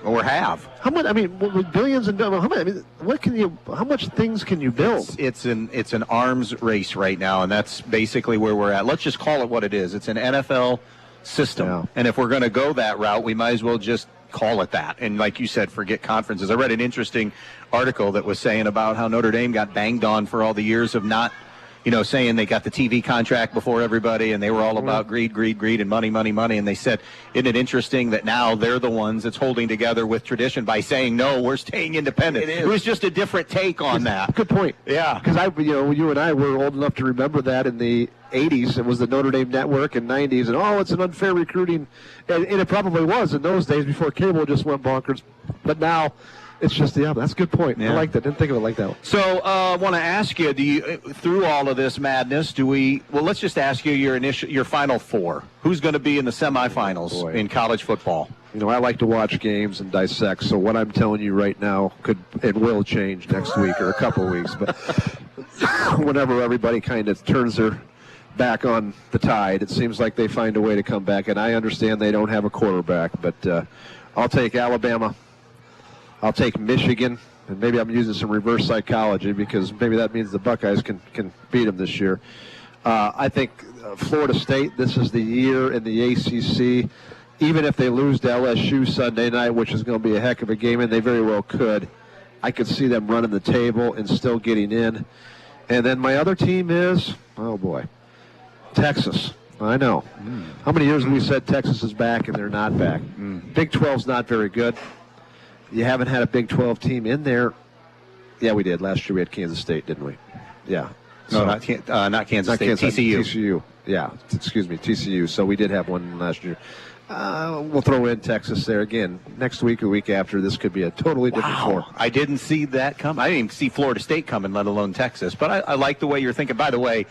or have. How much? I mean, with billions and billions. How much things can you build? It's an arms race right now, and that's basically where we're at. Let's just call it what it is. It's an NFL system, Yeah. and if we're going to go that route, we might as well just call it that. And like you said, forget conferences. I read an interesting article that was saying about how Notre Dame got banged on for all the years of not, saying they got the TV contract before everybody, and they were all about greed, and money. And they said, isn't it interesting that now they're the ones that's holding together with tradition by saying, no, we're staying independent. It was just a different take on that. Good point. Yeah. Because you and I were old enough to remember that in the 80s. It was the Notre Dame Network, and 90s, and it's an unfair recruiting. And it probably was in those days before cable just went bonkers. But now it's just the opposite. That's a good point. Yeah. I like that. Didn't think of it like that. So I want to ask you, through all of this madness, let's just ask you your final four. Who's going to be in the semifinals in college football? I like to watch games and dissect, so what I'm telling you right now could and will change next week or a couple weeks. But whenever everybody kind of turns their back on the tide, it seems like they find a way to come back. And I understand they don't have a quarterback, but I'll take Alabama. I'll take Michigan, and maybe I'm using some reverse psychology because maybe that means the Buckeyes can beat them this year. I think Florida State, this is the year in the ACC. Even if they lose to LSU Sunday night, which is going to be a heck of a game, and they very well could, I could see them running the table and still getting in. And then my other team is, Texas. I know. How many years have we said Texas is back and they're not back? Big 12's not very good. You haven't had a Big 12 team in there. Yeah, we did. Last year we had Kansas State, didn't we? Yeah. No, not Kansas State. TCU. TCU. Yeah. Excuse me, TCU. So we did have one last year. We'll throw in Texas there again. Next week or week after, this could be a totally different form. I didn't see that come. I didn't even see Florida State coming, let alone Texas. But I like the way you're thinking. By the way,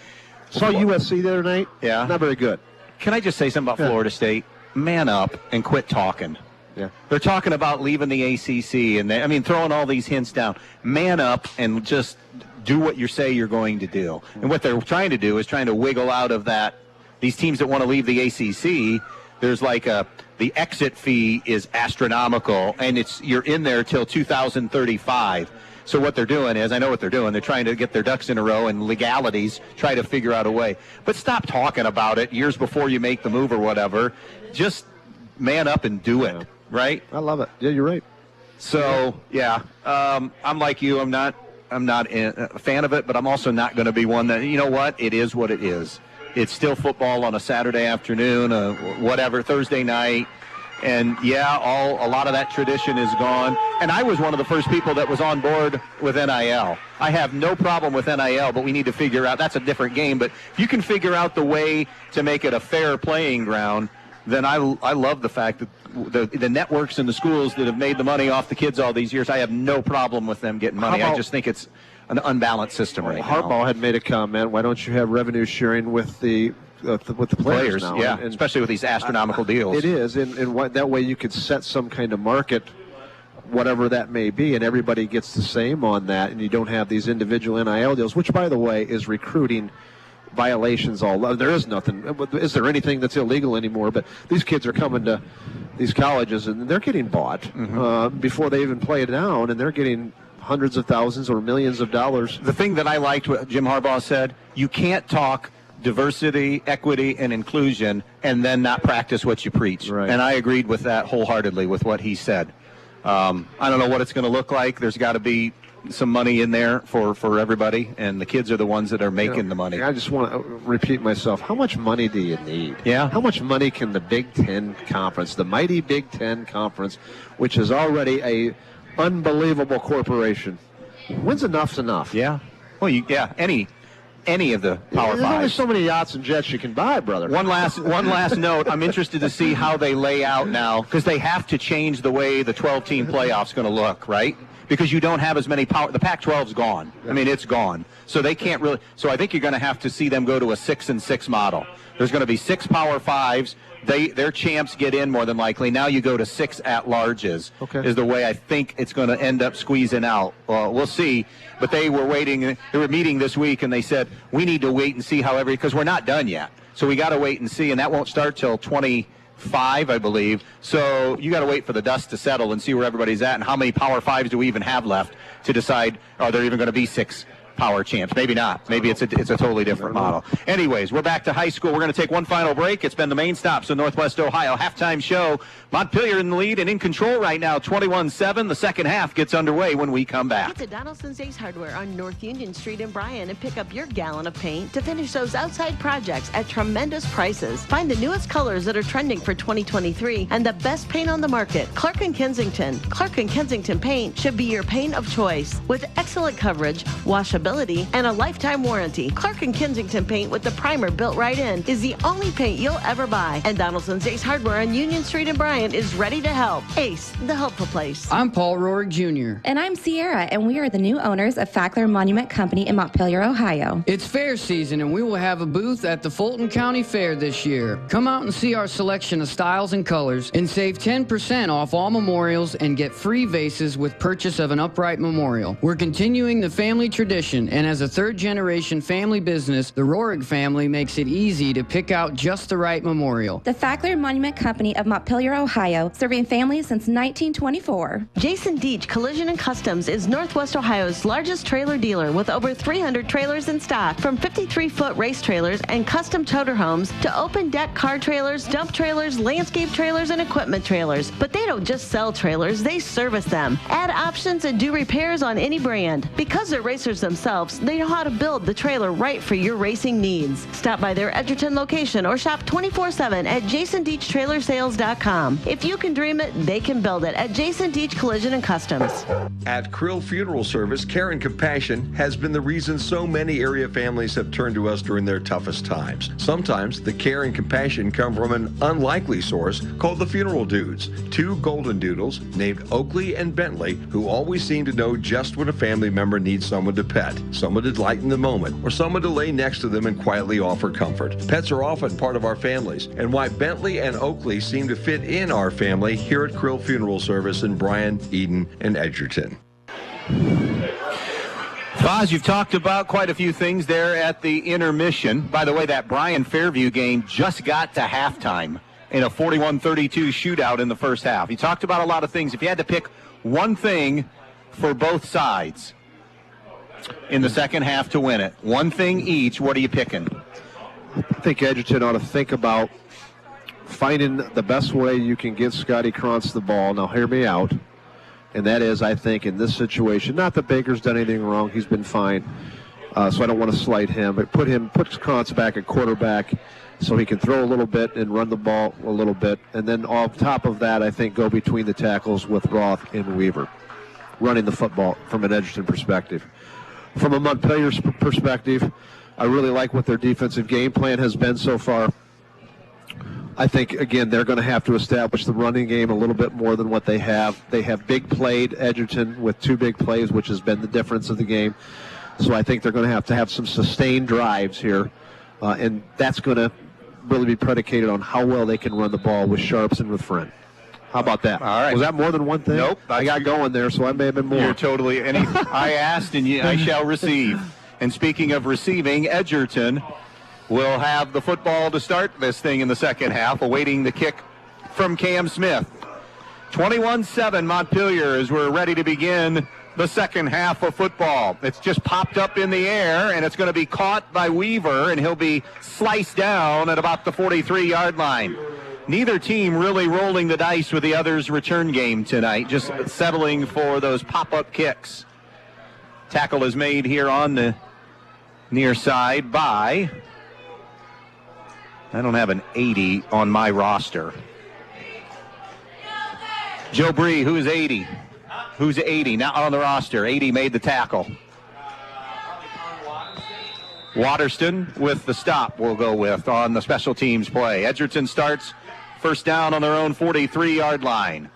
saw USC the other night. Yeah. Not very good. Can I just say something about Florida State? Man up and quit talking. Yeah. They're talking about leaving the ACC, and throwing all these hints down. Man up and just do what you say you're going to do. And what they're trying to do is trying to wiggle out of that. These teams that want to leave the ACC, there's the exit fee is astronomical, and you're in there till 2035. So what they're doing is, I know what they're doing. They're trying to get their ducks in a row and legalities, try to figure out a way. But stop talking about it years before you make the move or whatever. Just man up and do it, right? I love it. Yeah, you're right. So, I'm like you. I'm not a fan of it, but I'm also not going to be one that, you know what, it is what it is. It's still football on a Saturday afternoon, Thursday night. And, a lot of that tradition is gone. And I was one of the first people that was on board with NIL. I have no problem with NIL, but we need to figure out, that's a different game. But if you can figure out the way to make it a fair playing ground, then I love the fact that the networks and the schools that have made the money off the kids all these years, I have no problem with them getting money. I just think it's an unbalanced system right now. Harbaugh had made a comment, why don't you have revenue sharing with the players now? Yeah, and especially with these astronomical deals. It is, and that way you could set some kind of market, whatever that may be, and everybody gets the same on that, and you don't have these individual NIL deals, which, by the way, is recruiting violations all. There is nothing. Is there anything that's illegal anymore? But these kids are coming to these colleges, and they're getting bought before they even play it down, and they're getting hundreds of thousands or millions of dollars. The thing that I liked what Jim Harbaugh said, you can't talk diversity, equity, and inclusion, and then not practice what you preach. Right. And I agreed with that wholeheartedly with what he said. I don't know what it's going to look like. There's got to be some money in there for everybody, and the kids are the ones that are making the money. I just want to repeat myself. How much money do you need? Yeah. How much money can the Big Ten Conference, the mighty Big Ten Conference, which is already a unbelievable corporation, when's enough's enough? Yeah. Well, any of the Power There's only Fives. so many yachts and jets you can buy, brother. One last note. I'm interested to see how they lay out now, because they have to change the way the 12-team playoff's going to look, right? Because you don't have as many power. The Pac-12's gone. I mean, it's gone. So they can't really. So I think you're going to have to see them go to a 6-and-6 model. There's going to be 6 Power Fives. Their champs get in more than likely. Now you go to 6 at-larges. Okay. Is the way I think it's going to end up squeezing out. We'll see. But they were waiting. They were meeting this week, and they said we need to wait and see how because we're not done yet. So we got to wait and see, and that won't start till 25, I believe. So you got to wait for the dust to settle and see where everybody's at and how many Power Fives do we even have left to decide are there even going to be 6 power champs. Maybe not. Maybe it's a totally different model. Anyways, we're back to high school. We're going to take one final break. It's been the main stops of Northwest Ohio halftime show. Montpelier in the lead and in control right now, 21-7. The second half gets underway when we come back. Get to Donaldson's Ace Hardware on North Union Street in Bryan and pick up your gallon of paint to finish those outside projects at tremendous prices. Find the newest colors that are trending for 2023 and the best paint on the market. Clark & Kensington. Clark & Kensington paint should be your paint of choice with excellent coverage, washability, and a lifetime warranty. Clark & Kensington paint with the primer built right in is the only paint you'll ever buy. And Donaldson's Ace Hardware on Union Street in Bryan is ready to help. Ace, the helpful place. I'm Paul Rohrig Jr. And I'm Sierra, and we are the new owners of Fackler Monument Company in Montpelier, Ohio. It's fair season, and we will have a booth at the Fulton County Fair this year. Come out and see our selection of styles and colors and save 10% off all memorials and get free vases with purchase of an upright memorial. We're continuing the family tradition, and as a third-generation family business, the Rohrig family makes it easy to pick out just the right memorial. The Fackler Monument Company of Montpelier, Ohio, serving families since 1924. Jason Deach Collision and Customs is Northwest Ohio's largest trailer dealer with over 300 trailers in stock, from 53-foot race trailers and custom toter homes to open deck car trailers, dump trailers, landscape trailers, and equipment trailers. But they don't just sell trailers, they service them, add options, and do repairs on any brand. Because they're racers themselves, they know how to build the trailer right for your racing needs. Stop by their Edgerton location or shop 24/7 at jasondeachtrailersales.com. If you can dream it, they can build it at Jason Deach Collision and Customs. At Krill Funeral Service, care and compassion has been the reason so many area families have turned to us during their toughest times. Sometimes the care and compassion come from an unlikely source called the Funeral Dudes, 2 golden doodles named Oakley and Bentley, who always seem to know just when a family member needs someone to pet, someone to lighten the moment, or someone to lay next to them and quietly offer comfort. Pets are often part of our families, and why Bentley and Oakley seem to fit in our family here at Krill Funeral Service in Bryan, Eden, and Edgerton. Foz, you've talked about quite a few things there at the intermission. By the way, that Bryan-Fairview game just got to halftime in a 41-32 shootout in the first half. You talked about a lot of things. If you had to pick one thing for both sides in the second half to win it, one thing each, what are you picking? I think Edgerton ought to think about finding the best way you can give Scotty Krantz the ball. Now, hear me out. And that is, I think, in this situation, not that Baker's done anything wrong. He's been fine. So I don't want to slight him. But put Krantz back at quarterback so he can throw a little bit and run the ball a little bit. And then on top of that, I think go between the tackles with Roth and Weaver, running the football from an Edgerton perspective. From a Montpelier perspective, I really like what their defensive game plan has been so far. I think, again, they're going to have to establish the running game a little bit more than what they have. They have big played Edgerton with 2 big plays, which has been the difference of the game. So I think they're going to have some sustained drives here, and that's going to really be predicated on how well they can run the ball with Sharps and with Friend. How about that? All right. Was that more than one thing? Nope. I got going there, so I may have been more. You're totally. I asked, and I shall receive. And speaking of receiving, Edgerton will have the football to start this thing in the second half, awaiting the kick from Cam Smith. 21-7 Montpelier as we're ready to begin the second half of football. It's just popped up in the air, and it's going to be caught by Weaver, and he'll be sliced down at about the 43-yard line. Neither team really rolling the dice with the other's return game tonight, just settling for those pop-up kicks. Tackle is made here on the near side by, I don't have an 80 on my roster. Joe Bree, who is 80? Who's 80? Not on the roster. 80 made the tackle. Waterston with the stop we'll go with on the special teams play. Edgerton starts first down on their own 43-yard line.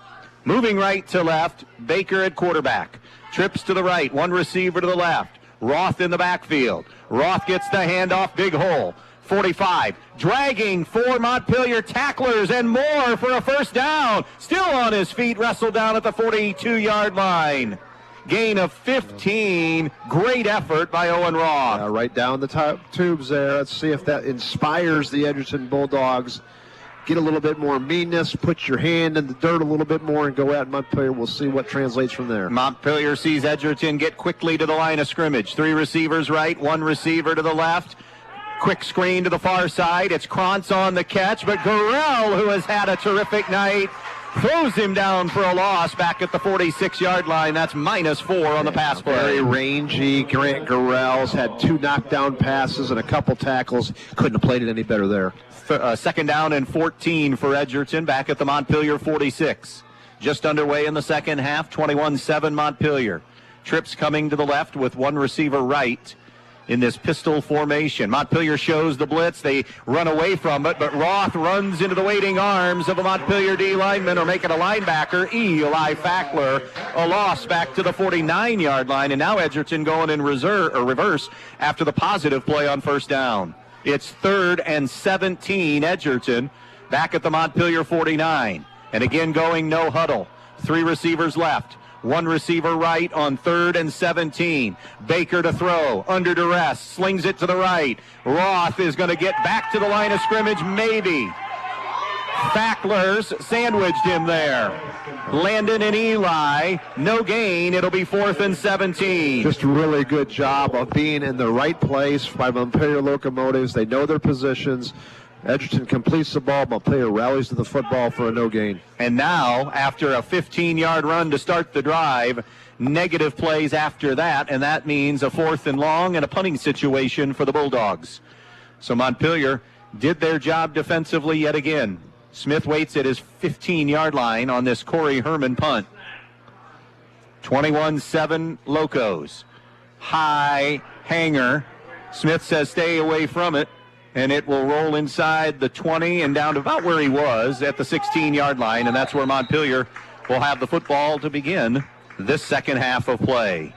Moving right to left, Baker at quarterback. Trips to the right, one receiver to the left. Roth in the backfield. Roth gets the handoff, big hole. 45, dragging for Montpelier tacklers and more for a first down. Still on his feet, wrestled down at the 42-yard line. Gain of 15. Great effort by Owen Roth. Right down the top tubes there. Let's see if that inspires the Edgerton Bulldogs. Get a little bit more meanness, put your hand in the dirt a little bit more, and go at Montpelier. We'll see what translates from there. Montpelier sees Edgerton get quickly to the line of scrimmage. 3 receivers right, 1 receiver to the left. Quick screen to the far side. It's Krantz on the catch, but Gurrell, who has had a terrific night, throws him down for a loss back at the 46-yard line. That's -4 on the pass play. Very rangy. Grant Gurrell's had 2 knockdown passes and a couple tackles. Couldn't have played it any better there. Second down and 14 for Edgerton back at the Montpelier 46. Just underway in the second half, 21-7 Montpelier. Trips coming to the left with 1 receiver right in this pistol formation. Montpelier shows the blitz. They run away from it, but Roth runs into the waiting arms of a Montpelier D lineman, or make it a linebacker, Eli Fackler. A loss back to the 49-yard line, and now Edgerton going in reverse after the positive play on first down. It's 3rd and 17, Edgerton, back at the Montpelier 49. And again going no huddle. 3 receivers left. 1 receiver right on 3rd and 17. Baker to throw, under duress, slings it to the right. Roth is going to get back to the line of scrimmage, maybe. Fackler's sandwiched him there. Landon and Eli, no gain. It'll be 4th and 17. Just a really good job of being in the right place by Montpelier Locomotives. They know their positions. Edgerton completes the ball. Montpelier rallies to the football for a no gain. And now, after a 15-yard run to start the drive, negative plays after that, and that means a 4th and long and a punting situation for the Bulldogs. So Montpelier did their job defensively yet again. Smith waits at his 15-yard line on this Corey Herman punt. 21-7 Locos. High hanger. Smith says stay away from it, and it will roll inside the 20 and down to about where he was at the 16-yard line, and that's where Montpelier will have the football to begin this second half of play.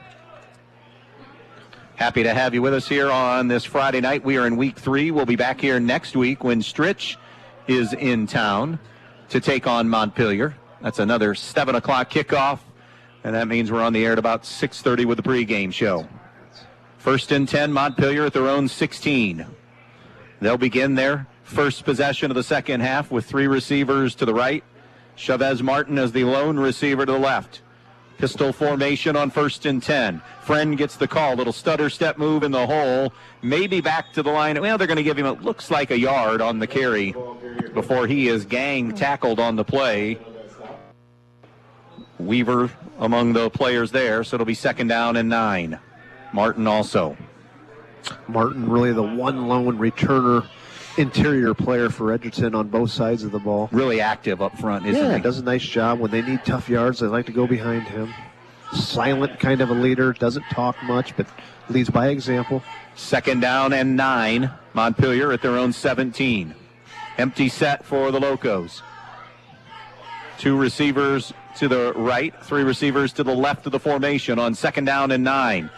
Happy to have you with us here on this Friday night. We are in week 3. We'll be back here next week when Stritch is in town to take on Montpelier. That's another 7 o'clock kickoff, and that means we're on the air at about 6:30 with the pregame show. 1st and 10, Montpelier at their own 16. They'll begin their first possession of the second half with 3 receivers to the right. Chavez Martin as the lone receiver to the left. Pistol formation on 1st and 10. Friend gets the call. Little stutter step move in the hole. Maybe back to the line. Well, they're going to give him, it looks like, a yard on the carry before he is gang tackled on the play. Weaver among the players there, so it'll be 2nd down and 9. Martin also. Martin really the one lone returner, interior player for Edgerton on both sides of the ball. Really active up front, isn't he? Does a nice job. When they need tough yards, they like to go behind him. Silent kind of a leader, doesn't talk much, but leads by example. 2nd down and 9. Montpelier at their own 17. Empty set for the Locos. 2 receivers to the right, 3 receivers to the left of the formation on 2nd down and 9.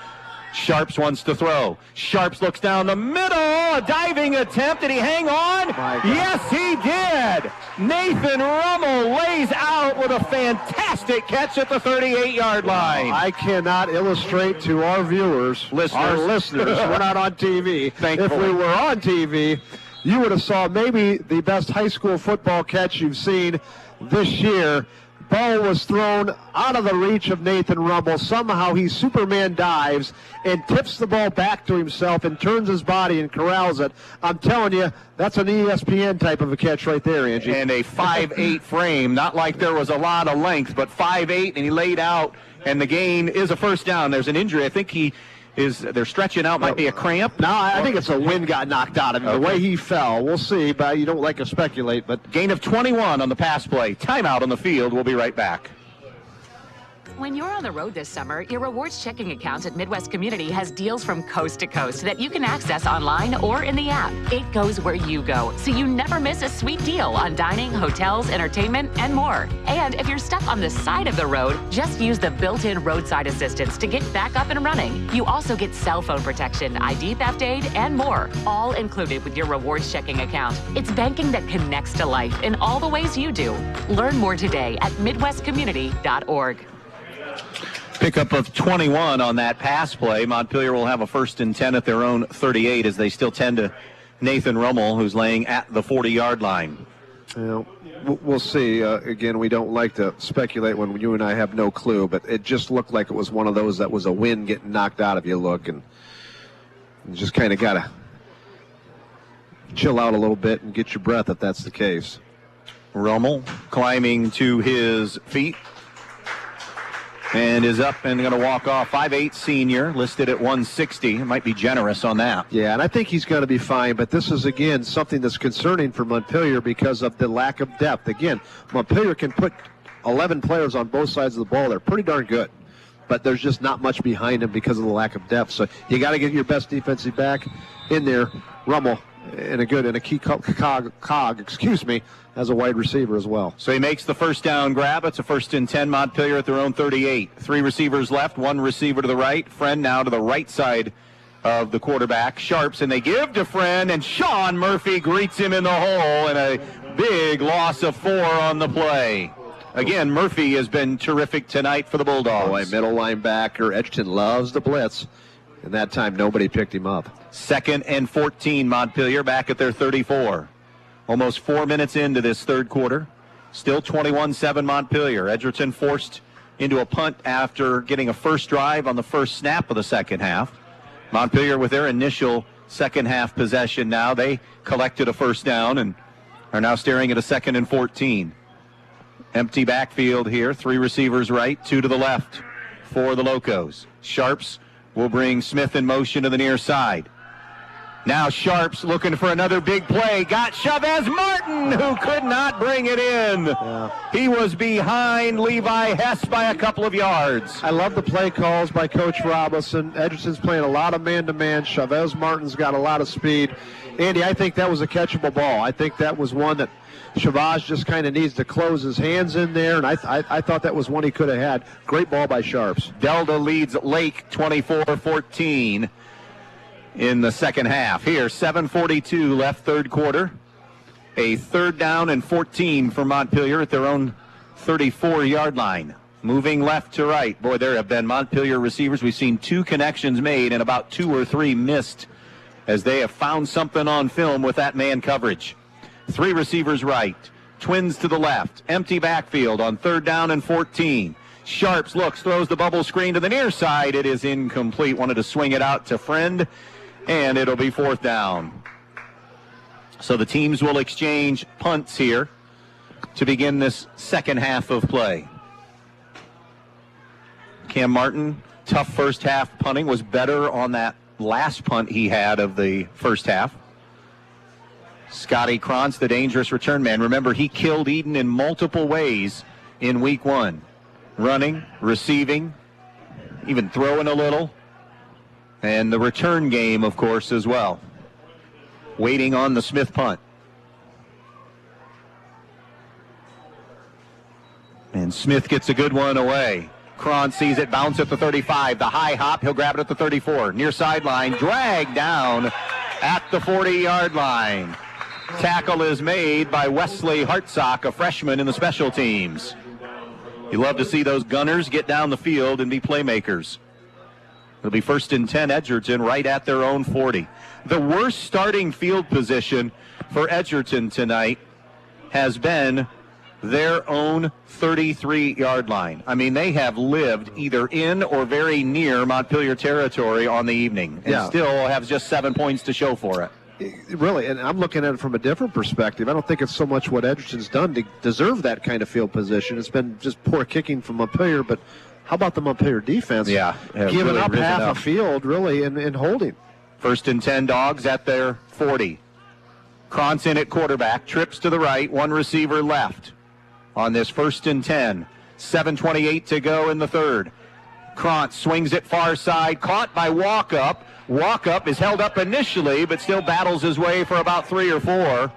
Sharps wants to throw. Sharps looks down the middle. A diving attempt. Did he hang on? Yes, he did. Nathan Rummel lays out with a fantastic catch at the 38-yard line. I cannot illustrate to our viewers, our listeners, we're not on TV. Thankfully. If we were on TV, you would have saw maybe the best high school football catch you've seen this year. ball was thrown out of the reach of Nathan Rummel. Somehow he Superman dives and tips the ball back to himself and turns his body and corrals it. I'm telling you, that's an ESPN type of a catch right there, Angie. And a 5'8" frame, not like there was a lot of length, but 5'8", and he laid out, and the gain is a first down. There's an injury. I think they're stretching out, might be a cramp. No, I think it's a wind got knocked out of him. Okay. The way he fell, we'll see, but you don't like to speculate. But gain of 21 on the pass play. Timeout on the field. We'll be right back. When you're on the road this summer, your rewards checking account at Midwest Community has deals from coast to coast that you can access online or in the app. It goes where you go, so you never miss a sweet deal on dining, hotels, entertainment, and more. And if you're stuck on the side of the road, just use the built-in roadside assistance to get back up and running. You also get cell phone protection, ID theft aid, and more, all included with your rewards checking account. It's banking that connects to life in all the ways you do. Learn more today at midwestcommunity.org. Pickup of 21 on that pass play. Montpelier will have a 1st and 10 at their own 38 as they still tend to Nathan Rummel, who's laying at the 40-yard line. Well, we'll see. Again, we don't like to speculate when you and I have no clue, but it just looked like it was one of those that was a wind getting knocked out of you look, and you just kind of got to chill out a little bit and get your breath if that's the case. Rummel climbing to his feet. And is up and going to walk off. 5'8" senior, listed at 160. Might be generous on that. Yeah, and I think he's going to be fine, but this is, again, something that's concerning for Montpelier because of the lack of depth. Again, Montpelier can put 11 players on both sides of the ball. They're pretty darn good, but there's just not much behind them because of the lack of depth. So you got to get your best defensive back in there. Rummel in a key cog, as a wide receiver as well. So he makes the first down grab. It's a 1st and 10. Montpelier at their own 38. 3 receivers left, 1 receiver to the right. Friend now to the right side of the quarterback. Sharps, and they give to Friend, and Sean Murphy greets him in the hole, and a big loss of 4 on the play. Again, Murphy has been terrific tonight for the Bulldogs. Boy, middle linebacker. Edgerton loves the blitz, and that time nobody picked him up. 2nd and 14, Montpelier back at their 34. Almost 4 minutes into this third quarter. Still 21-7 Montpelier. Edgerton forced into a punt after getting a first drive on the first snap of the second half. Montpelier with their initial second half possession now. They collected a first down and are now staring at a 2nd and 14. Empty backfield here. 3 receivers right, 2 to the left for the Locos. Sharps will bring Smith in motion to the near side. Now Sharps looking for another big play. Got Chavez Martin, who could not bring it in. Yeah. He was behind Levi Hess by a couple of yards. I love the play calls by Coach Robinson. Edgerton's playing a lot of man-to-man. Chavez Martin's got a lot of speed. Andy, I think that was a catchable ball. I think that was one that Chavez just kind of needs to close his hands in there, and I thought that was one he could have had. Great ball by Sharps. Delta leads Lake 24-14. In the second half. Here, 7:42 left third quarter. A 3rd down and 14 for Montpelier at their own 34-yard line. Moving left to right. Boy, there have been Montpelier receivers. We've seen 2 connections made and about 2 or 3 missed as they have found something on film with that man coverage. 3 receivers right. Twins to the left. Empty backfield on 3rd down and 14. Sharps looks, throws the bubble screen to the near side. It is incomplete. Wanted to swing it out to Friend. And it'll be 4th down. So the teams will exchange punts here to begin this second half of play. Cam Martin, tough first half punting, was better on that last punt he had of the first half. Scotty Krantz, the dangerous return man. Remember, he killed Eden in multiple ways in week 1. Running, receiving, even throwing a little. And the return game, of course, as well. Waiting on the Smith punt. And Smith gets a good one away. Cron sees it, bounce at the 35. The high hop, he'll grab it at the 34. Near sideline, dragged down at the 40-yard line. Tackle is made by Wesley Hartsock, a freshman in the special teams. You love to see those gunners get down the field and be playmakers. It'll be 1st and 10 Edgerton right at their own 40. The worst starting field position for Edgerton tonight has been their own 33-yard line. I mean, they have lived either in or very near Montpelier territory on the evening and still have just 7 points to show for it. Really, and I'm looking at it from a different perspective. I don't think it's so much what Edgerton's done to deserve that kind of field position. It's been just poor kicking from Montpelier, but how about the Montpelier defense? Yeah, giving really up half up a field, really, and holding. 1st and 10 Dogs at their 40. Krantz in at quarterback, trips to the right, one receiver left on this 1st and 10. 7:28 to go in the third. Krantz swings it far side, caught by Walkup. Walkup is held up initially, but still battles his way for about 3 or 4.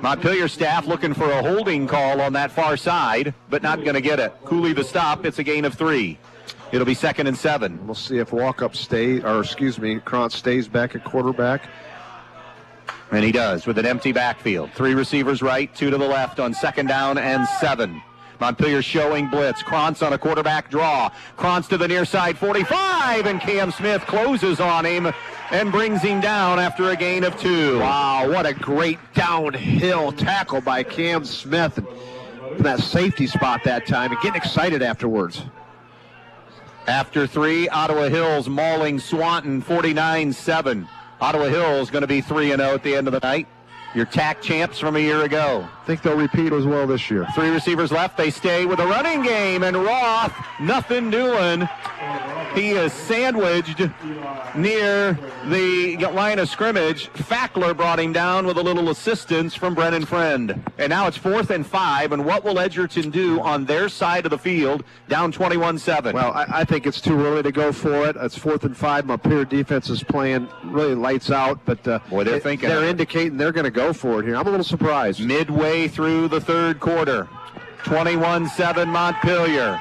Montpelier staff looking for a holding call on that far side, but not going to get it. Cooley the stop. It's a gain of 3. It'll be 2nd and 7. We'll see if Krantz stays back at quarterback. And he does with an empty backfield. 3 receivers right, 2 to the left on 2nd down and 7. Montpelier showing blitz. Krantz on a quarterback draw. Krantz to the near side, 45, and Cam Smith closes on him and brings him down after a gain of 2. Wow, what a great downhill tackle by Cam Smith. In that safety spot that time, and getting excited afterwards. After 3, Ottawa Hills mauling Swanton 49-7. Ottawa Hills going to be 3-0 at the end of the night. Your TAC champs from a year ago. I think they'll repeat as well this year. 3 receivers left. They stay with a running game, and Roth, nothing doing. He is sandwiched near the line of scrimmage. Fackler brought him down with a little assistance from Brennan Friend. And now it's 4th and 5, and what will Edgerton do on their side of the field, down 21-7? Well, I think it's too early to go for it. It's 4th and 5. Montpelier defense is playing really lights out, but boy, they're indicating they're going to go for it here. I'm a little surprised. Midway through the third quarter, 21-7 Montpelier.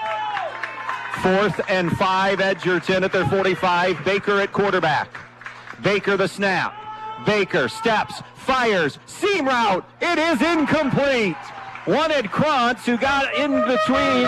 4th and 5, Edgerton at their 45. Baker at quarterback. Baker the snap. Baker steps, fires, seam route. It is incomplete. Wanted Krantz, who got in between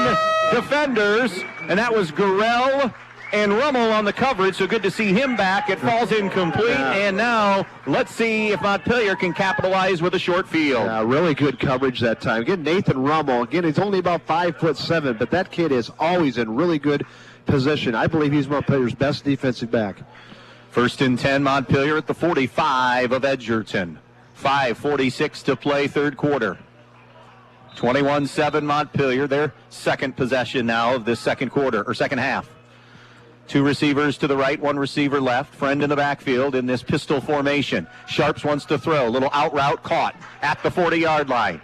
defenders, and that was Gurrell and Rummel on the coverage, so good to see him back. It falls incomplete, and now let's see if Montpelier can capitalize with a short field. Yeah, really good coverage that time. Again, Nathan Rummel, again, he's only about 5'7", but that kid is always in really good position. I believe he's Montpelier's best defensive back. 1st and 10, Montpelier at the 45 of Edgerton. 5:46 to play, third quarter. 21-7 Montpelier, their second possession now of this second quarter, or second half. 2 receivers to the right, 1 receiver left. Friend in the backfield in this pistol formation. Sharps wants to throw. Little out route caught at the 40-yard line.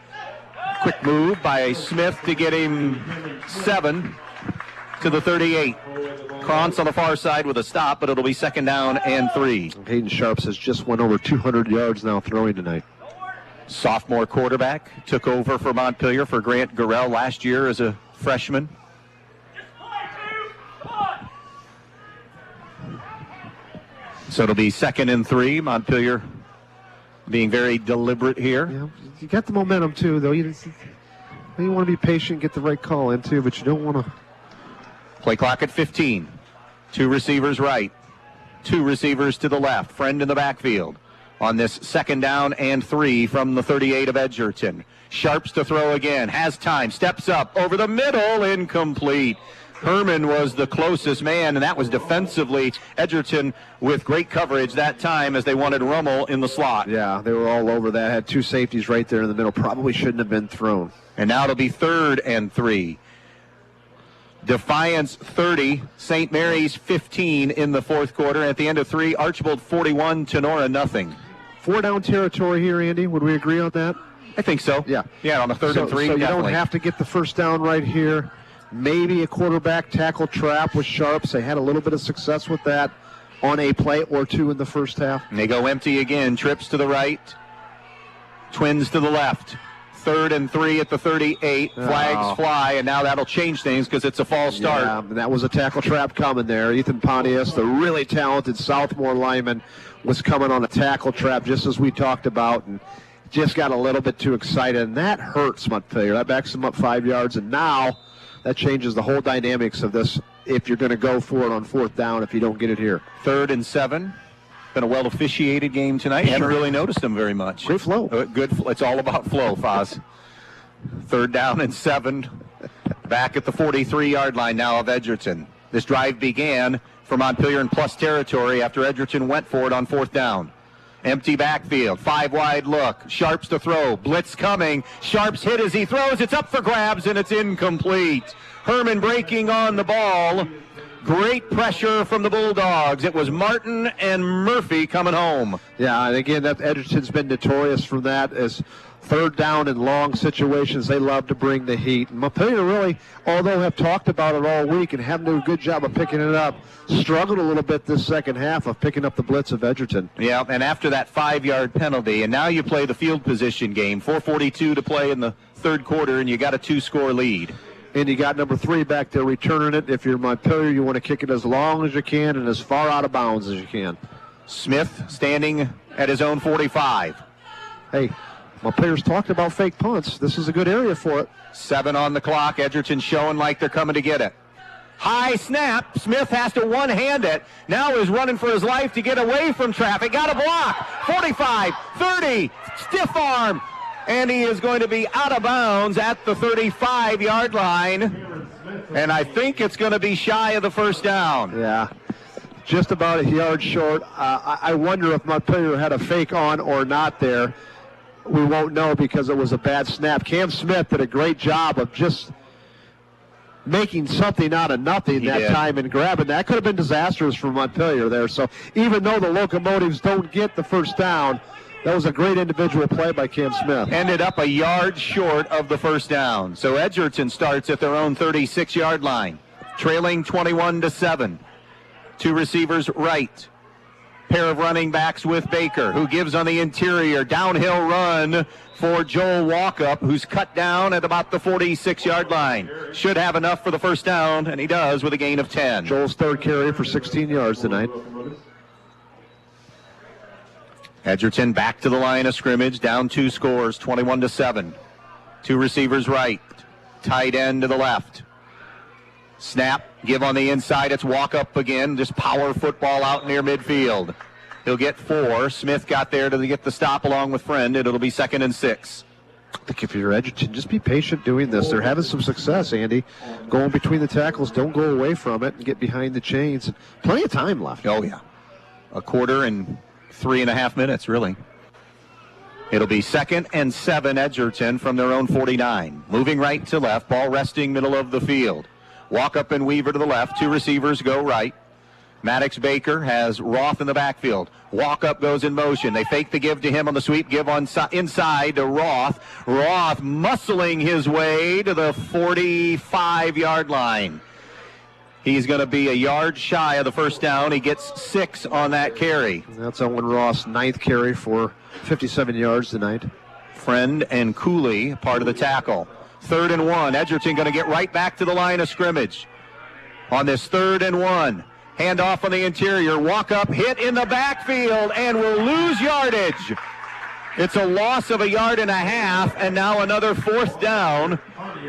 Quick move by Smith to get him 7 to the 38. Krantz on the far side with a stop, but it'll be 2nd down and 3. Hayden Sharps has just went over 200 yards now throwing tonight. Sophomore quarterback, took over for Montpelier for Grant Gurrell last year as a freshman. So it'll be 2nd and 3. Montpelier being very deliberate here. Yeah, you got the momentum too, though. You want to be patient, get the right call in too, but you don't want to. Play clock at 15. 2 receivers right, 2 receivers to the left. Friend in the backfield on this 2nd down and 3 from the 38 of Edgerton. Sharps to throw again, has time, steps up over the middle, incomplete. Herman was the closest man, and that was defensively. Edgerton with great coverage that time as they wanted Rummel in the slot. Yeah, they were all over that. Had 2 safeties right there in the middle. Probably shouldn't have been thrown. And now it'll be 3rd and 3. Defiance 30, St. Mary's 15 in the fourth quarter. At the end of 3, Archibald 41, Tenora nothing. 4-down territory here, Andy. Would we agree on that? I think so. Yeah. Yeah, on the 3rd and 3, so you definitely. don't have to get the first down right here. Maybe a quarterback tackle trap with Sharps. They had a little bit of success with that on a play or 2 in the first half. And they go empty again. Trips to the right. Twins to the left. 3rd and 3 at the 38. Flags fly, and now that'll change things because it's a false start. Yeah, and that was a tackle trap coming there. Ethan Pontius, the really talented sophomore lineman, was coming on a tackle trap just as we talked about, and just got a little bit too excited, and that hurts Montpelier. That backs them up 5 yards, and now that changes the whole dynamics of this if you're going to go for it on 4th down if you don't get it here. 3rd and 7. Been a well-officiated game tonight. Haven't really noticed them very much. Great flow. Good. It's all about flow, Foz. 3rd down and 7. Back at the 43-yard line now of Edgerton. This drive began for Montpelier in plus territory after Edgerton went for it on 4th down. Empty backfield, 5 wide look. Sharps to throw, blitz coming. Sharps hit as he throws. It's up for grabs, and it's incomplete. Herman breaking on the ball. Great pressure from the Bulldogs. It was Martin and Murphy coming home. Yeah, and again, that Edgerton's been notorious for that as 3rd down and long situations. They love to bring the heat. And Montpelier really, although have talked about it all week and haven't done a good job of picking it up, struggled a little bit this second half of picking up the blitz of Edgerton. Yeah, and after that 5-yard penalty, and now you play the field position game. 4:42 to play in the 3rd quarter, and you got a 2-score lead. And you got number 3 back there returning it. If you're Montpelier, you want to kick it as long as you can and as far out of bounds as you can. Smith standing at his own 45. Hey, Montpelier's talked about fake punts. This is a good area for it. 7 on the clock. Edgerton showing like they're coming to get it. High snap. Smith has to one-hand it. Now is running for his life to get away from traffic. Got a block. 45, 30, stiff arm. And he is going to be out of bounds at the 35-yard line. And I think it's going to be shy of the 1st down. Yeah, just about a yard short. I wonder if Montpelier had a fake on or not there. We won't know because it was a bad snap. Cam Smith did a great job of just making something out of nothing time and grabbing. That could have been disastrous for Montpelier there. So even though the Locomotives don't get the 1st down, that was a great individual play by Cam Smith. Ended up a yard short of the 1st down. So Edgerton starts at their own 36-yard line, trailing 21-7. 2 receivers right. Pair of running backs with Baker, who gives on the interior. Downhill run for Joel Walkup, who's cut down at about the 46-yard line. Should have enough for the 1st down, and he does with a gain of 10. Joel's 3rd carry for 16 yards tonight. Edgerton back to the line of scrimmage, down 2 scores, 21-7. 2 receivers right, tight end to the left. Snap, give on the inside, it's Walkup again, just power football out near midfield. He'll get 4. Smith got there to get the stop along with Friend, and it'll be 2nd and 6. I think if you're Edgerton, just be patient doing this. They're having some success, Andy. Going between the tackles, don't go away from it and get behind the chains. Plenty of time left. Oh, yeah. A quarter and 3.5 minutes, really. It'll be 2nd and 7, Edgerton from their own 49. Moving right to left, ball resting middle of the field. Walkup and Weaver to the left, 2 receivers go right. Maddox Baker has Roth in the backfield. Walkup goes in motion. They fake the give to him on the sweep, give on inside to Roth. Roth muscling his way to the 45-yard line. He's going to be a yard shy of the 1st down. He gets 6 on that carry. That's Owen Ross' 9th carry for 57 yards tonight. Friend and Cooley, part of the tackle. 3rd and 1. Edgerton going to get right back to the line of scrimmage. On this 3rd and 1. Handoff on the interior. Walk up, hit in the backfield, and will lose yardage. It's a loss of 1.5 yards, and now another 4th down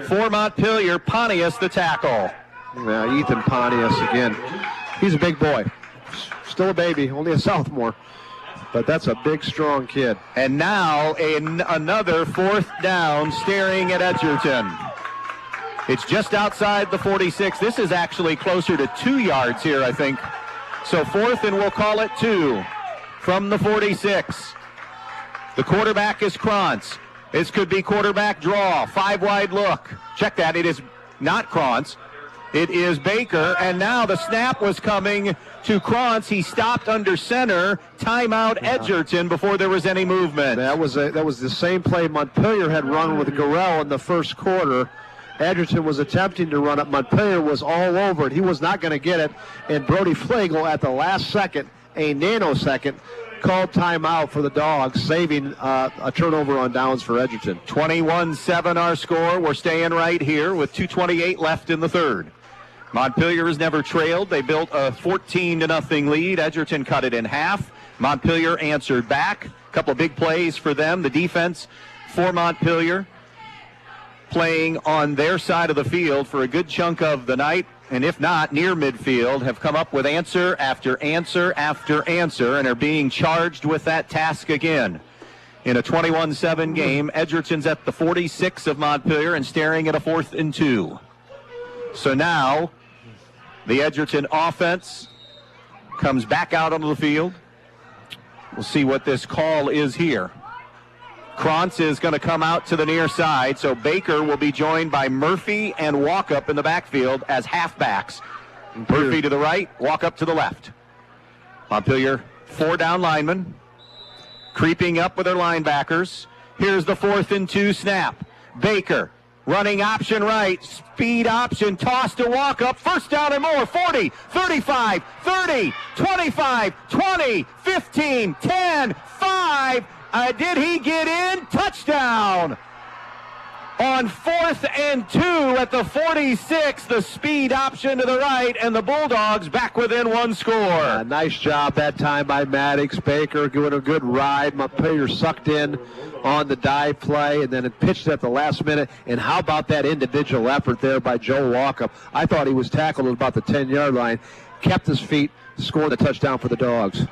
for Montpelier. Pontius, the tackle. Yeah, Ethan Pontius again. He's a big boy. Still a baby, only a sophomore. But that's a big, strong kid. And now another 4th down staring at Edgerton. It's just outside the 46. This is actually closer to 2 yards here, I think. So 4th, and we'll call it 2 from the 46. The quarterback is Krantz. This could be quarterback draw. 5 wide look. Check that. It is not Krantz. It is Baker, and now the snap was coming to Krantz. He stopped under center. Timeout Edgerton before there was any movement. That was the same play Montpelier had run with Garrell in the 1st quarter. Edgerton was attempting to run it. Montpelier was all over it. He was not going to get it. And Brody Flagel at the last second, a nanosecond, called timeout for the Dogs, saving a turnover on downs for Edgerton. 21-7 our score. We're staying right here with 2:28 left in the 3rd. Montpelier has never trailed. They built a 14-0 lead. Edgerton cut it in half. Montpelier answered back. A couple of big plays for them. The defense for Montpelier playing on their side of the field for a good chunk of the night, and if not, near midfield, have come up with answer after answer after answer and are being charged with that task again. in a 21-7 game. Edgerton's at the 46 of Montpelier and staring at a 4th and 2. So now the Edgerton offense comes back out onto the field. We'll see what this call is here. Krantz is going to come out to the near side, so Baker will be joined by Murphy and Walkup in the backfield as halfbacks. Murphy to the right, Walkup to the left. Montpelier, 4 down linemen, creeping up with their linebackers. Here's the 4th and 2 snap. Baker, running option right, speed option, toss to Walkup, first down and more, 40, 35, 30, 25, 20, 15, 10, 5. Did he get in? Touchdown! On 4th and 2 at the 46, the speed option to the right, and the Bulldogs back within 1 score. Nice job that time by Maddox. Baker doing a good ride. Montpelier sucked in on the dive play, and then it pitched at the last minute. And how about that individual effort there by Joe Walkup? I thought he was tackled at about the 10-yard line, kept his feet, scored the touchdown for the Dogs.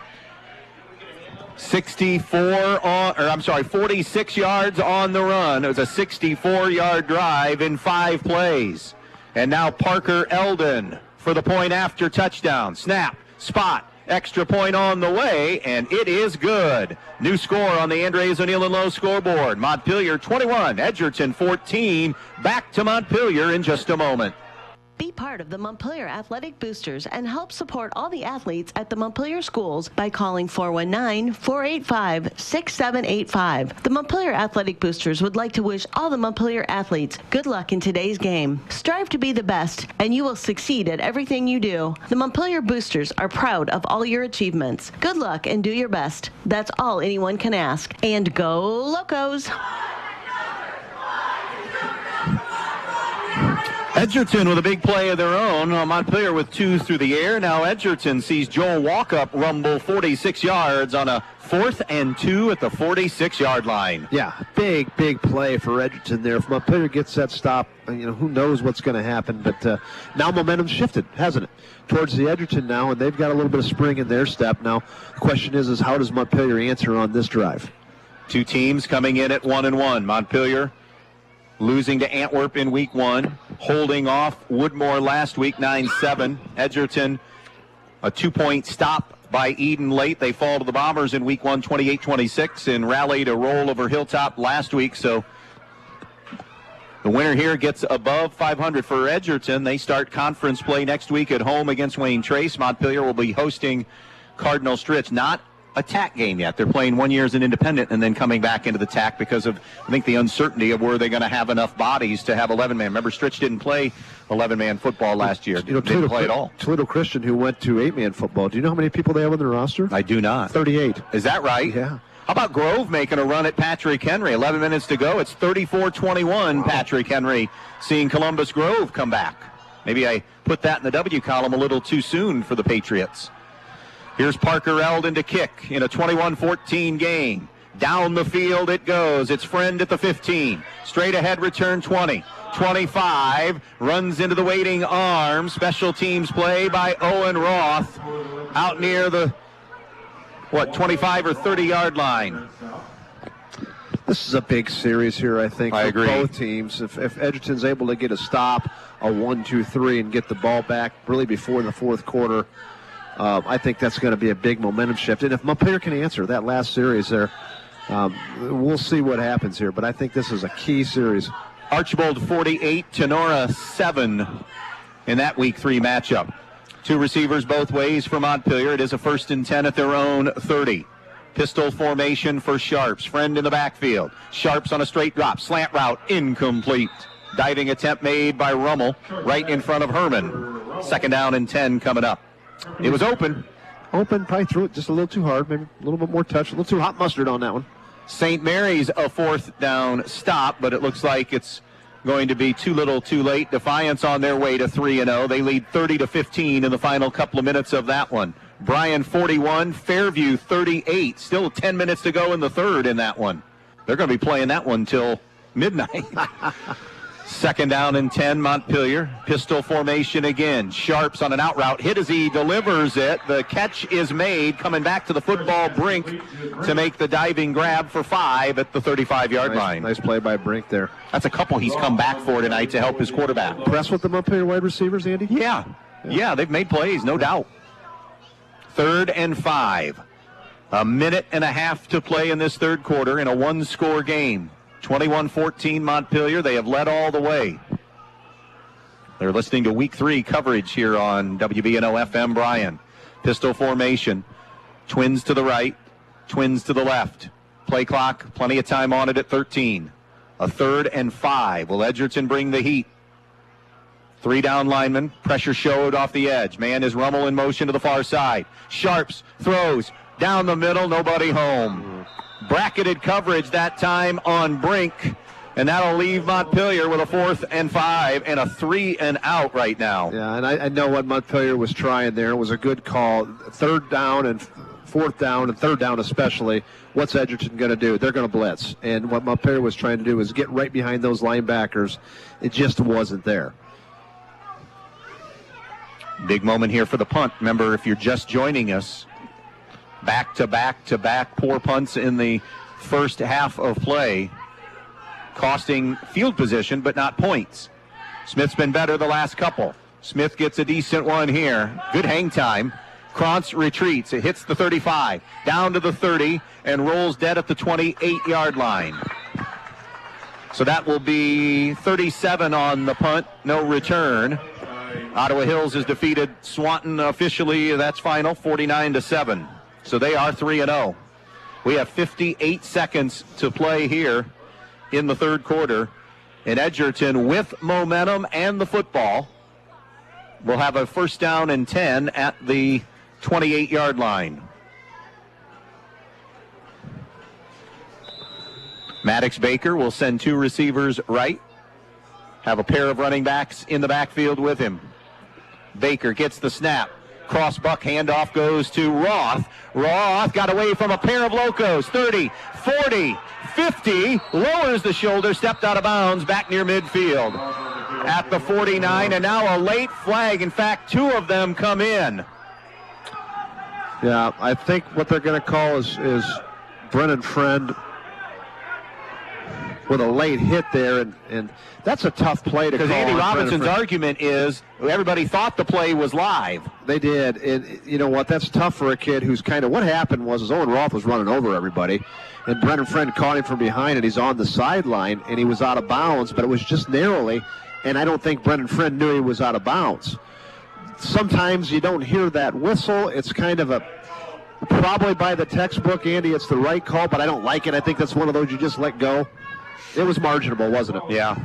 46 yards on the run. It was a 64-yard drive in 5 plays. And now Parker Eldon for the point after touchdown. Snap, spot, extra point on the way, and it is good. New score on the Andres O'Neill and Lowe scoreboard. Montpelier 21, Edgerton 14. Back to Montpelier in just a moment. Be part of the Montpelier Athletic Boosters and help support all the athletes at the Montpelier schools by calling 419-485-6785. The Montpelier Athletic Boosters would like to wish all the Montpelier athletes good luck in today's game. Strive to be the best, and you will succeed at everything you do. The Montpelier Boosters are proud of all your achievements. Good luck and do your best. That's all anyone can ask. And go Locos! Edgerton with a big play of their own. Montpelier with 2 through the air. Now Edgerton sees Joel Walkup rumble 46 yards on a 4th and 2 at the 46-yard line. Yeah, big play for Edgerton there. If Montpelier gets that stop, who knows what's going to happen. But now momentum's shifted, hasn't it? Towards the Edgerton now, and they've got a little bit of spring in their step. Now, the question is how does Montpelier answer on this drive? 2 teams coming in at 1-1. Montpelier losing to Antwerp in week 1, holding off Woodmore last week 9-7. Edgerton, a 2-point stop by Eden late. They fall to the Bombers in week 1, 28-26, and rallied a roll over Hilltop last week. So the winner here gets above 500 for Edgerton. They start conference play next week at home against Wayne Trace. Montpelier will be hosting Cardinal Stritch. Not a TAC game yet. They're playing 1 year as an independent and then coming back into the TAC because of, I think, the uncertainty of where they're going to have enough bodies to have 11-man. Remember, Stritch didn't play 11-man football last year. Didn't play at all. Toledo Christian, who went to 8-man football. Do you know how many people they have on their roster? I do not. 38. Is that right? Yeah. How about Grove making a run at Patrick Henry? 11 minutes to go. It's 34-21. Patrick Henry seeing Columbus Grove come back. Maybe I put that in the W column a little too soon for the Patriots. Here's Parker Eldon to kick in a 21-14 game. Down the field it goes. It's Friend at the 15. Straight ahead return 20. 25. Runs into the waiting arm. Special teams play by Owen Roth. Out near the, 25 or 30-yard line. This is a big series here, I think, for both teams. If Edgerton's able to get a stop, a 1-2-3, and get the ball back really before the 4th quarter, I think that's going to be a big momentum shift. And if Montpelier can answer that last series there, we'll see what happens here. But I think this is a key series. Archibald 48, Tenora 7 in that week 3 matchup. 2 receivers both ways for Montpelier. It is a 1st and 10 at their own 30. Pistol formation for Sharps. Friend in the backfield. Sharps on a straight drop. Slant route incomplete. Diving attempt made by Rummel right in front of Herman. 2nd down and 10 coming up. It was open. Probably threw it just a little too hard, maybe a little bit more touch, a little too hot mustard on that one. St. Mary's a 4th down stop, but it looks like it's going to be too little too late. Defiance on their way to 3-0. They lead 30-15 in the final couple of minutes of that one. Bryan 41, Fairview 38. Still 10 minutes to go in the 3rd in that one. They're going to be playing that one till midnight. Second down and 10, Montpelier. Pistol formation again. Sharps on an out route. Hit as he delivers it. The catch is made. Coming back to the football brink to make the diving grab for 5 at the 35-yard line. Nice play by Brink there. That's a couple he's come back for tonight to help his quarterback. Impressed with the Montpelier wide receivers, Andy? Yeah, they've made plays, no doubt. 3rd and 5. A minute and a half to play in this third quarter in a one-score game. 21-14 Montpelier. They have led all the way. They're listening to Week 3 coverage here on WBNO FM Bryan. Pistol formation. Twins to the right. Twins to the left. Play clock. Plenty of time on it at 13. A 3rd and 5. Will Edgerton bring the heat? 3 down linemen. Pressure showed off the edge. Man is Rummel in motion to the far side. Sharps throws down the middle. Nobody home. Bracketed coverage that time on Brink, and that'll leave Montpelier with a 4th and 5 and a 3 and out right now. Yeah, and I know what Montpelier was trying there. It was a good call. 3rd down and 4th down and 3rd down especially. What's Edgerton going to do? They're going to blitz. And what Montpelier was trying to do was get right behind those linebackers. It just wasn't there. Big moment here for the punt. Remember, if you're just joining us, back-to-back poor punts in the first half of play, costing field position but not points. Smith's been better the last couple. Smith gets a decent one here. Good hang time. Krantz retreats. It hits the 35, down to the 30, and rolls dead at the 28-yard line. So that will be 37 on the punt, no return. Ottawa Hills has defeated Swanton officially. That's final, 49-7. So they are 3-0. We have 58 seconds to play here in the third quarter. And Edgerton, with momentum and the football, will have a 1st down and 10 at the 28-yard line. Maddox Baker will send 2 receivers right. Have a pair of running backs in the backfield with him. Baker gets the snap. Cross buck handoff goes to Roth. Roth got away from a pair of locos. 30, 40, 50. Lowers the shoulder, stepped out of bounds back near midfield at the 49. And now a late flag. In fact, 2 of them come in. Yeah, I think what they're going to call is Brennan Friend with a late hit there, and that's a tough play to call. Because Andy Robinson's argument is everybody thought the play was live. They did, and you know what? That's tough for a kid who's kind of, what happened was Owen Roth was running over everybody, and Brennan Friend caught him from behind, and he's on the sideline, and he was out of bounds, but it was just narrowly, and I don't think Brennan Friend knew he was out of bounds. Sometimes you don't hear that whistle. It's kind of probably by the textbook, Andy, it's the right call, but I don't like it. I think that's one of those you just let go. It was marginable, wasn't it? Yeah.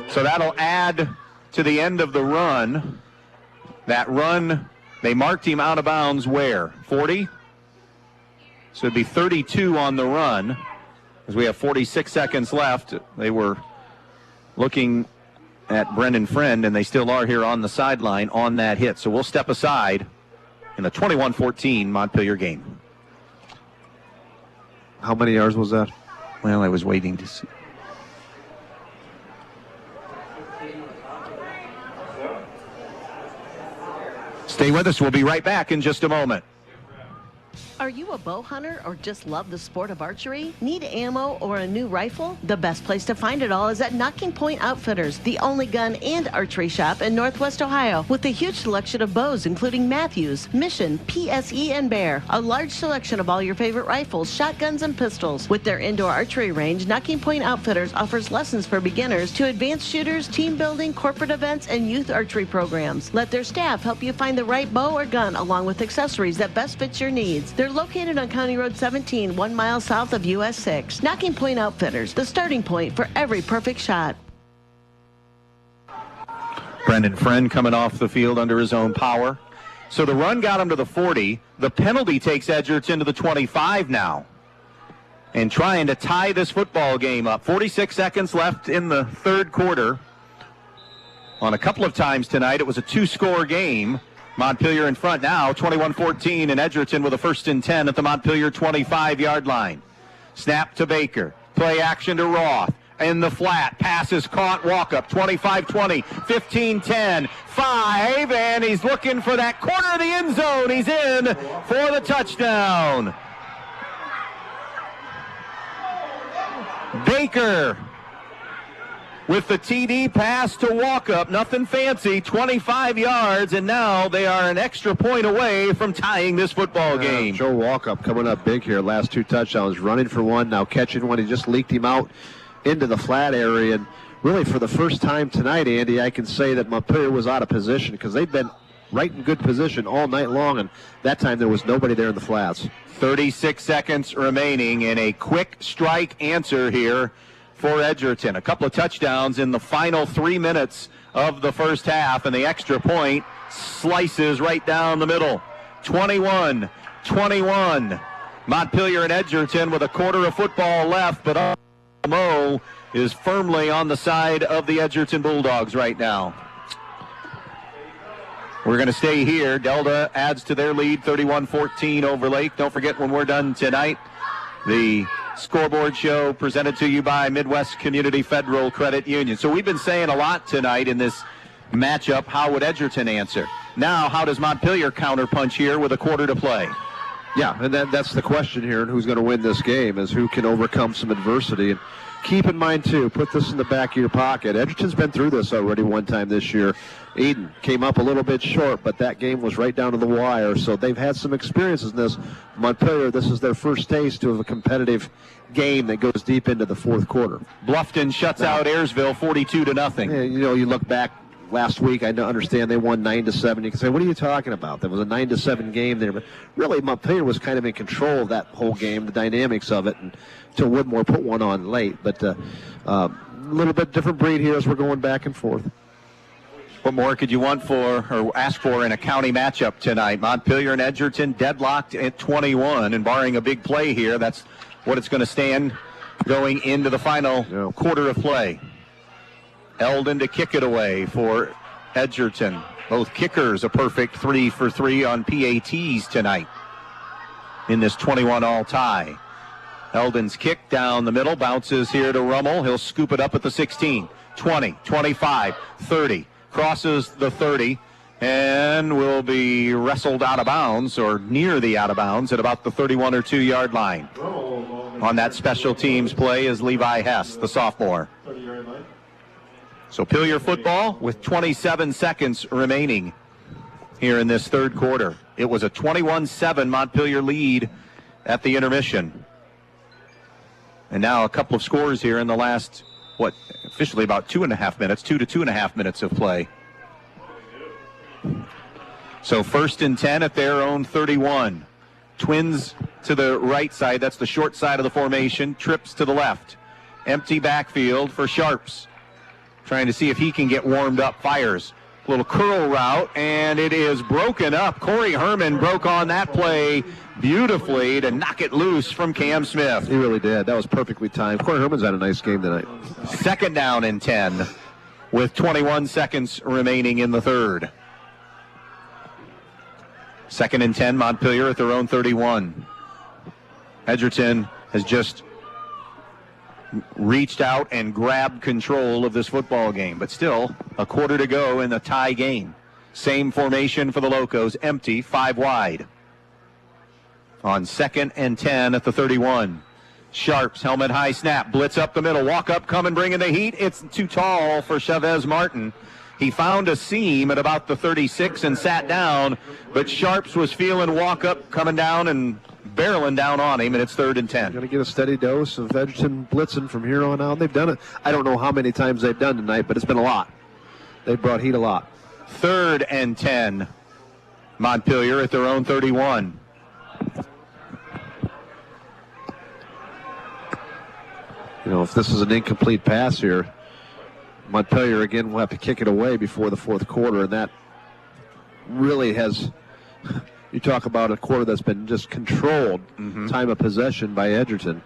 So that'll add to the end of the run. That run, they marked him out of bounds where? 40? So it'd be 32 on the run. As we have 46 seconds left. They were looking at Brendan Friend, and they still are here on the sideline on that hit. So we'll step aside in the 21-14 Montpelier game. How many yards was that? Well, I was waiting to see. Stay with us. We'll be right back in just a moment. Are you a bow hunter or just love the sport of archery? Need ammo or a new rifle? The best place to find it all is at Knocking Point Outfitters, the only gun and archery shop in Northwest Ohio, with a huge selection of bows including Matthews, Mission, PSE, and Bear. A large selection of all your favorite rifles, shotguns, and pistols. With their indoor archery range, Knocking Point Outfitters offers lessons for beginners to advanced shooters, team building, corporate events, and youth archery programs. Let their staff help you find the right bow or gun along with accessories that best fit your needs. They're located on County Road 17, 1 mile south of US 6. Knocking Point Outfitters, the starting point for every perfect shot. Brendan Friend coming off the field under his own power. So the run got him to the 40. The penalty takes Edgerton to the 25 now. And trying to tie this football game up. 46 seconds left in the third quarter. On a couple of times tonight, it was a 2-score game. Montpelier in front now, 21-14, and Edgerton with a 1st and 10 at the Montpelier 25-yard line. Snap to Baker. Play action to Roth. in the flat. Pass is caught. Walk up. 25-20, 15-10, 5, and he's looking for that corner of the end zone. He's in for the touchdown. Baker with the TD pass to walk up. Nothing fancy, 25 yards, and now they are an extra point away from tying this football game. Joe Walkup coming up big here. Last 2 touchdowns, running for one, now catching one. He just leaked him out into the flat area. And really for the first time tonight, Andy, I can say that Montpelier was out of position because they've been right in good position all night long, and that time there was nobody there in the flats. 36 seconds remaining, and a quick strike answer here for Edgerton. A couple of touchdowns in the final 3 minutes of the first half, and the extra point slices right down the middle. 21-21. Montpelier and Edgerton with a quarter of football left, but Mo is firmly on the side of the Edgerton Bulldogs right now. We're going to stay here. Delta adds to their lead, 31-14 over Lake. Don't forget, when we're done tonight, the scoreboard show presented to you by Midwest Community Federal Credit Union. So we've been saying a lot tonight in this matchup. How would Edgerton answer? Now, how does Montpelier counterpunch here with a quarter to play? Yeah, and that's the question here, and who's going to win this game is who can overcome some adversity. And keep in mind, too, put this in the back of your pocket. Edgerton's been through this already one time this year. Eden came up a little bit short, but that game was right down to the wire, so they've had some experiences in this. Montpelier, this is their first taste of a competitive game that goes deep into the fourth quarter. Bluffton shuts out Ayersville 42-0. Yeah, you know, you look back last week, I understand they won 9-7. You can say, what are you talking about? There was a 9-7 game there, but really Montpelier was kind of in control of that whole game, the dynamics of it, until Woodmore put one on late. But a little bit different breed here as we're going back and forth. What more could you want for or ask for in a county matchup tonight? Montpelier and Edgerton deadlocked at 21, and barring a big play here, that's what it's going to stand going into the final quarter of play. Eldon to kick it away for Edgerton. Both kickers a perfect 3 for 3 on PATs tonight in this 21-all tie. Eldon's kick down the middle, bounces here to Rummel. He'll scoop it up at the 16, 20, 25, 30. Crosses the 30 and will be wrestled out of bounds or near the out of bounds at about the 31 or 2 yard line. On that special teams play is Levi Hess, the sophomore. So Montpelier football with 27 seconds remaining here in this third quarter. It was a 21-7 Montpelier lead at the intermission. And now a couple of scores here in the last, officially about 2.5 minutes, 2 to 2.5 minutes of play. So 1st and 10 at their own 31. Twins to the right side, that's the short side of the formation. Trips to the left. Empty backfield for Sharps. Trying to see if he can get warmed up. Fires. Little curl route, and it is broken up. Corey Herman broke on that play beautifully to knock it loose from Cam Smith. He really did. That was perfectly timed. Corey Herman's had a nice game tonight. 2nd down and 10 with 21 seconds remaining in the third. 2nd and 10, Montpelier at their own 31. Edgerton has just reached out and grabbed control of this football game, but still a quarter to go in the tie game. Same formation for the Locos, empty, 5 wide. On 2nd and 10 at the 31. Sharps, helmet high snap, blitz up the middle, walk up, come and bring in the heat. It's too tall for Chavez Martin. He found a seam at about the 36 and sat down, but Sharps was feeling walk up, coming down and barreling down on him, and it's 3rd and 10. Going to get a steady dose of Edgerton blitzing from here on out. They've done it. I don't know how many times they've done tonight, but it's been a lot. They've brought heat a lot. 3rd and 10. Montpelier at their own 31. You know, if this is an incomplete pass here, Montpelier again will have to kick it away before the fourth quarter, and that really has... You talk about a quarter that's been just controlled, time of possession by Edgerton.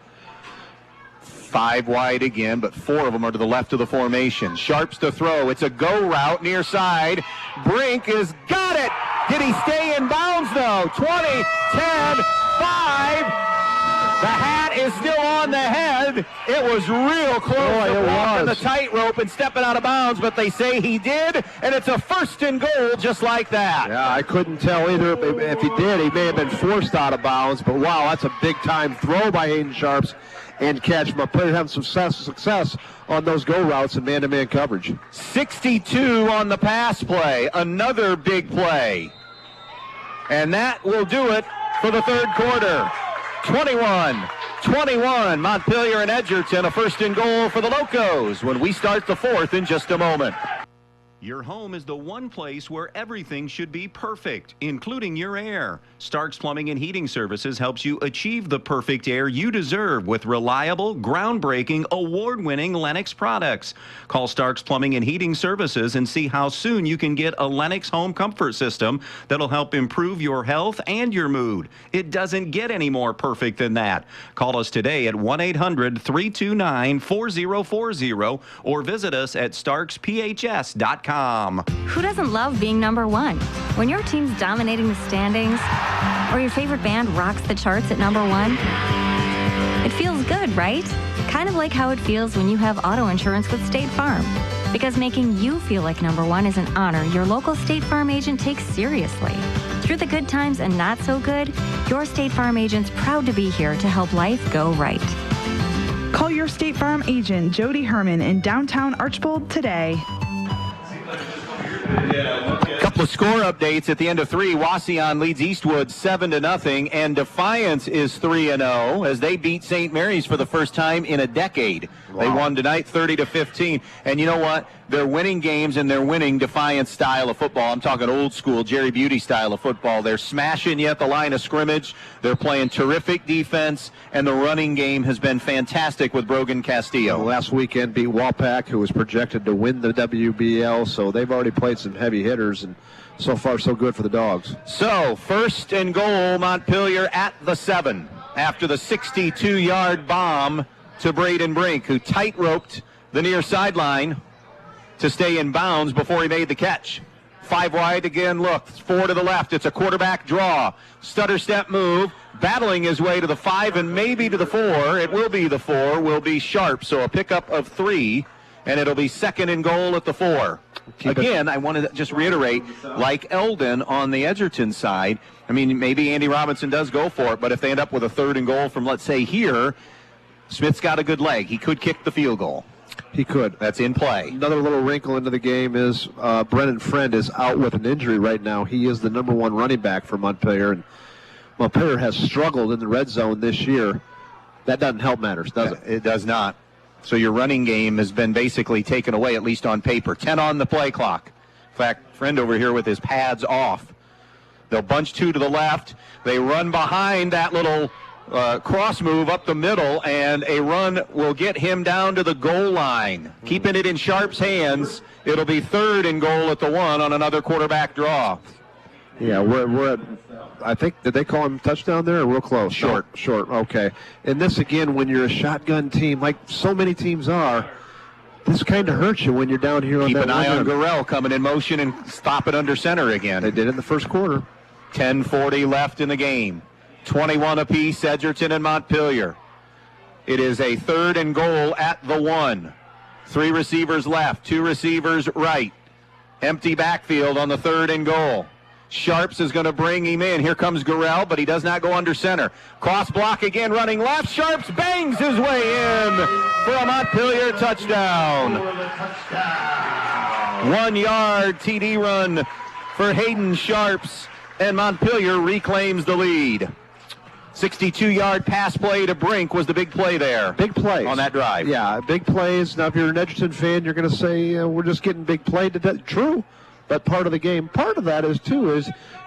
5 wide again, but 4 of them are to the left of the formation. Sharps to throw. It's a go route near side. Brink has got it. Did he stay in bounds, though? 20, 10, 5. The hat is still on the head. It was real close to walking the tightrope and stepping out of bounds, but they say he did, and it's a first and goal just like that. Yeah, I couldn't tell either. If he did, he may have been forced out of bounds, but wow, that's a big-time throw by Hayden Sharps and catch. Montpelier having some success on those go routes and man-to-man coverage. 62 on the pass play, another big play. And that will do it for the third quarter. 21-21, Montpelier and Edgerton, a first and goal for the Locos when we start the fourth in just a moment. Your home is the one place where everything should be perfect, including your air. Stark's Plumbing and Heating Services helps you achieve the perfect air you deserve with reliable, groundbreaking, award-winning Lennox products. Call Stark's Plumbing and Heating Services and see how soon you can get a Lennox home comfort system that'll help improve your health and your mood. It doesn't get any more perfect than that. Call us today at 1-800-329-4040 or visit us at starksphs.com. Who doesn't love being number one? When your team's dominating the standings, or your favorite band rocks the charts at number one, it feels good, right? Kind of like how it feels when you have auto insurance with State Farm. Because making you feel like number one is an honor your local State Farm agent takes seriously. Through the good times and not so good, your State Farm agent's proud to be here to help life go right. Call your State Farm agent, Jody Herman, in downtown Archbold today. A couple of score updates at the end of three. Wauseon leads Eastwood 7-0, and Defiance is 3-0 as they beat St. Mary's for the first time in a decade. Wow. They won tonight 30-15. And you know what? They're winning games, and they're winning Defiance style of football. I'm talking old school Jerry Beauty style of football. They're smashing you at the line of scrimmage. They're playing terrific defense, and the running game has been fantastic with Brogan Castillo. Last weekend beat Walpack, who was projected to win the WBL, so they've already played some heavy hitters, and so far so good for the Dogs. So, first and goal, Montpelier at the 7 after the 62-yard bomb to Braden Brink, who tight-roped the near sideline to stay in bounds before he made the catch. 5 wide again, look, 4 to the left. It's a quarterback draw. Stutter step move, battling his way to the 5 and maybe to the 4. It will be the 4, will be Sharp. So a pickup of 3, and it'll be second and goal at the 4. Again, I want to just reiterate, like Eldon on the Edgerton side, I mean, maybe Andy Robinson does go for it, but if they end up with a third and goal from, let's say, here, Smith's got a good leg. He could kick the field goal. He could. That's in play. Another little wrinkle into the game is Brennan Friend is out with an injury right now. He is the number 1 running back for Montpelier, and Montpelier has struggled in the red zone this year. That doesn't help matters, does it? It does not. So your running game has been basically taken away, at least on paper. 10 on the play clock. In fact, Friend over here with his pads off. They'll bunch 2 to the left. They run behind that little cross move up the middle, and a run will get him down to the goal line. Keeping it in Sharp's hands, it'll be third and goal at the 1 on another quarterback draw. Yeah, we're at, I think, did they call him touchdown there or real close? Short. No, short, okay. And this, again, when you're a shotgun team, like so many teams are, this kind of hurts you when you're down here on that. Keep an eye on Gurrell coming in motion and stop it under center again. They did it in the first quarter. 10:40 left in the game. 21 apiece, Edgerton and Montpelier. It is a third and goal at the 1. 3 receivers left, 2 receivers right. Empty backfield on the third and goal. Sharps is going to bring him in. Here comes Gurrell, but he does not go under center. Cross block again, running left. Sharps bangs his way in for a Montpelier touchdown. 1-yard TD run for Hayden Sharps, and Montpelier reclaims the lead. 62-yard pass play to Brink was the big play there. Big plays. On that drive. Yeah, big plays. Now, if you're an Edgerton fan, you're going to say, we're just getting big play. True, but part of the game. Part of that is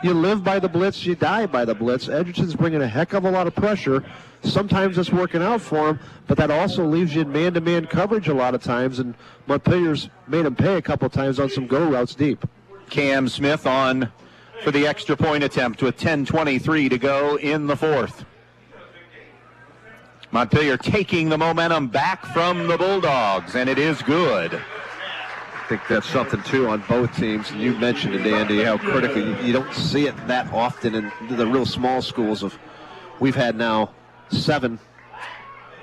you live by the blitz, you die by the blitz. Edgerton's bringing a heck of a lot of pressure. Sometimes it's working out for him, but that also leaves you in man-to-man coverage a lot of times, and Montpelier's made him pay a couple times on some go routes deep. Cam Smith on for the extra point attempt with 10:23 to go in the fourth. Montpelier taking the momentum back from the Bulldogs, and it is good. I think that's something, too, on both teams. And you mentioned it, Andy, how critical. You don't see it that often in the real small schools. We've had now 7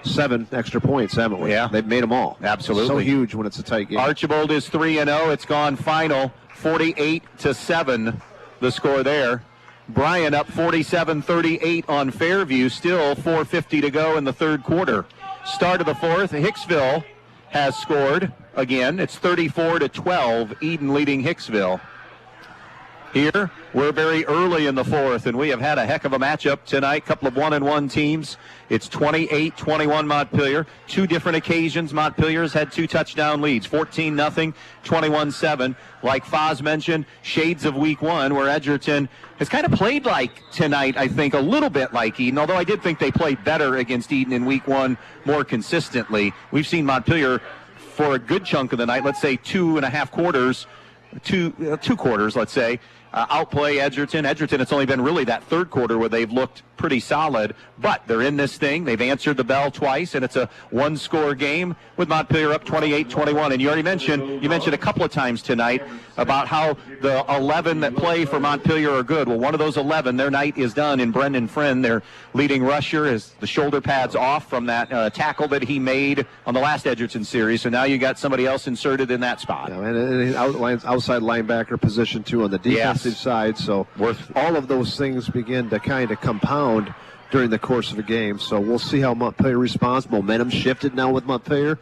7 extra points, haven't we? Yeah. They've made them all. Absolutely. So huge when it's a tight game. Archibald is 3-0. It's gone final 48-7, the score there. Bryan up 47-38 on Fairview. Still 4:50 to go in the third quarter. Start of the fourth. Hicksville has scored again. It's 34-12. Eden leading Hicksville. Here, we're very early in the fourth, and we have had a heck of a matchup tonight. Couple of 1-1 teams. It's 28-21 Montpelier. 2 different occasions. Montpelier's had 2 touchdown leads, 14-0, 21-7. Like Foz mentioned, shades of week 1, where Edgerton has kind of played like tonight, I think, a little bit like Eden, although I did think they played better against Eden in week 1 more consistently. We've seen Montpelier for a good chunk of the night, let's say 2.5 quarters, two quarters, let's say, outplay Edgerton. Edgerton, it's only been really that third quarter where they've looked pretty solid, but they're in this thing. They've answered the bell twice, and it's a 1-score game with Montpelier up 28-21. And you already mentioned a couple of times tonight about how the 11 that play for Montpelier are good. Well, one of those 11, their night is done in Brendan Friend, their leading rusher, is the shoulder pads off from that tackle that he made on the last Edgerton series. So now you got somebody else inserted in that spot. Yeah, and outside linebacker position too on the defensive side. So all of those things begin to kind of compound during the course of a game. So we'll see how Montpelier responds. Momentum shifted now with Montpelier.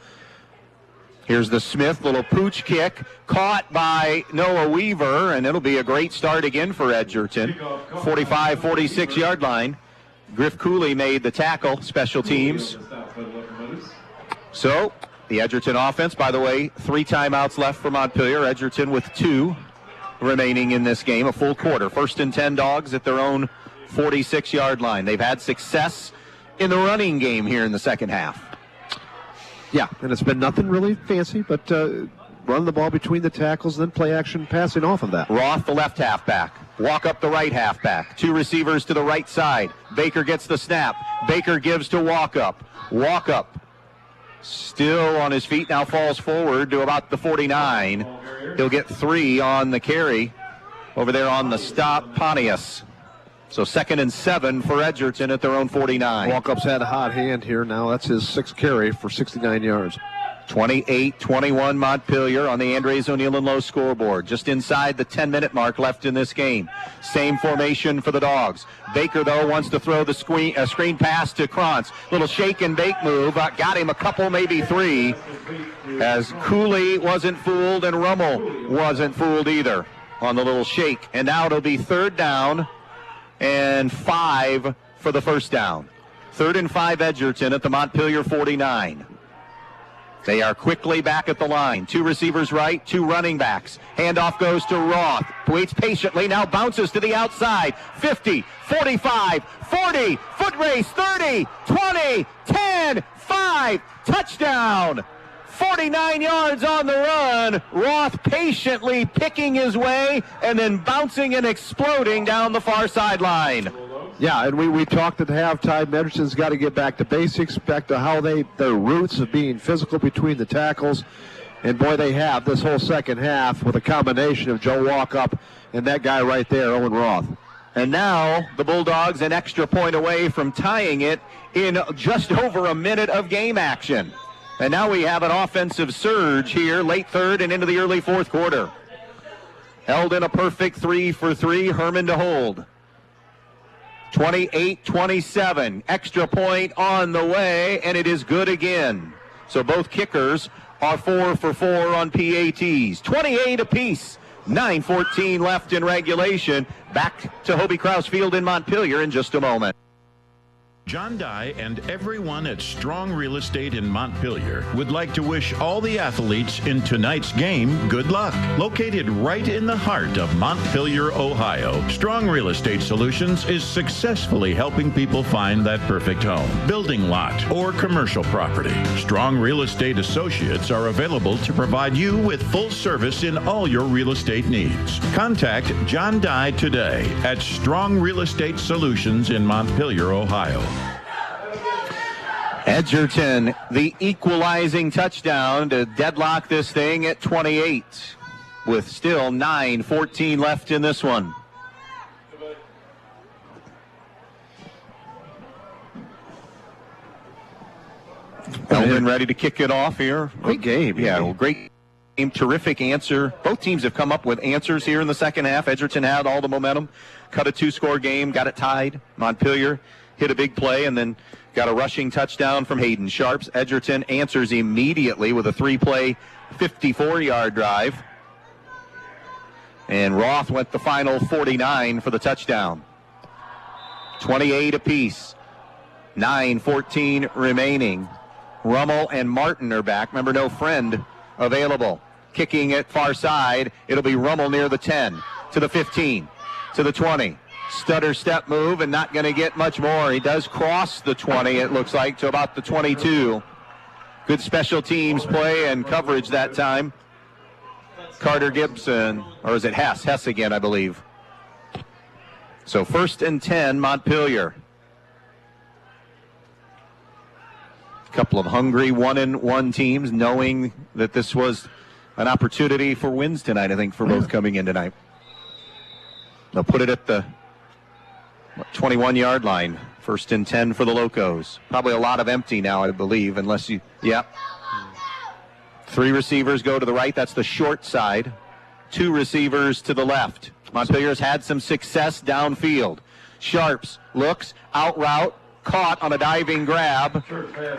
Here's the Smith little pooch kick caught by Noah Weaver, and it'll be a great start again for Edgerton. 45-46 yard line. Griff Cooley made the tackle, special teams. So the Edgerton offense, by the way, 3 timeouts left for Montpelier. Edgerton with 2 remaining in this game, a full quarter. 1st and 10 Dogs at their own 46-yard line. They've had success in the running game here in the second half. Yeah, and it's been nothing really fancy, but run the ball between the tackles, then play action passing off of that. Roth, the left halfback. Walk up the right halfback. 2 receivers to the right side. Baker gets the snap. Baker gives to Walk up. Walk up. Still on his feet, now falls forward to about the 49. He'll get 3 on the carry over there on the stop, Pontius. So 2nd and 7 for Edgerton at their own 49. Walkup's had a hot hand here now. That's his 6th carry for 69 yards. 28-21 Montpelier on the Andres O'Neill and Lowe scoreboard. Just inside the 10-minute mark left in this game. Same formation for the Dogs. Baker, though, wants to throw the screen pass to Krantz. Little shake and bake move. Got him a couple, maybe 3. As Cooley wasn't fooled and Rummel wasn't fooled either on the little shake. And now it'll be 3rd down and 5 for the first down. 3rd and 5 Edgerton at the Montpelier 49. They are quickly back at the line. 2 receivers right, 2 running backs. Handoff goes to Roth. Waits patiently, now bounces to the outside. 50, 45, 40, foot race, 30, 20, 10, 5, touchdown. 49 yards on the run. Roth patiently picking his way and then bouncing and exploding down the far sideline. Yeah, and we talked at halftime. Edgerton's got to get back to basics, back to how their roots of being physical between the tackles. And boy, they have this whole second half with a combination of Joe Walkup and that guy right there, Owen Roth. And now the Bulldogs an extra point away from tying it in just over a minute of game action. And now we have an offensive surge here, late third and into the early fourth quarter. Held in a perfect 3 for 3, Herman to hold. 28-27, extra point on the way, and it is good again. So both kickers are 4 for 4 on PATs. 28 apiece, 9:14 left in regulation. Back to Hobie Krause Field in Montpelier in just a moment. John Dye and everyone at Strong Real Estate in Montpelier would like to wish all the athletes in tonight's game good luck. Located right in the heart of Montpelier, Ohio, Strong Real Estate Solutions is successfully helping people find that perfect home, building lot, or commercial property. Strong Real Estate Associates are available to provide you with full service in all your real estate needs. Contact John Dye today at Strong Real Estate Solutions in Montpelier, Ohio. Edgerton, the equalizing touchdown to deadlock this thing at 28 with still 9:14 left in this one. Melvin ready to kick it off here. Great game. Yeah, well, great game. Terrific answer. Both teams have come up with answers here in the second half. Edgerton had all the momentum, cut a 2-score game, got it tied. Montpelier hit a big play and then got a rushing touchdown from Hayden Sharps. Edgerton answers immediately with a 3-play, 54-yard drive. And Roth went the final 49 for the touchdown. 28 apiece. 9:14 remaining. Rummel and Martin are back. Remember, no Friend available. Kicking it far side. It'll be Rummel near the 10, to the 15, to the 20. Stutter step move and not going to get much more. He does cross the 20, it looks like, to about the 22. Good special teams play and coverage that time. Carter Gibson, or is it Hess? Hess again, I believe. So 1st and 10, Montpelier. A couple of hungry 1-1 teams, knowing that this was an opportunity for wins tonight, I think, for both coming in tonight. They'll put it at the 21-yard line. 1st and 10 for the Locos. Probably a lot of empty now, I believe, unless you, yep. 3 receivers go to the right. That's the short side. 2 receivers to the left. Montpelier's had some success downfield. Sharps looks, out route, caught on a diving grab.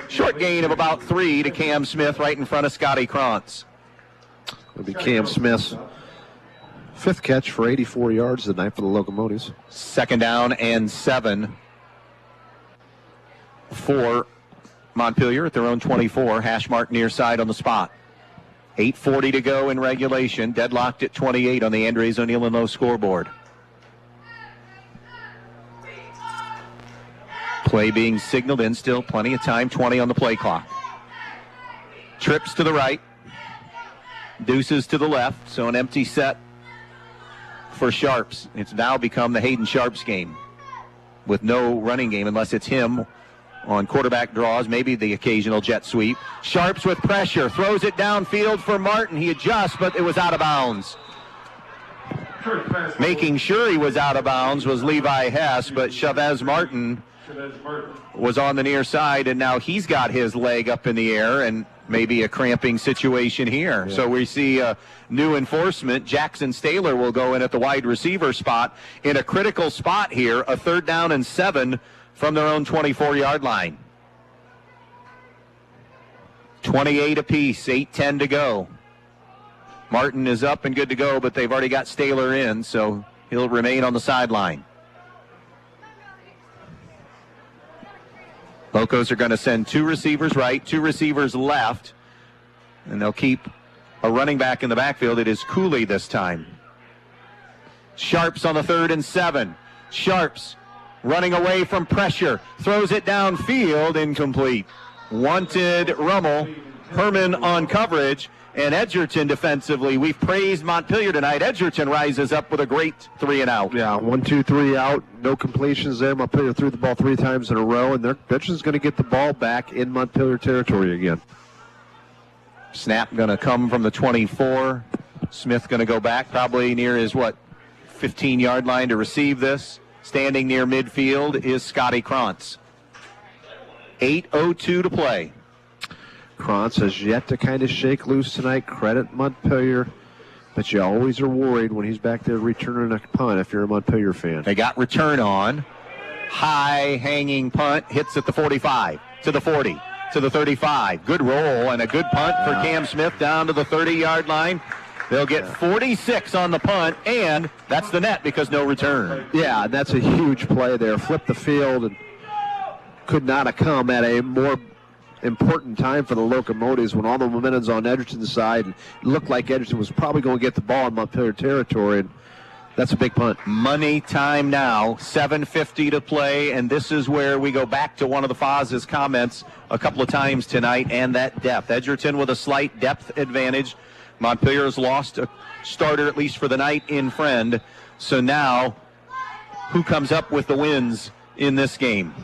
Short gain of about 3 to Cam Smith right in front of Scotty Krantz. It'll be Cam Smith's 5th catch for 84 yards tonight for the Locomotives. 2nd down and 7 for Montpelier at their own 24. Hashmark near side on the spot. 8:40 to go in regulation. Deadlocked at 28 on the Andres O'Neill and Lowe scoreboard. Play being signaled in, still plenty of time, 20 on the play clock. Trips to the right. Deuces to the left, so an empty set for Sharps. It's now become the Hayden Sharps game with no running game unless it's him on quarterback draws, maybe the occasional jet sweep. Sharps with pressure, throws it downfield for Martin. He adjusts, but it was out of bounds. Making sure he was out of bounds was Levi Hess, but Chavez Martin was on the near side, and now he's got his leg up in the air, and maybe a cramping situation here. Yeah. So we see new enforcement. Jackson Staler will go in at the wide receiver spot in a critical spot here, a 3rd down and 7 from their own 24-yard line. 28 apiece, 8:10 to go. Martin is up and good to go, but they've already got Staler in, so he'll remain on the sideline. Locos are going to send 2 receivers right, 2 receivers left, and they'll keep a running back in the backfield. It is Cooley this time. Sharps on the 3rd and 7. Sharps running away from pressure, throws it downfield, incomplete. Wanted Rummel, Herman on coverage, and Edgerton defensively. We've praised Montpelier tonight. Edgerton rises up with a great 3 and out. Yeah, 1, 2, 3 out. No completions there. Montpelier threw the ball 3 times in a row, and Edgerton's going to get the ball back in Montpelier territory again. Snap going to come from the 24. Smith going to go back probably near his, 15-yard line to receive this. Standing near midfield is Scotty Krantz. 8:02 to play. Krantz has yet to kind of shake loose tonight. Credit Montpelier, but you always are worried when he's back there returning a punt if you're a Montpelier fan. They got return on. High hanging punt, hits at the 45, to the 40, to the 35. Good roll and a good punt for Cam Smith down to the 30-yard line. They'll get 46 on the punt, and that's the net because no return. Yeah, that's a huge play there. Flipped the field and could not have come at a more important time for the Locomotives when all the momentum's on Edgerton's side. It looked like Edgerton was probably going to get the ball in Montpelier territory, and that's a big punt. Money time now, 7:50 to play, and this is where we go back to one of the Foz's comments a couple of times tonight, and that depth. Edgerton with a slight depth advantage. Montpelier has lost a starter, at least for the night, in Friend. So now, who comes up with the wins in this game?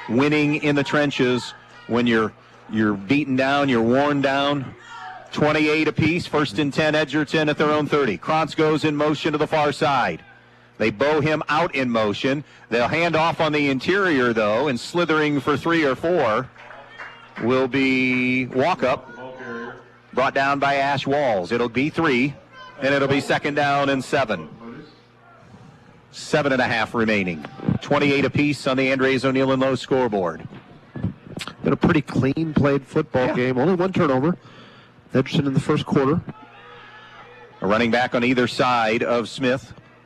Winning in the trenches when you're beaten down, you're worn down. 28 apiece, 1st and 10, Edgerton at their own 30. Krantz goes in motion to the far side. They bow him out in motion. They'll hand off on the interior, though, and slithering for 3 or 4 will be walk-up, brought down by Ash Walls. It'll be 3, and it'll be second down and 7. 7.5 remaining. 28 apiece on the Andres O'Neill and Lowe scoreboard. Been a pretty clean played football game. Only one turnover. Edgerton in the first quarter. A running back on either side of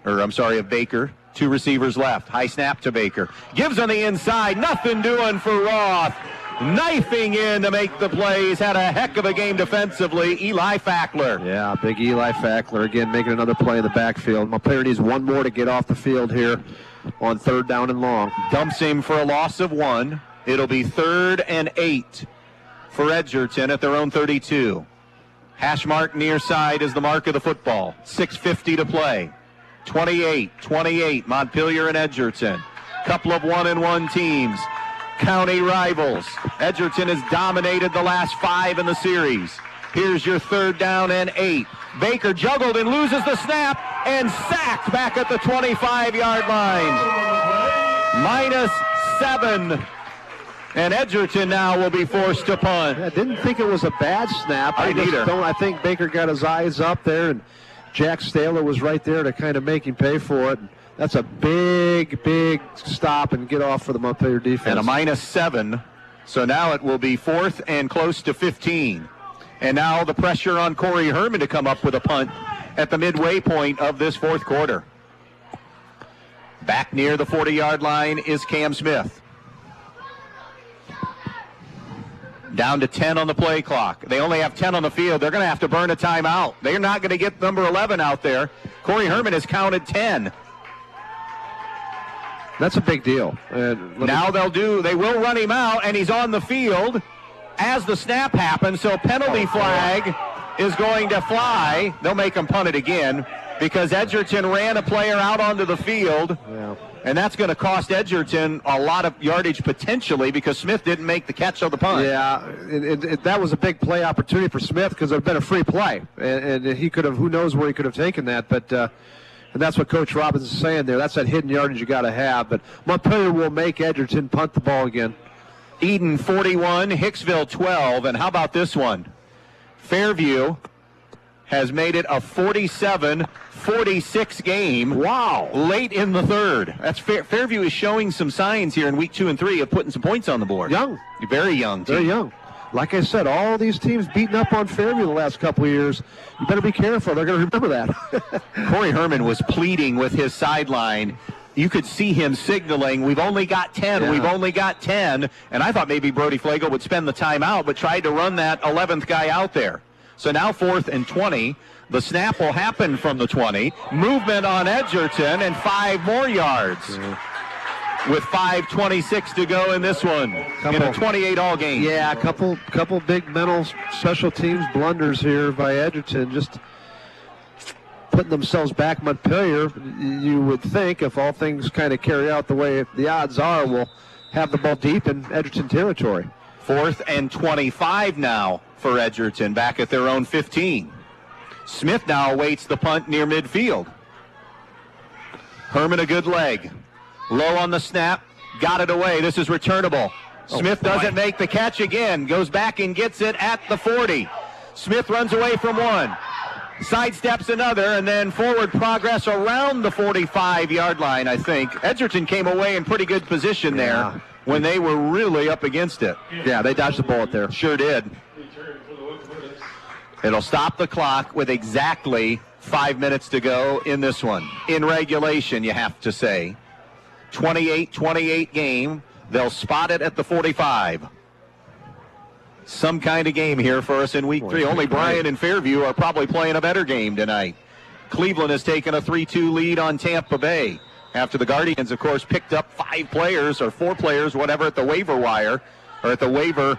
of Baker. 2 receivers left. High snap to Baker. Gives on the inside. Nothing doing for Roth. Knifing in to make the plays. Had a heck of a game defensively. Eli Fackler. Yeah, big Eli Fackler again making another play in the backfield. Montpelier needs one more to get off the field here on 3rd down and long. Dumps him for a loss of 1. It'll be 3rd and 8 for Edgerton at their own 32. Hash mark near side is the mark of the football. 6:50 to play. 28-28, Montpelier and Edgerton. Couple of 1-1 teams. County rivals. Edgerton has dominated the last 5 in the series. Here's your 3rd down and 8. Baker juggled and loses the snap and sacked back at the 25-yard line. -7. And Edgerton now will be forced to punt. I didn't think it was a bad snap. I think Baker got his eyes up there, and Jack Staler was right there to kind of make him pay for it. That's a big, big stop and get off for the Montpelier defense. And a -7. So now it will be 4th and close to 15. And now the pressure on Corey Herman to come up with a punt at the midway point of this 4th quarter. Back near the 40-yard line is Cam Smith. Down to 10 on the play clock. They only have 10 on the field. They're going to have to burn a timeout. They're not going to get number 11 out there. Corey Herman has counted 10. That's a big deal. Now they will run him out, and he's on the field as the snap happens. So penalty flag is going to fly. They'll make him punt it again because Edgerton ran a player out onto the field. Yeah. And that's going to cost Edgerton a lot of yardage potentially because Smith didn't make the catch on the punt. Yeah, that was a big play opportunity for Smith because it would have been a free play. And he could have, who knows where he could have taken that. But and that's what Coach Robbins is saying there. That's that hidden yardage you got to have. But Montpelier will make Edgerton punt the ball again. Eden 41, Hicksville 12. And how about this one? Fairview has made it a 47-46 game. Wow. Late in the 3rd. That's Fairview is showing some signs here in week 2 and 3 of putting some points on the board. Young. Very young team. Very young. Like I said, all these teams beating up on Fairview the last couple of years. You better be careful. They're going to remember that. Corey Herman was pleading with his sideline. You could see him signaling, we've only got 10, yeah. We've only got 10. And I thought maybe Brody Flagle would spend the timeout, but tried to run that 11th guy out there. So now 4th and 20. The snap will happen from the 20. Movement on Edgerton and 5 more yards. Yeah. With 5:26 to go in this one. In a 28-all game. Yeah, a couple big mental special teams blunders here by Edgerton. Just putting themselves back. Montpelier, you would think, if all things kind of carry out the way the odds are, will have the ball deep in Edgerton territory. 4th and 25 now for Edgerton, back at their own 15. Smith now awaits the punt near midfield. Herman a good leg. Low on the snap, got it away. This is returnable. Smith doesn't make the catch again. Goes back and gets it at the 40. Smith runs away from one. Sidesteps another, and then forward progress around the 45-yard line, I think. Edgerton came away in pretty good position there when they were really up against it. Yeah, they dodged the bullet there. Sure did. It'll stop the clock with exactly 5 minutes to go in this one. In regulation, you have to say. 28-28 game. They'll spot it at the 45. Some kind of game here for us in week 3. Only Bryan and Fairview are probably playing a better game tonight. Cleveland has taken a 3-2 lead on Tampa Bay after the Guardians, of course, picked up 5 players or 4 players, whatever, at the waiver wire or at the waiver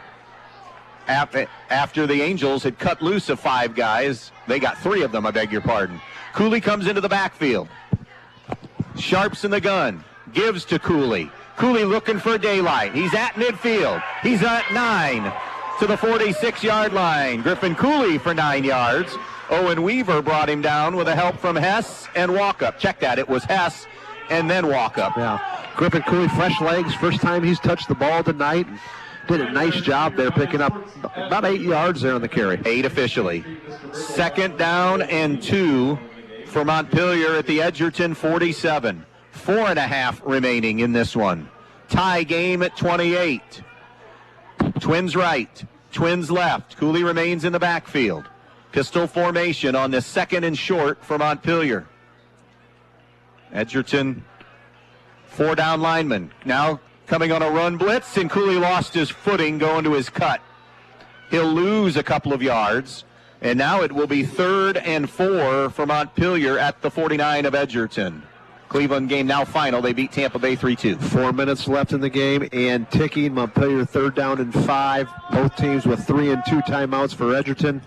after the Angels had cut loose of 5 guys. They got 3 of them, I beg your pardon. Cooley comes into the backfield. Sharps in the gun. Gives to Cooley. Cooley looking for daylight. He's at midfield. He's at 9 to the 46-yard line. Griffin Cooley for 9 yards. Owen Weaver brought him down with a help from Hess and Walkup. Check that. It was Hess and then Walkup. Yeah. Griffin Cooley, fresh legs. First time he's touched the ball tonight. did a nice job there picking up about 8 yards there on the carry. 8 officially. 2nd down and 2 for Montpelier at the Edgerton 47. 4.5 remaining in this one. Tie game at 28. Twins right, Twins left. Cooley remains in the backfield. Pistol formation on this 2nd and short for Montpelier. Edgerton, 4-down lineman. Now coming on a run blitz, and Cooley lost his footing going to his cut. He'll lose a couple of yards, and now it will be 3rd and 4 for Montpelier at the 49 of Edgerton. Cleveland game now final. They beat Tampa Bay 3-2. 4 minutes left in the game and ticking. Montpelier 3rd down and 5. Both teams with 3 and 2 timeouts for Edgerton.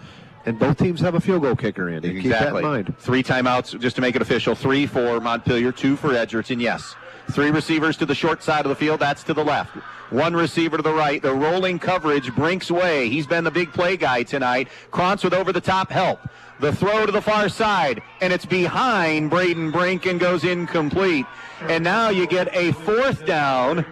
And both teams have a field goal kicker, Andy. Exactly. Keep that in mind. 3 timeouts just to make it official. 3 for Montpelier, 2 for Edgerton, yes. 3 receivers to the short side of the field. That's to the left. 1 receiver to the right. The rolling coverage, Brink's way. He's been the big play guy tonight. Krantz with over-the-top help. The throw to the far side, and it's behind Braden Brink and goes incomplete. And now you get a 4th down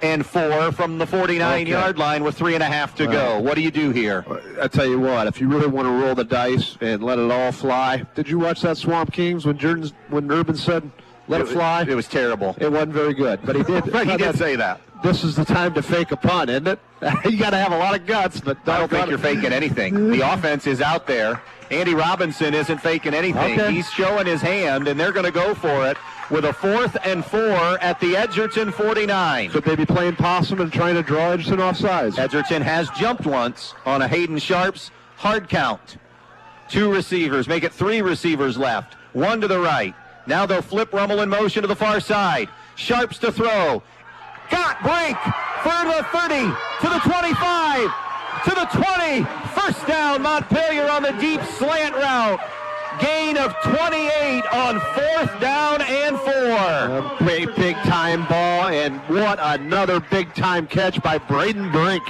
and 4 from the 49-yard line with 3.5 to go. What do you do here? I tell you what, if you really want to roll the dice and let it all fly, did you watch that Swamp Kings when Urban said, let it fly? It was terrible. It wasn't very good, but he did. Right, he did say that. This is the time to fake a punt, isn't it? You got to have a lot of guts, but I don't think you're faking anything. The offense is out there. Andy Robinson isn't faking anything. Okay. He's showing his hand, and they're going to go for it with a 4th and 4 at the Edgerton 49. Could they be playing possum and trying to draw Edgerton off sides? Edgerton has jumped once on a Hayden Sharps hard count. 2 receivers, make it 3 receivers left. 1 to the right. Now they'll flip Rummel in motion to the far side. Sharps to throw. Got Brink for the 30 to the 25 to the 20. 1st down, Montpelier on the deep slant route. Gain of 28 on 4th down and 4. A big time ball, and what another big time catch by Braden Brink.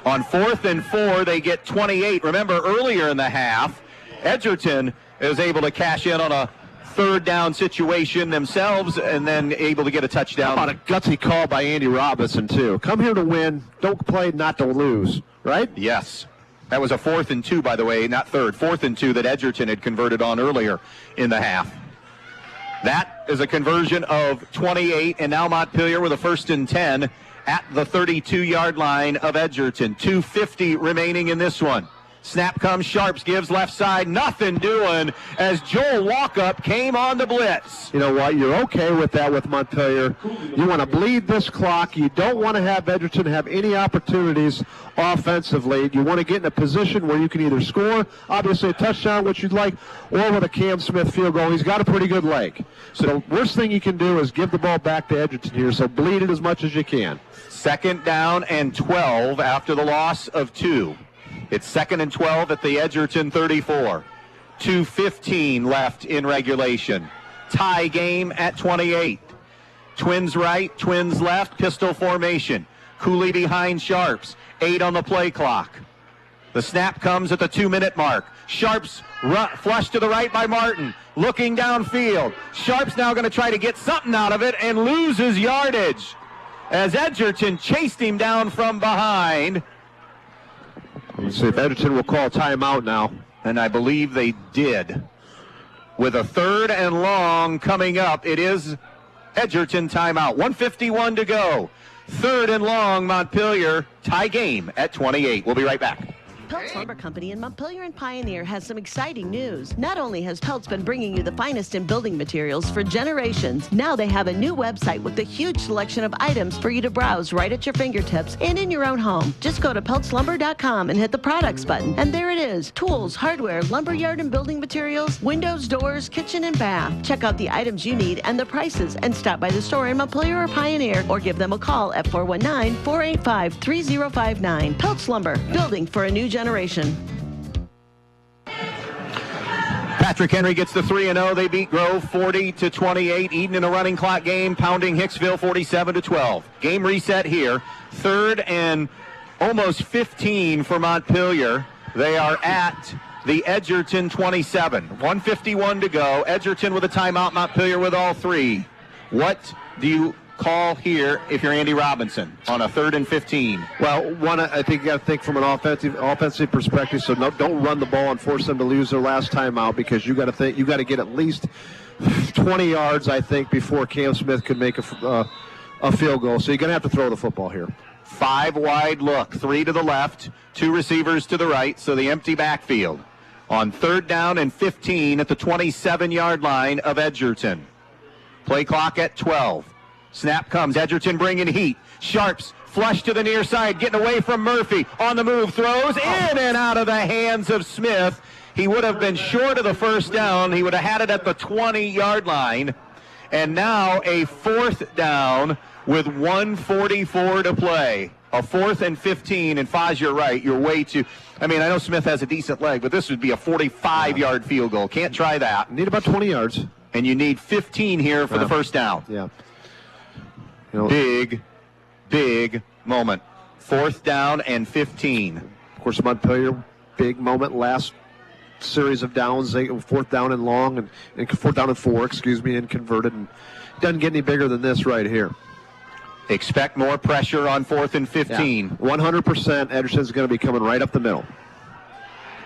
On 4th and 4, they get 28. Remember, earlier in the half, Edgerton is able to cash in on a 3rd down situation themselves and then able to get a touchdown. How about a gutsy call by Andy Robinson, too? Come here to win, don't play not to lose, right? Yes. That was a 4th and 2, by the way, not 3rd. 4th and 2 that Edgerton had converted on earlier in the half. That is a conversion of 28, and now Montpelier with a 1st and 10 at the 32-yard line of Edgerton. 2:50 remaining in this one. Snap comes, Sharps gives left side, nothing doing as Joel Walkup came on the blitz. You know what? You're okay with that with Montpelier. You want to bleed this clock. You don't want to have Edgerton have any opportunities offensively. You want to get in a position where you can either score, obviously a touchdown, which you'd like, or with a Cam Smith field goal. He's got a pretty good leg. So the worst thing you can do is give the ball back to Edgerton here, so bleed it as much as you can. 2nd down and 12 after the loss of 2. It's 2nd and 12 at the Edgerton 34. 2:15 left in regulation. Tie game at 28. Twins right, Twins left, pistol formation. Cooley behind Sharps. 8 on the play clock. The snap comes at the 2-minute mark. Sharps flush to the right by Martin. Looking downfield. Sharps now going to try to get something out of it and loses yardage as Edgerton chased him down from behind. Let's see if Edgerton will call timeout now. And I believe they did. With a 3rd and long coming up, it is Edgerton timeout. 1:51 to go. 3rd and long, Montpelier, tie game at 28. We'll be right back. Peltz Lumber Company in Montpelier and Pioneer has some exciting news. Not only has Peltz been bringing you the finest in building materials for generations, now they have a new website with a huge selection of items for you to browse right at your fingertips and in your own home. Just go to peltzlumber.com and hit the products button, and there it is. Tools, hardware, lumberyard and building materials, windows, doors, kitchen and bath. Check out the items you need and the prices, and stop by the store in Montpelier or Pioneer, or give them a call at 419-485-3059. Peltz Lumber, building for a new generation. Patrick Henry gets the 3-0. They beat Grove 40-28. Eden in a running clock game, pounding Hicksville 47-12. Game reset here. 3rd and almost 15 for Montpelier. They are at the Edgerton 27. 1:51 to go. Edgerton with a timeout. Montpelier with all 3. What do you call here if you're Andy Robinson on a 3rd and 15? Well, one, I think you got to think from an offensive perspective. So don't run the ball and force them to lose their last timeout, because you got to get at least 20 yards, I think, before Cam Smith could make a field goal. So you're going to have to throw the football here. 5 wide look, 3 to the left, 2 receivers to the right, so the empty backfield. On 3rd down and 15 at the 27-yard line of Edgerton. Play clock at 12. Snap comes. Edgerton bringing heat. Sharps flush to the near side, getting away from Murphy. On the move, throws in and out of the hands of Smith. He would have been short of the first down. He would have had it at the 20-yard line. And now a 4th down with 1:44 to play. A 4th and 15, and Foz, you're right. You're way too. I mean, I know Smith has a decent leg, but this would be a 45-yard field goal. Can't try that. Need about 20 yards. And you need 15 here for the first down. Yeah. Big moment. 4th down and 15. Of course, Montpelier, big moment. Last series of downs, 4th down and long, and 4th down and 4, and converted. And doesn't get any bigger than this right here. Expect more pressure on 4th and 15. 100%. Edgerton's going to be coming right up the middle.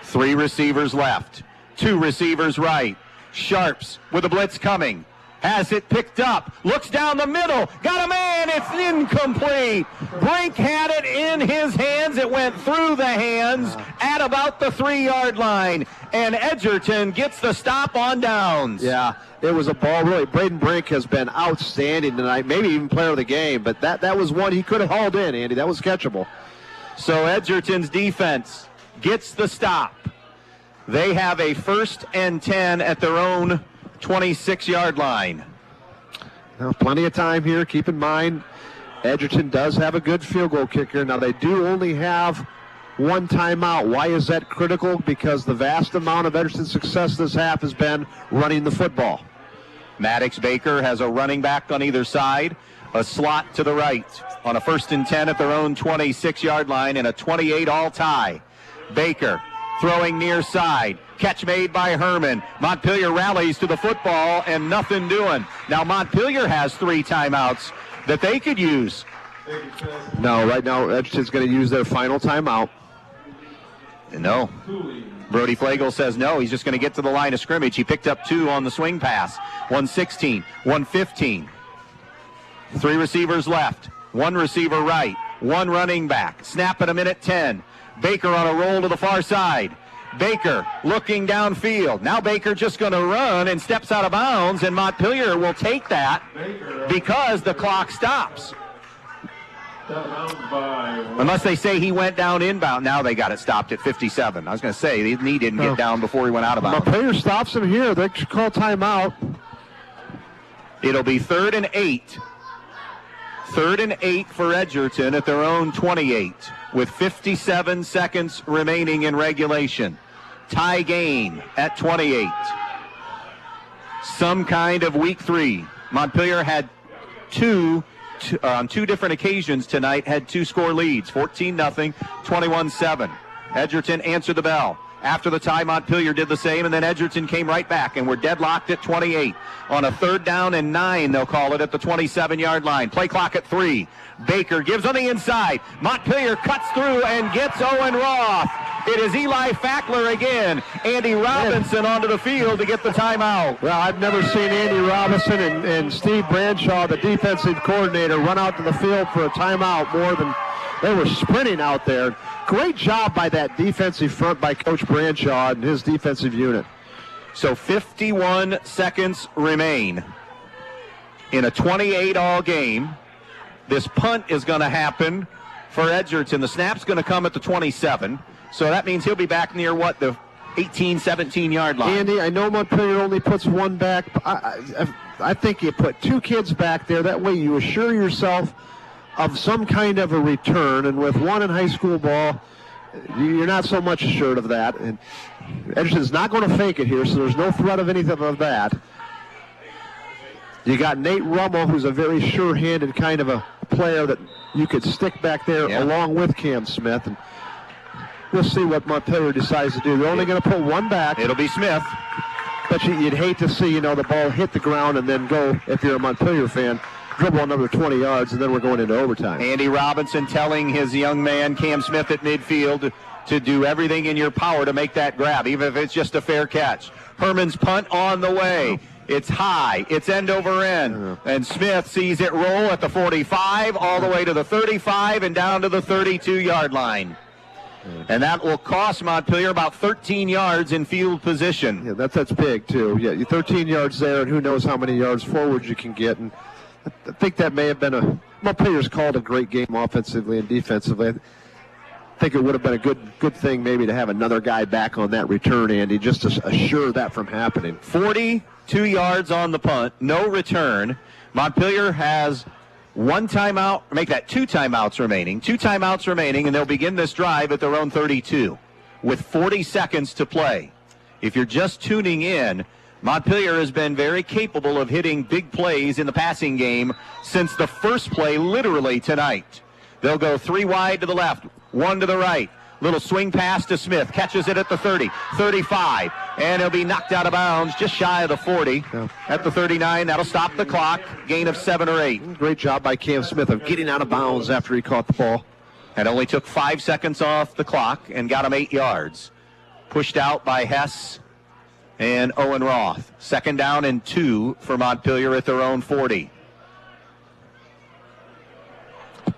3 receivers left. 2 receivers right. Sharps with a blitz coming. Has it picked up. Looks down the middle. Got a man. It's incomplete. Brink had it in his hands. It went through the hands at about the 3-yard line. And Edgerton gets the stop on downs. Yeah, it was a ball. Really, Braden Brink has been outstanding tonight. Maybe even player of the game. But that was one he could have hauled in, Andy. That was catchable. So Edgerton's defense gets the stop. They have a 1st and 10 at their own 26-yard line. Now, plenty of time here. Keep in mind, Edgerton does have a good field goal kicker. Now, they do only have 1 timeout. Why is that critical? Because the vast amount of Edgerton's success this half has been running the football. Maddox Baker has a running back on either side, a slot to the right on a 1st and 10 at their own 26-yard line, and a 28-all tie. Baker throwing near side. Catch made by Herman. Montpelier rallies to the football and nothing doing. Now Montpelier has 3 timeouts that they could use. No, right now Edgerton's going to use their final timeout. No. Brody Flagel says no. He's just going to get to the line of scrimmage. He picked up 2 on the swing pass. 116, 115. 3 receivers left. 1 receiver right. 1 running back. Snap at a minute 10. Baker on a roll to the far side. Baker looking downfield. Now Baker just going to run and steps out of bounds, and Montpelier will take that because the clock stops. Unless they say he went down inbound. Now they got it stopped at 57. I was going to say, he didn't get down before he went out of bounds. Montpelier stops him here. They should call timeout. It'll be 3rd and 8. 3rd and 8 for Edgerton at their own 28 with 57 seconds remaining in regulation. Tie game at 28. Some kind of week 3. Montpelier had on 2 different occasions tonight, had 2-score leads, 14-0, 21-7. Edgerton answered the bell. After the tie, Montpelier did the same, and then Edgerton came right back, and we're deadlocked at 28. On a 3rd down and 9, they'll call it at the 27-yard line. Play clock at 3. Baker gives on the inside. Montpelier cuts through and gets Owen Roth. It is Eli Fackler again. Andy Robinson onto the field to get the timeout. Well, I've never seen Andy Robinson and Steve Bradshaw, the defensive coordinator, run out to the field for a timeout more than they were sprinting out there. Great job by that defensive front by Coach Bradshaw and his defensive unit. So 51 seconds remain in a 28-all game. This punt is going to happen for Edgerton. The snap's going to come at the 27. So that means he'll be back near, the 18, 17-yard line. Andy, I know Montpelier only puts 1 back. I think you put 2 kids back there. That way you assure yourself of some kind of a return. And with 1 in high school ball, you're not so much assured of that. And Edgerton's not going to fake it here, so there's no threat of anything of that. You got Nate Rummel, who's a very sure-handed kind of a player that you could stick back there along with Cam Smith. And we'll see what Montpelier decides to do. They're only going to put 1 back. It'll be Smith. But you'd hate to see, the ball hit the ground and then go, if you're a Montpelier fan, dribble another 20 yards, and then we're going into overtime. Andy Robinson telling his young man, Cam Smith, at midfield to do everything in your power to make that grab, even if it's just a fair catch. Herman's punt on the way. It's high. It's end over end. And Smith sees it roll at the 45, all the way to the 35, and down to the 32-yard line. And that will cost Montpelier about 13 yards in field position. Yeah, that's big, too. Yeah, you're 13 yards there, and who knows how many yards forward you can get. And I think that may have been Montpelier's called a great game offensively and defensively. I think it would have been a good thing maybe to have another guy back on that return, Andy, just to assure that from happening. 42 yards on the punt, no return. Montpelier has one timeout, make that two timeouts remaining, and they'll begin this drive at their own 32 with 40 seconds to play. If you're just tuning in, Montpelier has been very capable of hitting big plays in the passing game since the first play literally tonight. They'll go 3 wide to the left, 1 to the right. Little swing pass to Smith. Catches it at the 30, 35, and he'll be knocked out of bounds just shy of the 40. At the 39, that'll stop the clock. Gain of 7 or 8. Great job by Cam Smith of getting out of bounds after he caught the ball. And only took 5 seconds off the clock and got him 8 yards. Pushed out by Hess and Owen Roth. 2nd down and 2 for Montpelier at their own 40.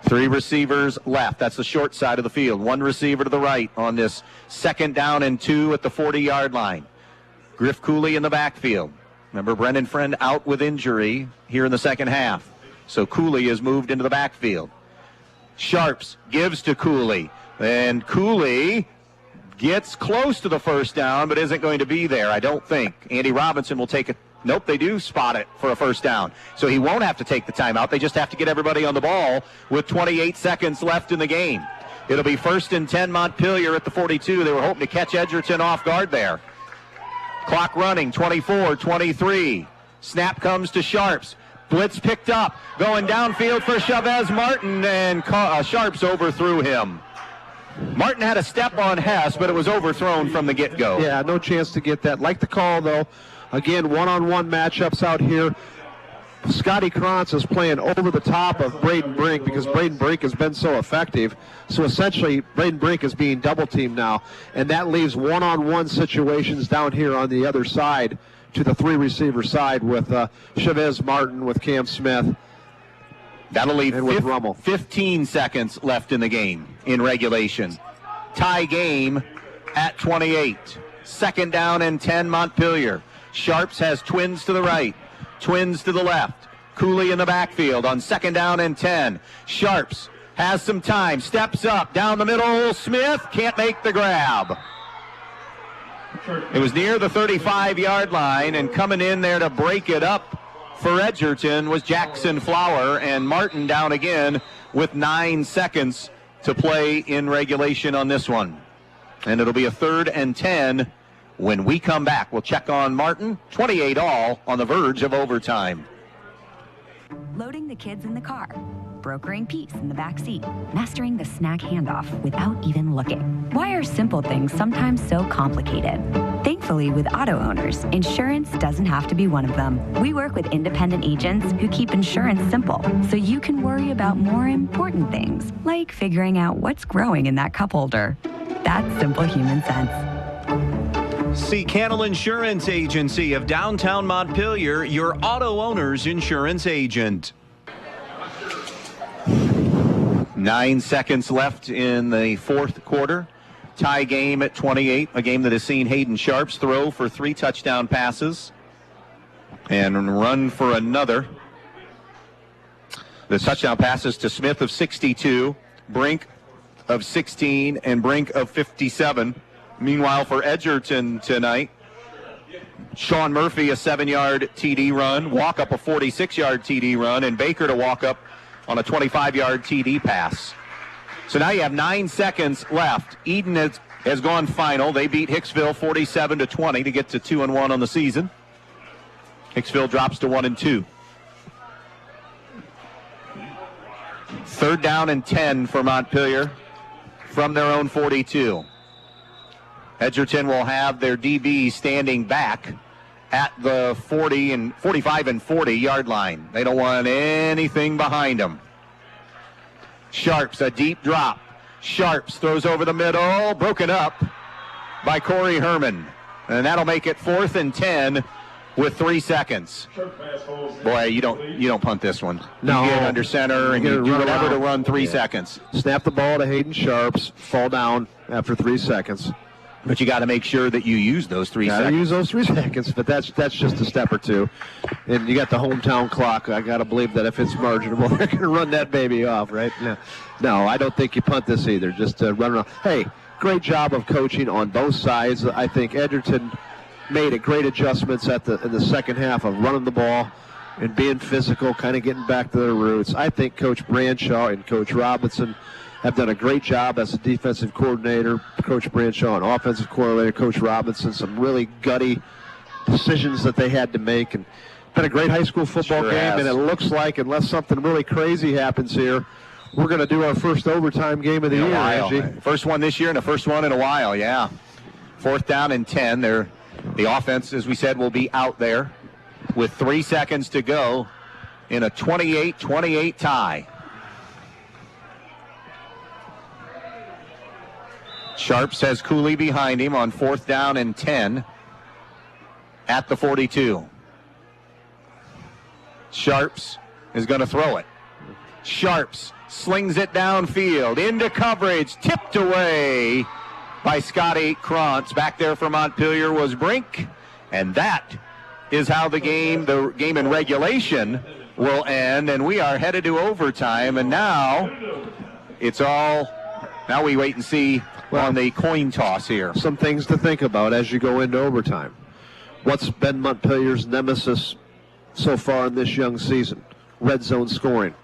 3 receivers left. That's the short side of the field. 1 receiver to the right on this 2nd down and 2 at the 40-yard line. Griff Cooley in the backfield. Remember, Brendan Friend out with injury here in the second half. So Cooley is moved into the backfield. Sharps gives to Cooley. And Cooley gets close to the first down, but isn't going to be there, I don't think. Andy Robinson will take it. Nope, they do spot it for a first down. So he won't have to take the timeout. They just have to get everybody on the ball with 28 seconds left in the game. It'll be 1st and 10 Montpelier at the 42. They were hoping to catch Edgerton off guard there. Clock running, 24-23. Snap comes to Sharps. Blitz picked up. Going downfield for Chavez Martin, and Sharps overthrew him. Martin had a step on Hess, but it was overthrown from the get-go. Yeah, no chance to get that. Like the call, though. Again, one-on-one matchups out here. Scotty Krantz is playing over the top of Braden Brink because Braden Brink has been so effective. So essentially, Braden Brink is being double-teamed now, and that leaves one-on-one situations down here on the other side to the 3-receiver side with Chavez Martin, with Cam Smith. That'll leave and with Rummel. 15 seconds left in the game in regulation. Tie game at 28. 2nd down and 10 Montpelier. Sharps has twins to the right, twins to the left. Cooley in the backfield on 2nd down and 10. Sharps has some time, steps up, down the middle. Smith can't make the grab. It was near the 35-yard line, and coming in there to break it up for Edgerton was Jackson Flower, and Martin down again with 9 seconds to play in regulation on this one. And it'll be a 3rd and 10 when we come back. We'll check on Martin. 28 all on the verge of overtime. Loading the kids in the car, brokering peace in the back seat, mastering the snack handoff without even looking. Why are simple things sometimes so complicated? Thankfully, with auto owners, insurance doesn't have to be one of them. We work with independent agents who keep insurance simple, so you can worry about more important things, like figuring out what's growing in that cup holder. That's simple human sense. See Cannell Insurance Agency of downtown Montpelier, your auto owner's insurance agent. 9 seconds left in the 4th quarter. Tie game at 28, a game that has seen Hayden Sharps throw for 3 touchdown passes and run for another. The touchdown passes to Smith of 62, Brink of 16, and Brink of 57. Meanwhile, for Edgerton tonight, Sean Murphy a 7-yard TD run, Walkup a 46-yard TD run, and Baker to walk up on a 25-yard TD pass. So now you have 9 seconds left. Eden has gone final. They beat Hicksville 47-20 to get to 2-1 on the season. Hicksville drops to 1-2. 3rd down and 10 for Montpelier from their own 42. Edgerton will have their DB standing back at the 45 and 40 yard line. They don't want anything behind them. Sharps, a deep drop. Sharps throws over the middle, broken up by Corey Herman. And that'll make it 4th and 10 with 3 seconds. Boy, you don't punt this one. No. You get under center and you do whatever to run 3 seconds. Snap the ball to Hayden Sharps, fall down after 3 seconds. But you got to make sure that you use those 3 seconds. Use those 3 seconds, but that's just a step or two. And you got the hometown clock. I got to believe that if it's marginable, they're going to run that baby off, right? No, I don't think you punt this either. Just run around. Hey, great job of coaching on both sides. I think Edgerton made a great adjustments in the second half of running the ball and being physical, kind of getting back to their roots. I think Coach Branshaw and Coach Robinson have done a great job as a defensive coordinator, Coach Branshaw, and offensive coordinator, Coach Robinson. Some really gutty decisions that they had to make. And been a great high school football game, and it looks like, unless something really crazy happens here, we're going to do our first overtime game of the year, Angie. First one this year and the first one in a while, yeah. 4th down and 10. The offense, as we said, will be out there with 3 seconds to go in a 28-28 tie. Sharps has Cooley behind him on 4th down and 10 at the 42. Sharps is going to throw it. Sharps slings it downfield into coverage, tipped away by Scotty Krantz. Back there for Montpelier was Brink, and that is how the game in regulation will end, and we are headed to overtime, and now we wait and see on the coin toss here. Some things to think about as you go into overtime. What's been Montpelier's nemesis so far in this young season? Red zone scoring.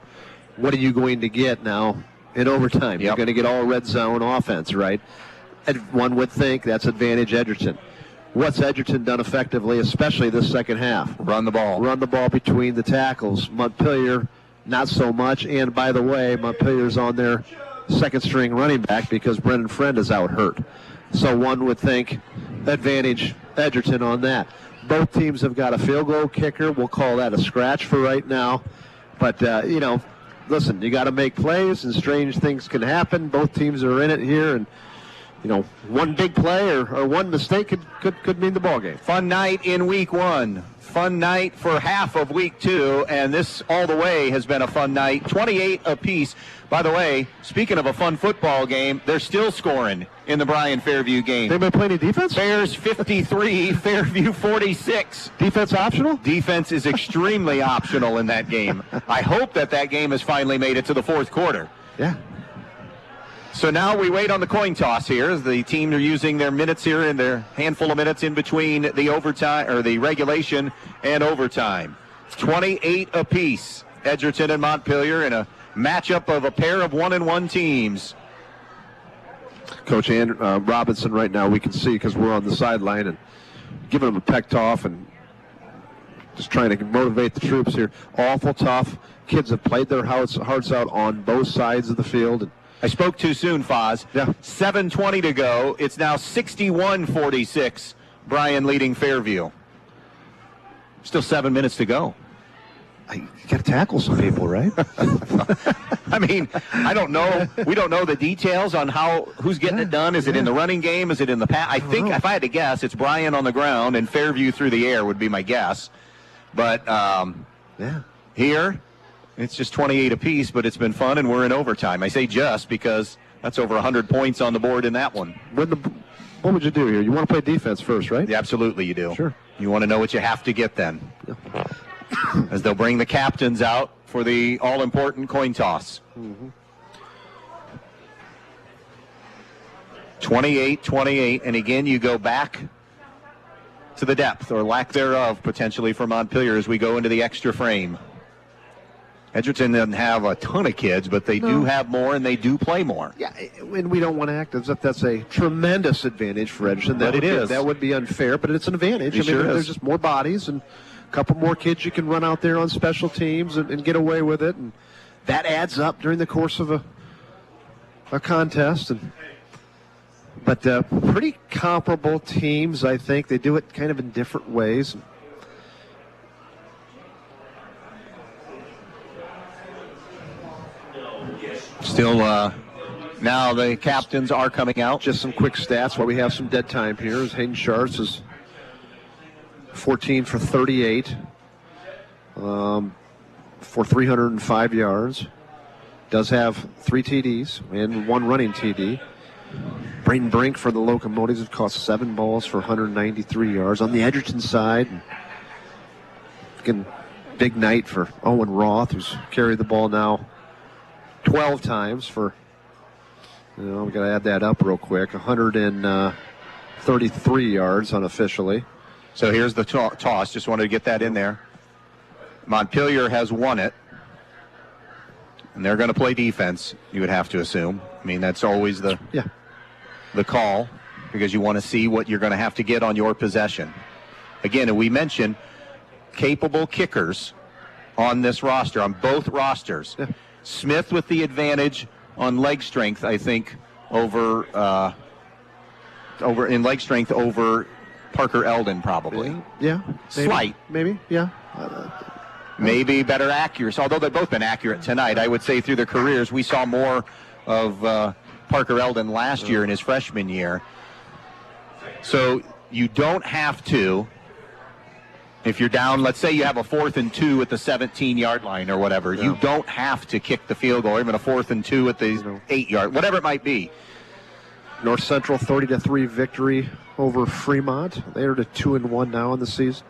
What are you going to get now in overtime? You're going to get all red zone offense, right? And one would think that's advantage Edgerton. What's Edgerton done effectively, especially this second half? Run the ball. Run the ball between the tackles. Montpelier, not so much. And by the way, Montpelier's on their second string running back because Brendan Friend is out hurt. So one would think advantage Edgerton on that. Both teams have got a field goal kicker. We'll call that a scratch for right now. But, listen, you got to make plays and strange things can happen. Both teams are in it here, and one big play or one mistake could mean the ball game. Fun night in week 1. Fun night for half of week 2, and this all the way has been a fun night. 28 apiece. By the way, speaking of a fun football game, they're still scoring in the Bryan Fairview game. They've been playing any defense? Bears 53, Fairview 46. Defense optional? Defense is extremely optional in that game. I hope that game has finally made it to the 4th quarter. Yeah. So now we wait on the coin toss here. The team are using their minutes here and their handful of minutes in between the overtime or the regulation and overtime. 28 apiece. Edgerton and Montpelier in a matchup of a pair of 1-1 teams. Coach Robinson right now we can see because we're on the sideline and giving him a peck off and just trying to motivate the troops here. Awful tough. Kids have played their hearts out on both sides of the field. I spoke too soon, Foz. Yeah. 7:20 to go. It's now 61-46. Bryan leading Fairview. Still 7 minutes to go. You got to tackle some people, right? I mean, I don't know. We don't know the details on who's getting it done. Is it in the running game? Is it in the pass? I think if I had to guess, it's Bryan on the ground and Fairview through the air would be my guess. But here, it's just 28 apiece, but it's been fun, and we're in overtime. I say just because that's over 100 points on the board in that one. What would you do here? You want to play defense first, right? Yeah, absolutely you do. Sure. You want to know what you have to get then. Yeah. As they'll bring the captains out for the all-important coin toss. 28-28, and again, you go back to the depth, or lack thereof, potentially, for Montpelier as we go into the extra frame. Edgerton doesn't have a ton of kids, but they do have more, and they do play more. Yeah, and we don't want to act as if that's a tremendous advantage for Edgerton. That would be unfair, but it's an advantage. There's just more bodies and a couple more kids you can run out there on special teams and get away with it, and that adds up during the course of a contest. But pretty comparable teams, I think. They do it kind of in different ways. Still, now the captains are coming out. Just some quick stats while we have some dead time here. Hayden Schartz is 14 for 38 for 305 yards. Does have 3 TDs and 1 running TD. Braden Brink for the Locomotives have caught 7 balls for 193 yards. On the Edgerton side, again, big night for Owen Roth, who's carried the ball now 12 times for, we've got to add that up real quick, 133 yards unofficially. So here's the toss. Just wanted to get that in there. Montpelier has won it. And they're going to play defense, you would have to assume. I mean, that's always the call, because you want to see what you're going to have to get on your possession. Again, and we mentioned capable kickers on this roster, on both rosters. Yeah. Smith with the advantage on leg strength, I think, over Parker Eldon, probably. Yeah. Maybe, slight. Maybe, yeah. Maybe better accuracy, although they've both been accurate tonight. I would say through their careers, we saw more of Parker Eldon last year in his freshman year. So you don't have to, if you're down, let's say you have a 4th and 2 at the 17-yard line or whatever, you don't have to kick the field goal, or even a 4th and 2 at the 8-yard, whatever it might be. North Central 30-3 victory over Fremont. They're to 2-1 now in the season.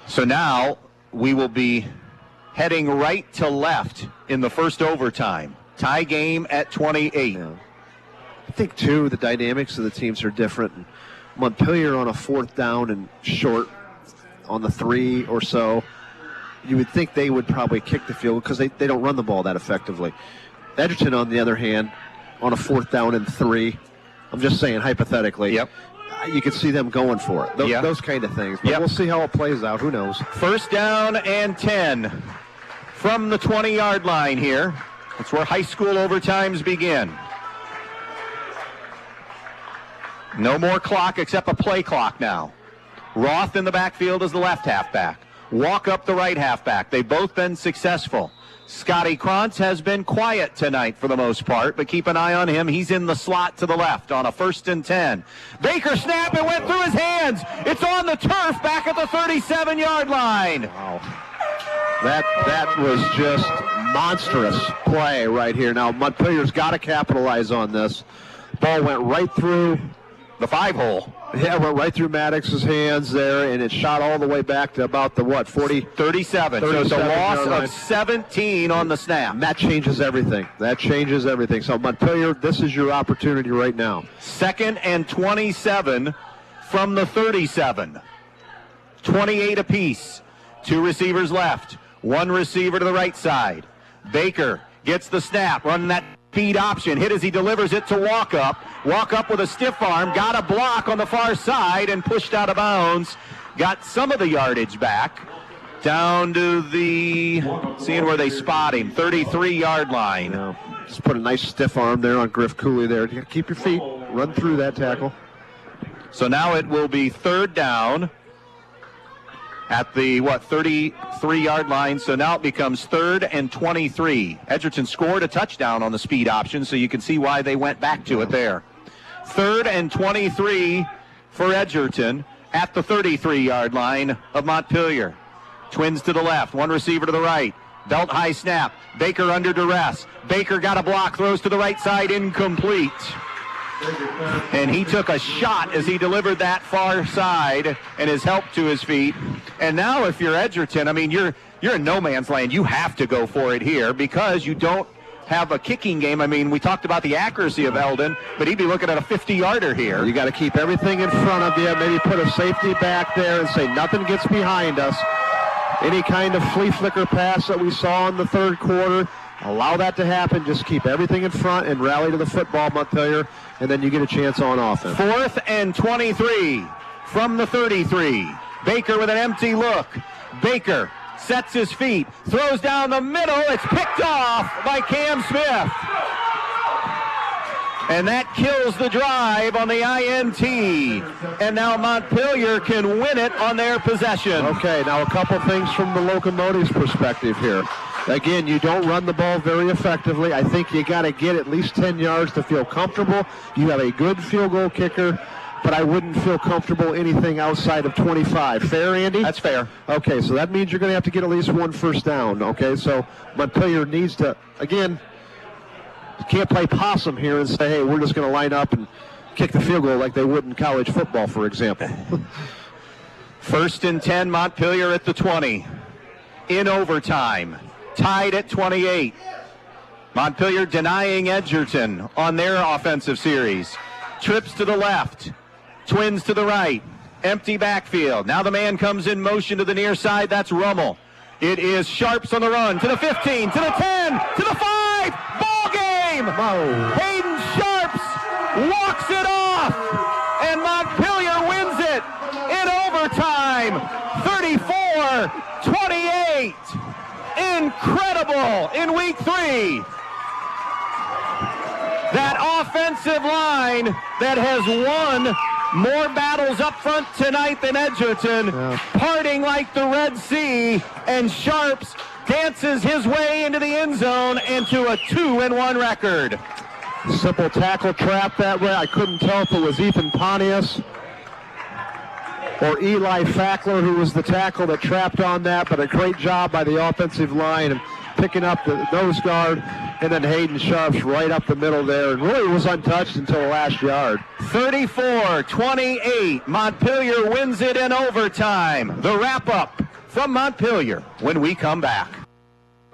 So now we will be heading right to left in the first overtime. Tie game at 28. Yeah. I think, too, the dynamics of the teams are different. Montpelier on a 4th down and short on the 3 or so, you would think they would probably kick the field because they don't run the ball that effectively. Edgerton, on the other hand, on a 4th down and 3, I'm just saying hypothetically, you could see them going for it. Those kind of things. But we'll see how it plays out. Who knows? First down and 10 from the 20-yard line here. That's where high school overtimes begin. No more clock except a play clock now. Roth in the backfield as the left halfback. Walk up the right halfback. They've both been successful. Scotty Krantz has been quiet tonight for the most part, but keep an eye on him. He's in the slot to the left on a 1st and 10. Baker snap, it went through his hands. It's on the turf back at the 37-yard line. Wow. That was just monstrous play right here. Now, Montpelier's got to capitalize on this. Ball went right through the 5-hole. Yeah, went right through Maddox's hands there, and it shot all the way back to about the, 37. So it's a loss of 17 on the snap. And that changes everything. So, Montpelier, this is your opportunity right now. 2nd and 27 from the 37. 28 apiece. 2 receivers left. 1 receiver to the right side. Baker gets the snap, running that speed option. Hit as he delivers it to Walk Up. Walk Up with a stiff arm. Got a block on the far side and pushed out of bounds. Got some of the yardage back. Down to the, seeing where they spot him, 33-yard line. Just put a nice stiff arm there on Griff Cooley there. Keep your feet. Run through that tackle. So now it will be 3rd down at the, 33-yard line. So now it becomes 3rd and 23. Edgerton scored a touchdown on the speed option, so you can see why they went back to it there. 3rd and 23 for Edgerton at the 33-yard line of Montpelier. Twins to the left, 1 receiver to the right. Belt high snap. Baker under duress. Baker got a block, throws to the right side, incomplete. And he took a shot as he delivered that far side and is helped to his feet. And now if you're Edgerton, I mean, you're in no man's land. You have to go for it here because you don't have a kicking game. I mean, we talked about the accuracy of Eldon, but he'd be looking at a 50-yarder here. You got to keep everything in front of you. Maybe put a safety back there and say nothing gets behind us. Any kind of flea flicker pass that we saw in the 3rd quarter, allow that to happen. Just keep everything in front and rally to the football, Montpelier, and then you get a chance on offense. 4th and 23 from the 33. Baker with an empty look. Baker sets his feet, throws down the middle. It's picked off by Cam Smith. And that kills the drive on the INT. And now Montpelier can win it on their possession. Okay, now a couple things from the Locomotives' perspective here. Again, you don't run the ball very effectively. I think you got to get at least 10 yards to feel comfortable. You have a good field goal kicker, but I wouldn't feel comfortable anything outside of 25. Fair, Andy? That's fair. Okay, so that means you're going to have to get at least one first down. Okay, so Montpelier needs to, again, you can't play possum here and say, hey, we're just going to line up and kick the field goal like they would in college football, for example. 1st and 10, Montpelier at the 20. In overtime. Tied at 28. Montpelier denying Edgerton on their offensive series. Trips to the left. Twins to the right. Empty backfield. Now the man comes in motion to the near side. That's Rummel. It is Sharps on the run. To the 15. To the 10. To the 5. Ball game. Hayden Sharps walks it off. And Montpelier wins it in overtime. 34-28. Incredible in week 3. That offensive line that has won more battles up front tonight than Edgerton, parting like the Red Sea, and Sharps dances his way into the end zone and to a 2-1 record. Simple tackle trap that way. I couldn't tell if it was Ethan Pontius or Eli Fackler, who was the tackle that trapped on that, but a great job by the offensive line of picking up the nose guard, and then Hayden Sharps right up the middle there, and really was untouched until the last yard. 34-28. Montpelier wins it in overtime. The wrap-up from Montpelier when we come back.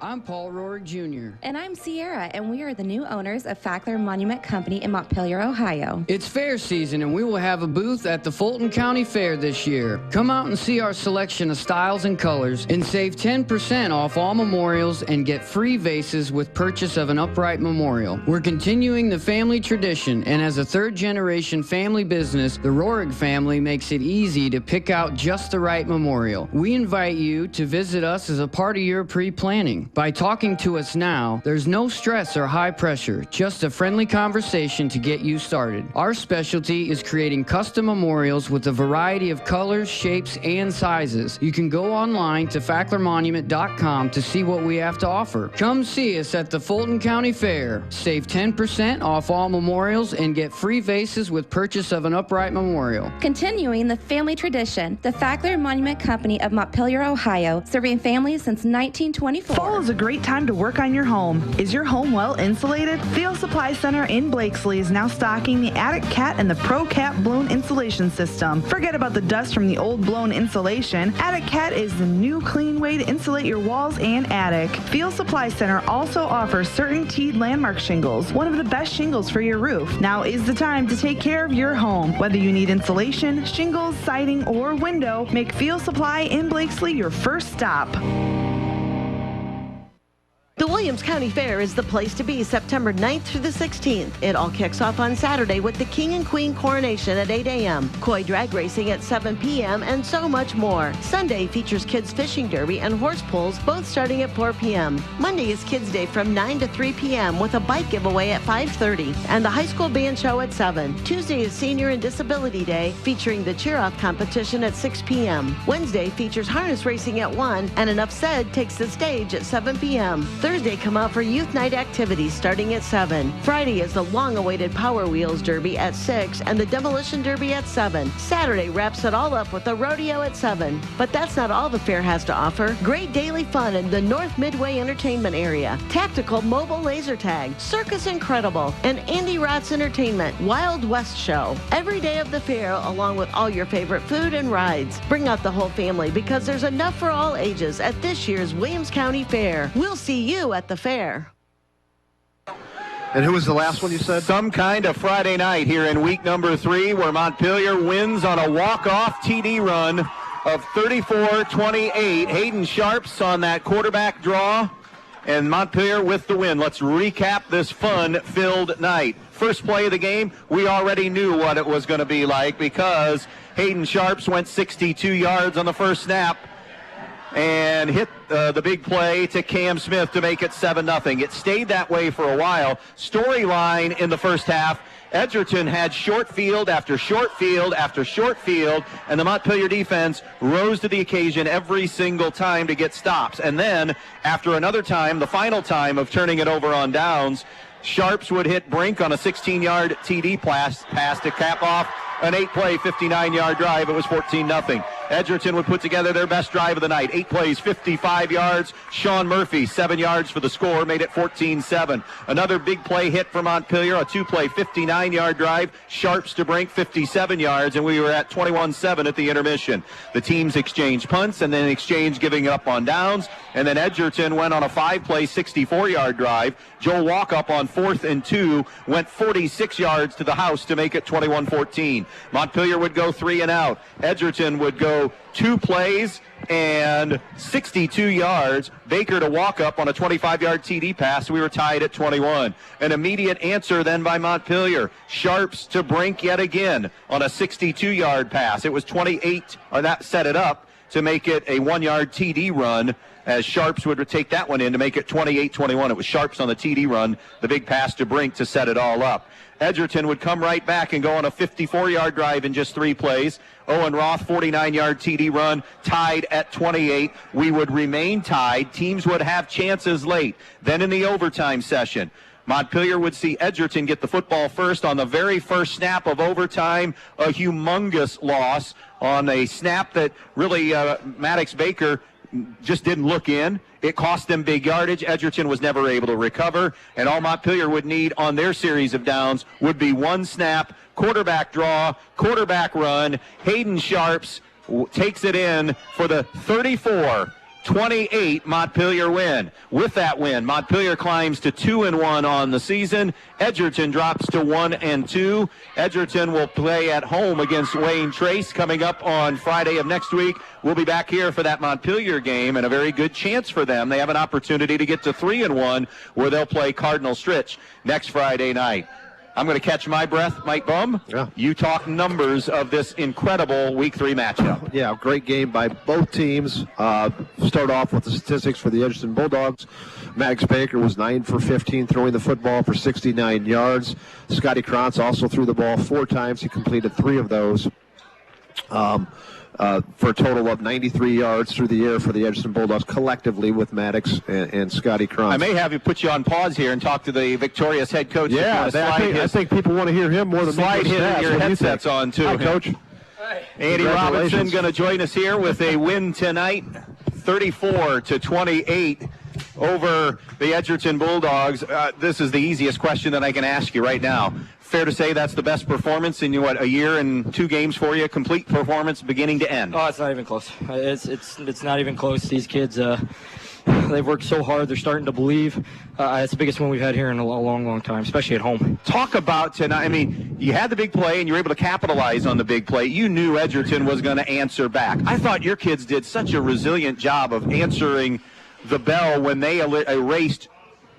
I'm Paul Rohrig Jr. And I'm Sierra, and we are the new owners of Fackler Monument Company in Montpelier, Ohio. It's fair season, and we will have a booth at the Fulton County Fair this year. Come out and see our selection of styles and colors, and save 10% off all memorials and get free vases with purchase of an upright memorial. We're continuing the family tradition, and as a third-generation family business, the Rohrig family makes it easy to pick out just the right memorial. We invite you to visit us as a part of your pre-planning. By talking to us now, there's no stress or high pressure, just a friendly conversation to get you started. Our specialty is creating custom memorials with a variety of colors, shapes, and sizes. You can go online to facklermonument.com to see what we have to offer. Come see us at the Fulton County Fair. Save 10% off all memorials and get free vases with purchase of an upright memorial. Continuing the family tradition, the Fackler Monument Company of Montpelier, Ohio, serving families since 1924. Fall is a great time to work on your home. Is your home well insulated? Field Supply Center in Blakesley is now stocking the Attic Cat and the Pro Cap blown insulation system. Forget about the dust from the old blown insulation. Attic Cat is the new clean way to insulate your walls and attic. Field Supply Center also offers CertainTeed Landmark shingles, one of the best shingles for your roof. Now is the time to take care of your home. Whether you need insulation, shingles, siding, or window, make Field Supply in Blakesley your first stop. The Williams County Fair is the place to be September 9th through the 16th. It all kicks off on Saturday with the King and Queen coronation at 8 a.m., koi drag racing at 7 p.m., and so much more. Sunday features kids fishing derby and horse pulls, both starting at 4 p.m. Monday is Kids Day from 9 to 3 p.m. with a bike giveaway at 5:30 and the high school band show at 7. Tuesday is Senior and Disability Day featuring the cheer-off competition at 6 p.m. Wednesday features harness racing at 1 and Enough Said takes the stage at 7 p.m. Thursday, come out for youth night activities starting at 7. Friday is the long-awaited Power Wheels Derby at 6 and the Demolition Derby at 7. Saturday wraps it all up with the rodeo at 7. But that's not all the fair has to offer. Great daily fun in the North Midway Entertainment area. Tactical mobile laser tag, Circus Incredible, and Andy Rott's Entertainment Wild West Show. Every day of the fair, along with all your favorite food and rides. Bring out the whole family because there's enough for all ages at this year's Williams County Fair. We'll see you at the fair. And who was the last one you said? Some kind of Friday night here in week number 3 where Montpelier wins on a walk-off TD run of 34-28. Hayden Sharps on that quarterback draw, and Montpelier with the win. Let's recap this fun-filled night. First play of the game, we already knew what it was going to be like because Hayden Sharps went 62 yards on the first snap and hit the big play to Cam Smith to make it 7-0. It stayed that way for a while. Storyline in the first half, Edgerton had short field after short field after short field, and the Montpelier defense rose to the occasion every single time to get stops. And then, after another time, the final time of turning it over on downs, Sharps would hit Brink on a 16-yard TD pass to cap off an 8-play, 59-yard drive. It was 14-0. Edgerton would put together their best drive of the night. 8 plays, 55 yards. Sean Murphy, 7 yards for the score, made it 14-7. Another big play hit for Montpelier, a 2-play, 59-yard drive. Sharps to Brink, 57 yards, and we were at 21-7 at the intermission. The teams exchanged punts and then exchanged giving up on downs, and then Edgerton went on a 5-play, 64-yard drive. Joel Walkup on 4th and 2 went 46 yards to the house to make it 21-14. Montpelier would go 3 and out. Edgerton would go 2 plays and 62 yards. Baker to Walkup on a 25-yard TD pass. We were tied at 21. An immediate answer then by Montpelier. Sharps to Brink yet again on a 62-yard pass. It was 28, or that set it up to make it a 1-yard TD run, as Sharps would take that one in to make it 28-21. It was Sharps on the TD run, the big pass to Brink to set it all up. Edgerton would come right back and go on a 54-yard drive in just 3 plays. Owen Roth, 49-yard TD run, tied at 28. We would remain tied. Teams would have chances late. Then in the overtime session, Montpelier would see Edgerton get the football first on the very first snap of overtime, a humongous loss on a snap that really Maddox Baker just didn't look in. It cost them big yardage. Edgerton was never able to recover, and all Montpelier would need on their series of downs would be 1 snap, quarterback draw, quarterback run. Hayden Sharps takes it in for the 34-28 Montpelier win. With that win, Montpelier climbs to 2-1 on the season. Edgerton drops to 1-2. Edgerton will play at home against Wayne Trace coming up on Friday of next week. We'll be back here for that Montpelier game, and a very good chance for them. They have an opportunity to get to 3-1, where they'll play Cardinal Stritch next Friday night. I'm going to catch my breath, Mike Bumb. Yeah. You talk numbers of this incredible Week 3 matchup. Yeah, great game by both teams. Start off with the statistics for the Edgerton Bulldogs. Maddox Baker was 9 for 15, throwing the football for 69 yards. Scotty Krantz also threw the ball 4 times. He completed 3 of those. For a total of 93 yards through the air for the Edgerton Bulldogs collectively with Maddox and Scotty Krantz. I may have you put you on pause here and talk to the victorious head coach. Yeah, I think people want to hear him more than slide me. Slide your headsets on, too. Hi, Coach. Andy Robinson going to join us here with a win tonight, 34-28 over the Edgerton Bulldogs. This is the easiest question that I can ask you right now. Fair to say that's the best performance in a year and 2 games for you, complete performance beginning to end? Oh, it's not even close. It's not even close. These kids, they've worked so hard. They're starting to believe. It's the biggest one we've had here in a long, long time, especially at home. Talk about tonight. I mean, you had the big play, and you were able to capitalize on the big play. You knew Edgerton was going to answer back. I thought your kids did such a resilient job of answering the bell when they erased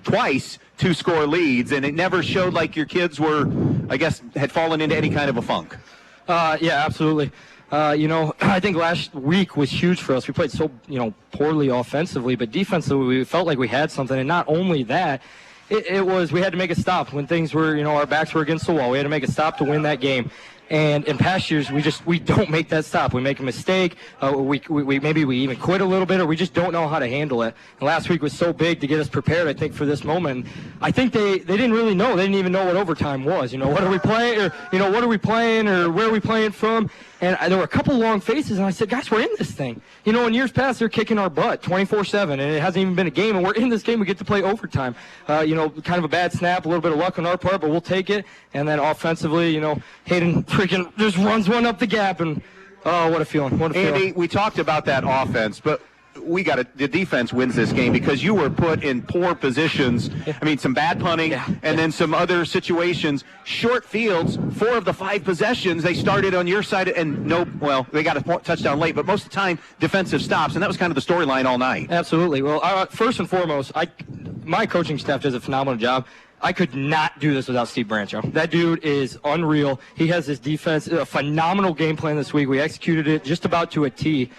twice 2-score leads, and it never showed like your kids were, I guess, had fallen into any kind of a funk. Yeah, absolutely. I think last week was huge for us. We played so, poorly offensively, but defensively we felt like we had something. And not only that, it was we had to make a stop when things were, our backs were against the wall. We had to make a stop to win that game. And in past years, we don't make that stop. We make a mistake. We even quit a little bit, or we just don't know how to handle it. And last week was so big to get us prepared, I think, for this moment. I think they didn't really know. They didn't even know what overtime was. What are we playing, or what are we playing, or where are we playing from? And there were a couple long faces, and I said, guys, we're in this thing. In years past, they're kicking our butt 24/7, and it hasn't even been a game, and we're in this game. We get to play overtime. Kind of a bad snap, a little bit of luck on our part, but we'll take it. And then offensively, Hayden freaking just runs one up the gap, and what a feeling. What a feeling. Andy, we talked about that offense, but the defense wins this game because you were put in poor positions. I mean, some bad punting and then some other situations. Short fields, 4 of the 5 possessions, they started on your side, and they got a touchdown late, but most of the time, defensive stops, and that was kind of the storyline all night. Absolutely. Well, first and foremost, my coaching staff does a phenomenal job. I could not do this without Steve Brancho. That dude is unreal. He has his defense, a phenomenal game plan this week. We executed it just about to a T.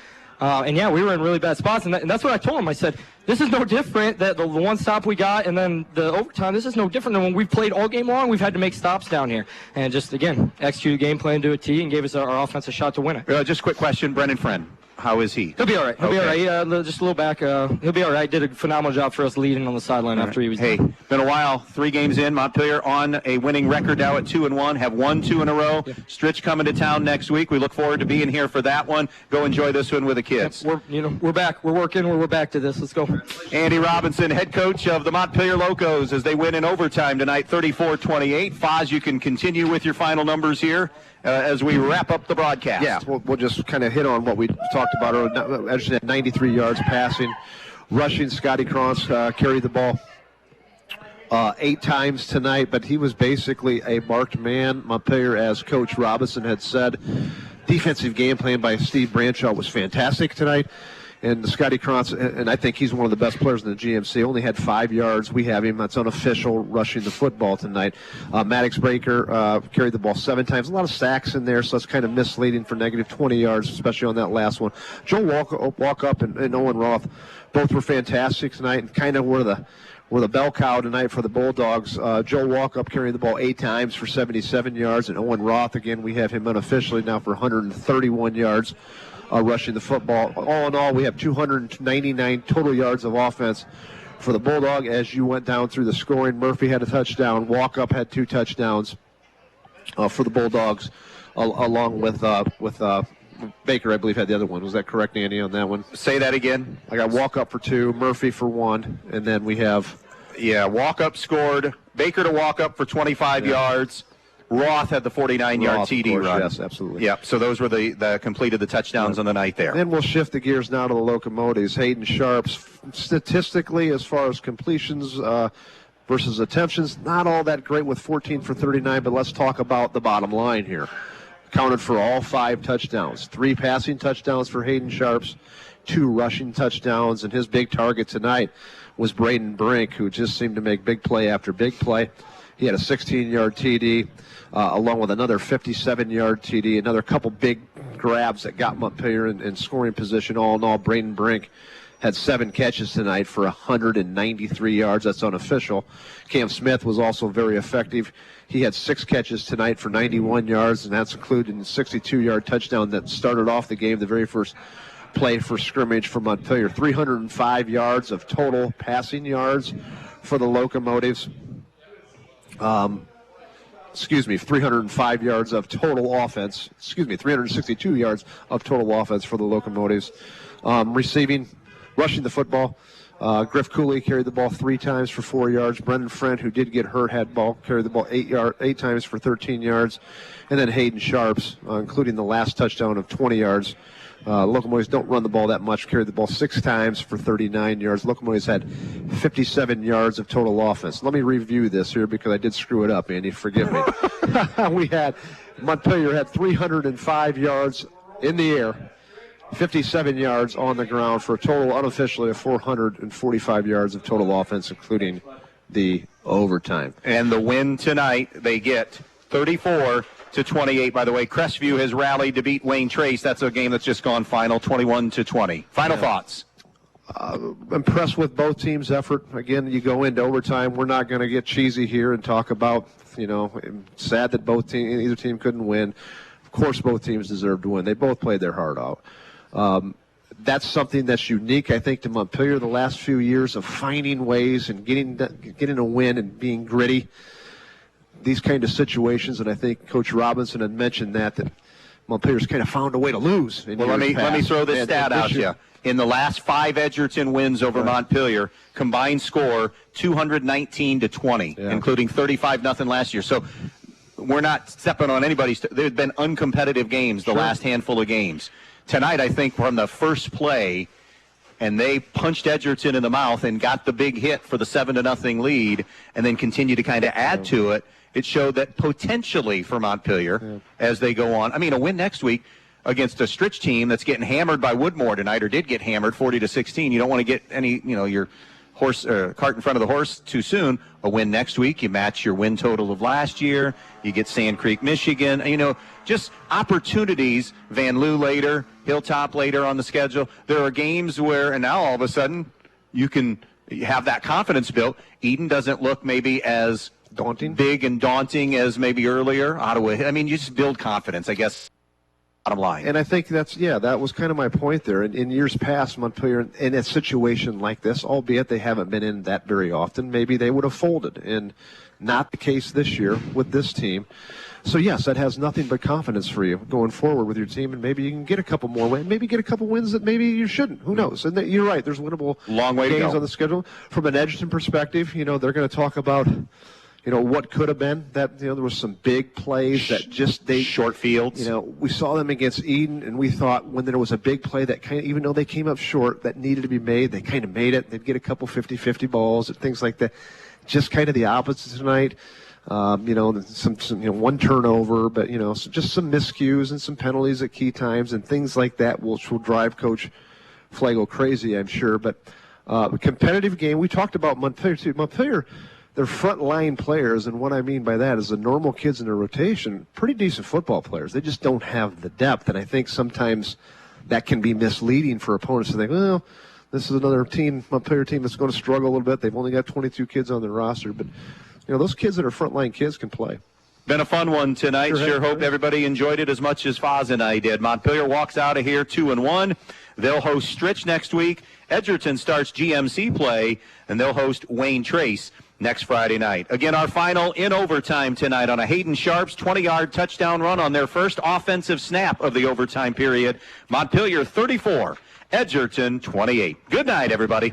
And yeah, we were in really bad spots, and that's what I told him. I said, this is no different, that the one stop we got and then the overtime, this is no different than when we've played all game long. We've had to make stops down here. And just, again, execute the game plan to a T and gave us our offense a shot to win it. Just a quick question, Brennan Friend. How is he? He'll be all right. He'll be all right. Just a little back. He'll be all right. Did a phenomenal job for us leading on the sideline after he was done. Been a while. 3 games in. Montpelier on a winning record now at 2-1. Have won 2 in a row. Yeah. Stritch coming to town next week. We look forward to being here for that one. Go enjoy this one with the kids. We're back. We're working. We're back to this. Let's go. Andy Robinson, head coach of the Montpelier Locos, as they win in overtime tonight, 34-28. Foz, you can continue with your final numbers here. As we wrap up the broadcast. Yeah, we'll just kind of hit on what we talked about earlier. Edgerton had 93 yards passing. Rushing, Scotty Krantz carried the ball 8 times tonight, but he was basically a marked man. Montpelier, as Coach Robinson had said, defensive game plan by Steve Branshaw was fantastic tonight. And Scotty Krantz, and I think he's one of the best players in the GMC, only had 5 yards. We have him. That's unofficial rushing the football tonight. Maddox Breaker carried the ball 7 times. A lot of sacks in there, so that's kind of misleading for negative 20 yards, especially on that last one. Joe Walkup and Owen Roth both were fantastic tonight and kind of were the bell cow tonight for the Bulldogs. Joe Walkup carrying the ball 8 times for 77 yards, and Owen Roth, again, we have him unofficially now for 131 yards. Rushing the football. All in all, we have 299 total yards of offense for the Bulldog. As you went down through the scoring, Murphy had a touchdown. Walkup had 2 touchdowns for the Bulldogs, along with Baker, I believe, had the other one. Was that correct, Andy, on that one? Say that again. I got Walkup for 2, Murphy for 1, and then we have... Yeah, Walkup scored. Baker to Walkup for 25 yards. Roth had the 49-yard TD run. Yes, absolutely. Yep, so those were the completed the touchdowns on the night there. Then we'll shift the gears now to the Locomotives. Hayden Sharps, statistically, as far as completions versus attemptions, not all that great with 14 for 39, but let's talk about the bottom line here. Counted for all 5 touchdowns. 3 passing touchdowns for Hayden Sharps, 2 rushing touchdowns, and his big target tonight was Braden Brink, who just seemed to make big play after big play. He had a 16-yard TD, along with another 57-yard TD, another couple big grabs that got Montpelier in scoring position. All in all, Braden Brink had 7 catches tonight for 193 yards. That's unofficial. Cam Smith was also very effective. He had 6 catches tonight for 91 yards, and that's included in a 62-yard touchdown that started off the game, the very first play for scrimmage for Montpelier. 305 yards of total passing yards for the Locomotives. 305 yards of total offense. 362 yards of total offense for the Locomotives. Rushing the football. Griff Cooley carried the ball 3 times for 4 yards. Brendan Friend, who did get hurt, carried the ball 8 times for 13 yards. And then Hayden Sharps, including the last touchdown of 20 yards. Locomotives don't run the ball that much, carried the ball 6 times for 39 yards. Locomotives had 57 yards of total offense. Let me review this here because I did screw it up, Andy. Forgive me. Montpelier had 305 yards in the air, 57 yards on the ground for a total unofficially of 445 yards of total offense, including the overtime. And the win tonight, they get 34-28. By the way, Crestview has rallied to beat Wayne Trace. That's a game that's just gone final, 21-20. Final thoughts. Impressed with both teams' effort. Again, you go into overtime. We're not going to get cheesy here and talk about, sad that either team couldn't win. Of course, both teams deserved to win. They both played their heart out. That's something that's unique, I think, to Montpelier the last few years of finding ways and getting a win and being gritty. These kind of situations, and I think Coach Robinson had mentioned that Montpelier's kind of found a way to lose. Well, let me throw this stat out to you. In the last 5 Edgerton wins over Montpelier, combined score 219-20, including 35-0 last year. So we're not stepping on anybody's. There have been uncompetitive games the last handful of games. Tonight, I think from the first play, and they punched Edgerton in the mouth and got the big hit for the 7-0 lead, and then continue to kind of add to it. It showed that potentially for Montpelier, as they go on, a win next week against a Stritch team that's getting hammered by Woodmore tonight, or did get hammered 40-16. You don't want to get any, your cart in front of the horse too soon. A win next week, you match your win total of last year. You get Sand Creek, Michigan. You know, just opportunities. Van Loo later, Hilltop later on the schedule. There are games where, and now all of a sudden, you can have that confidence built. Eden doesn't look maybe as big and daunting as maybe earlier. Ottawa, I mean, you just build confidence, I guess. Bottom line. And I think that was kind of my point there. In years past, Montpelier, in a situation like this, albeit they haven't been in that very often, maybe they would have folded. And not the case this year with this team. So, yes, that has nothing but confidence for you going forward with your team, and maybe you can get a couple more wins, maybe get a couple wins that maybe you shouldn't. Who knows? And you're right, there's winnable games on the schedule. From an Edgerton perspective, you know, they're going to talk about – you know, what could have been. That, you know, there was some big plays that just short fields. You know, we saw them against Eden, and we thought when there was a big play that kind of, even though they came up short, that needed to be made, they kind of made it. They'd get a couple 50-50 balls and things like that. Just kind of the opposite tonight. You know, some one turnover, but, you know, just some miscues and some penalties at key times and things like that, which will drive Coach Flagle crazy, I'm sure. But a competitive game. We talked about Montpelier too. Montpelier, they're front-line players, and what I mean by that is the normal kids in their rotation, pretty decent football players. They just don't have the depth, and I think sometimes that can be misleading for opponents to think, well, this is another team, Montpelier team that's going to struggle a little bit. They've only got 22 kids on their roster, but you know those kids that are front-line kids can play. Been a fun one tonight. Sure hope everybody enjoyed it as much as Foz and I did. Montpelier walks out of here 2-1. They'll host Stritch next week. Edgerton starts GMC play, and they'll host Wayne Trace next Friday night. Again, our final in overtime tonight on a Hayden Sharps 20-yard touchdown run on their first offensive snap of the overtime period. Montpelier 34, Edgerton 28. Good night, everybody.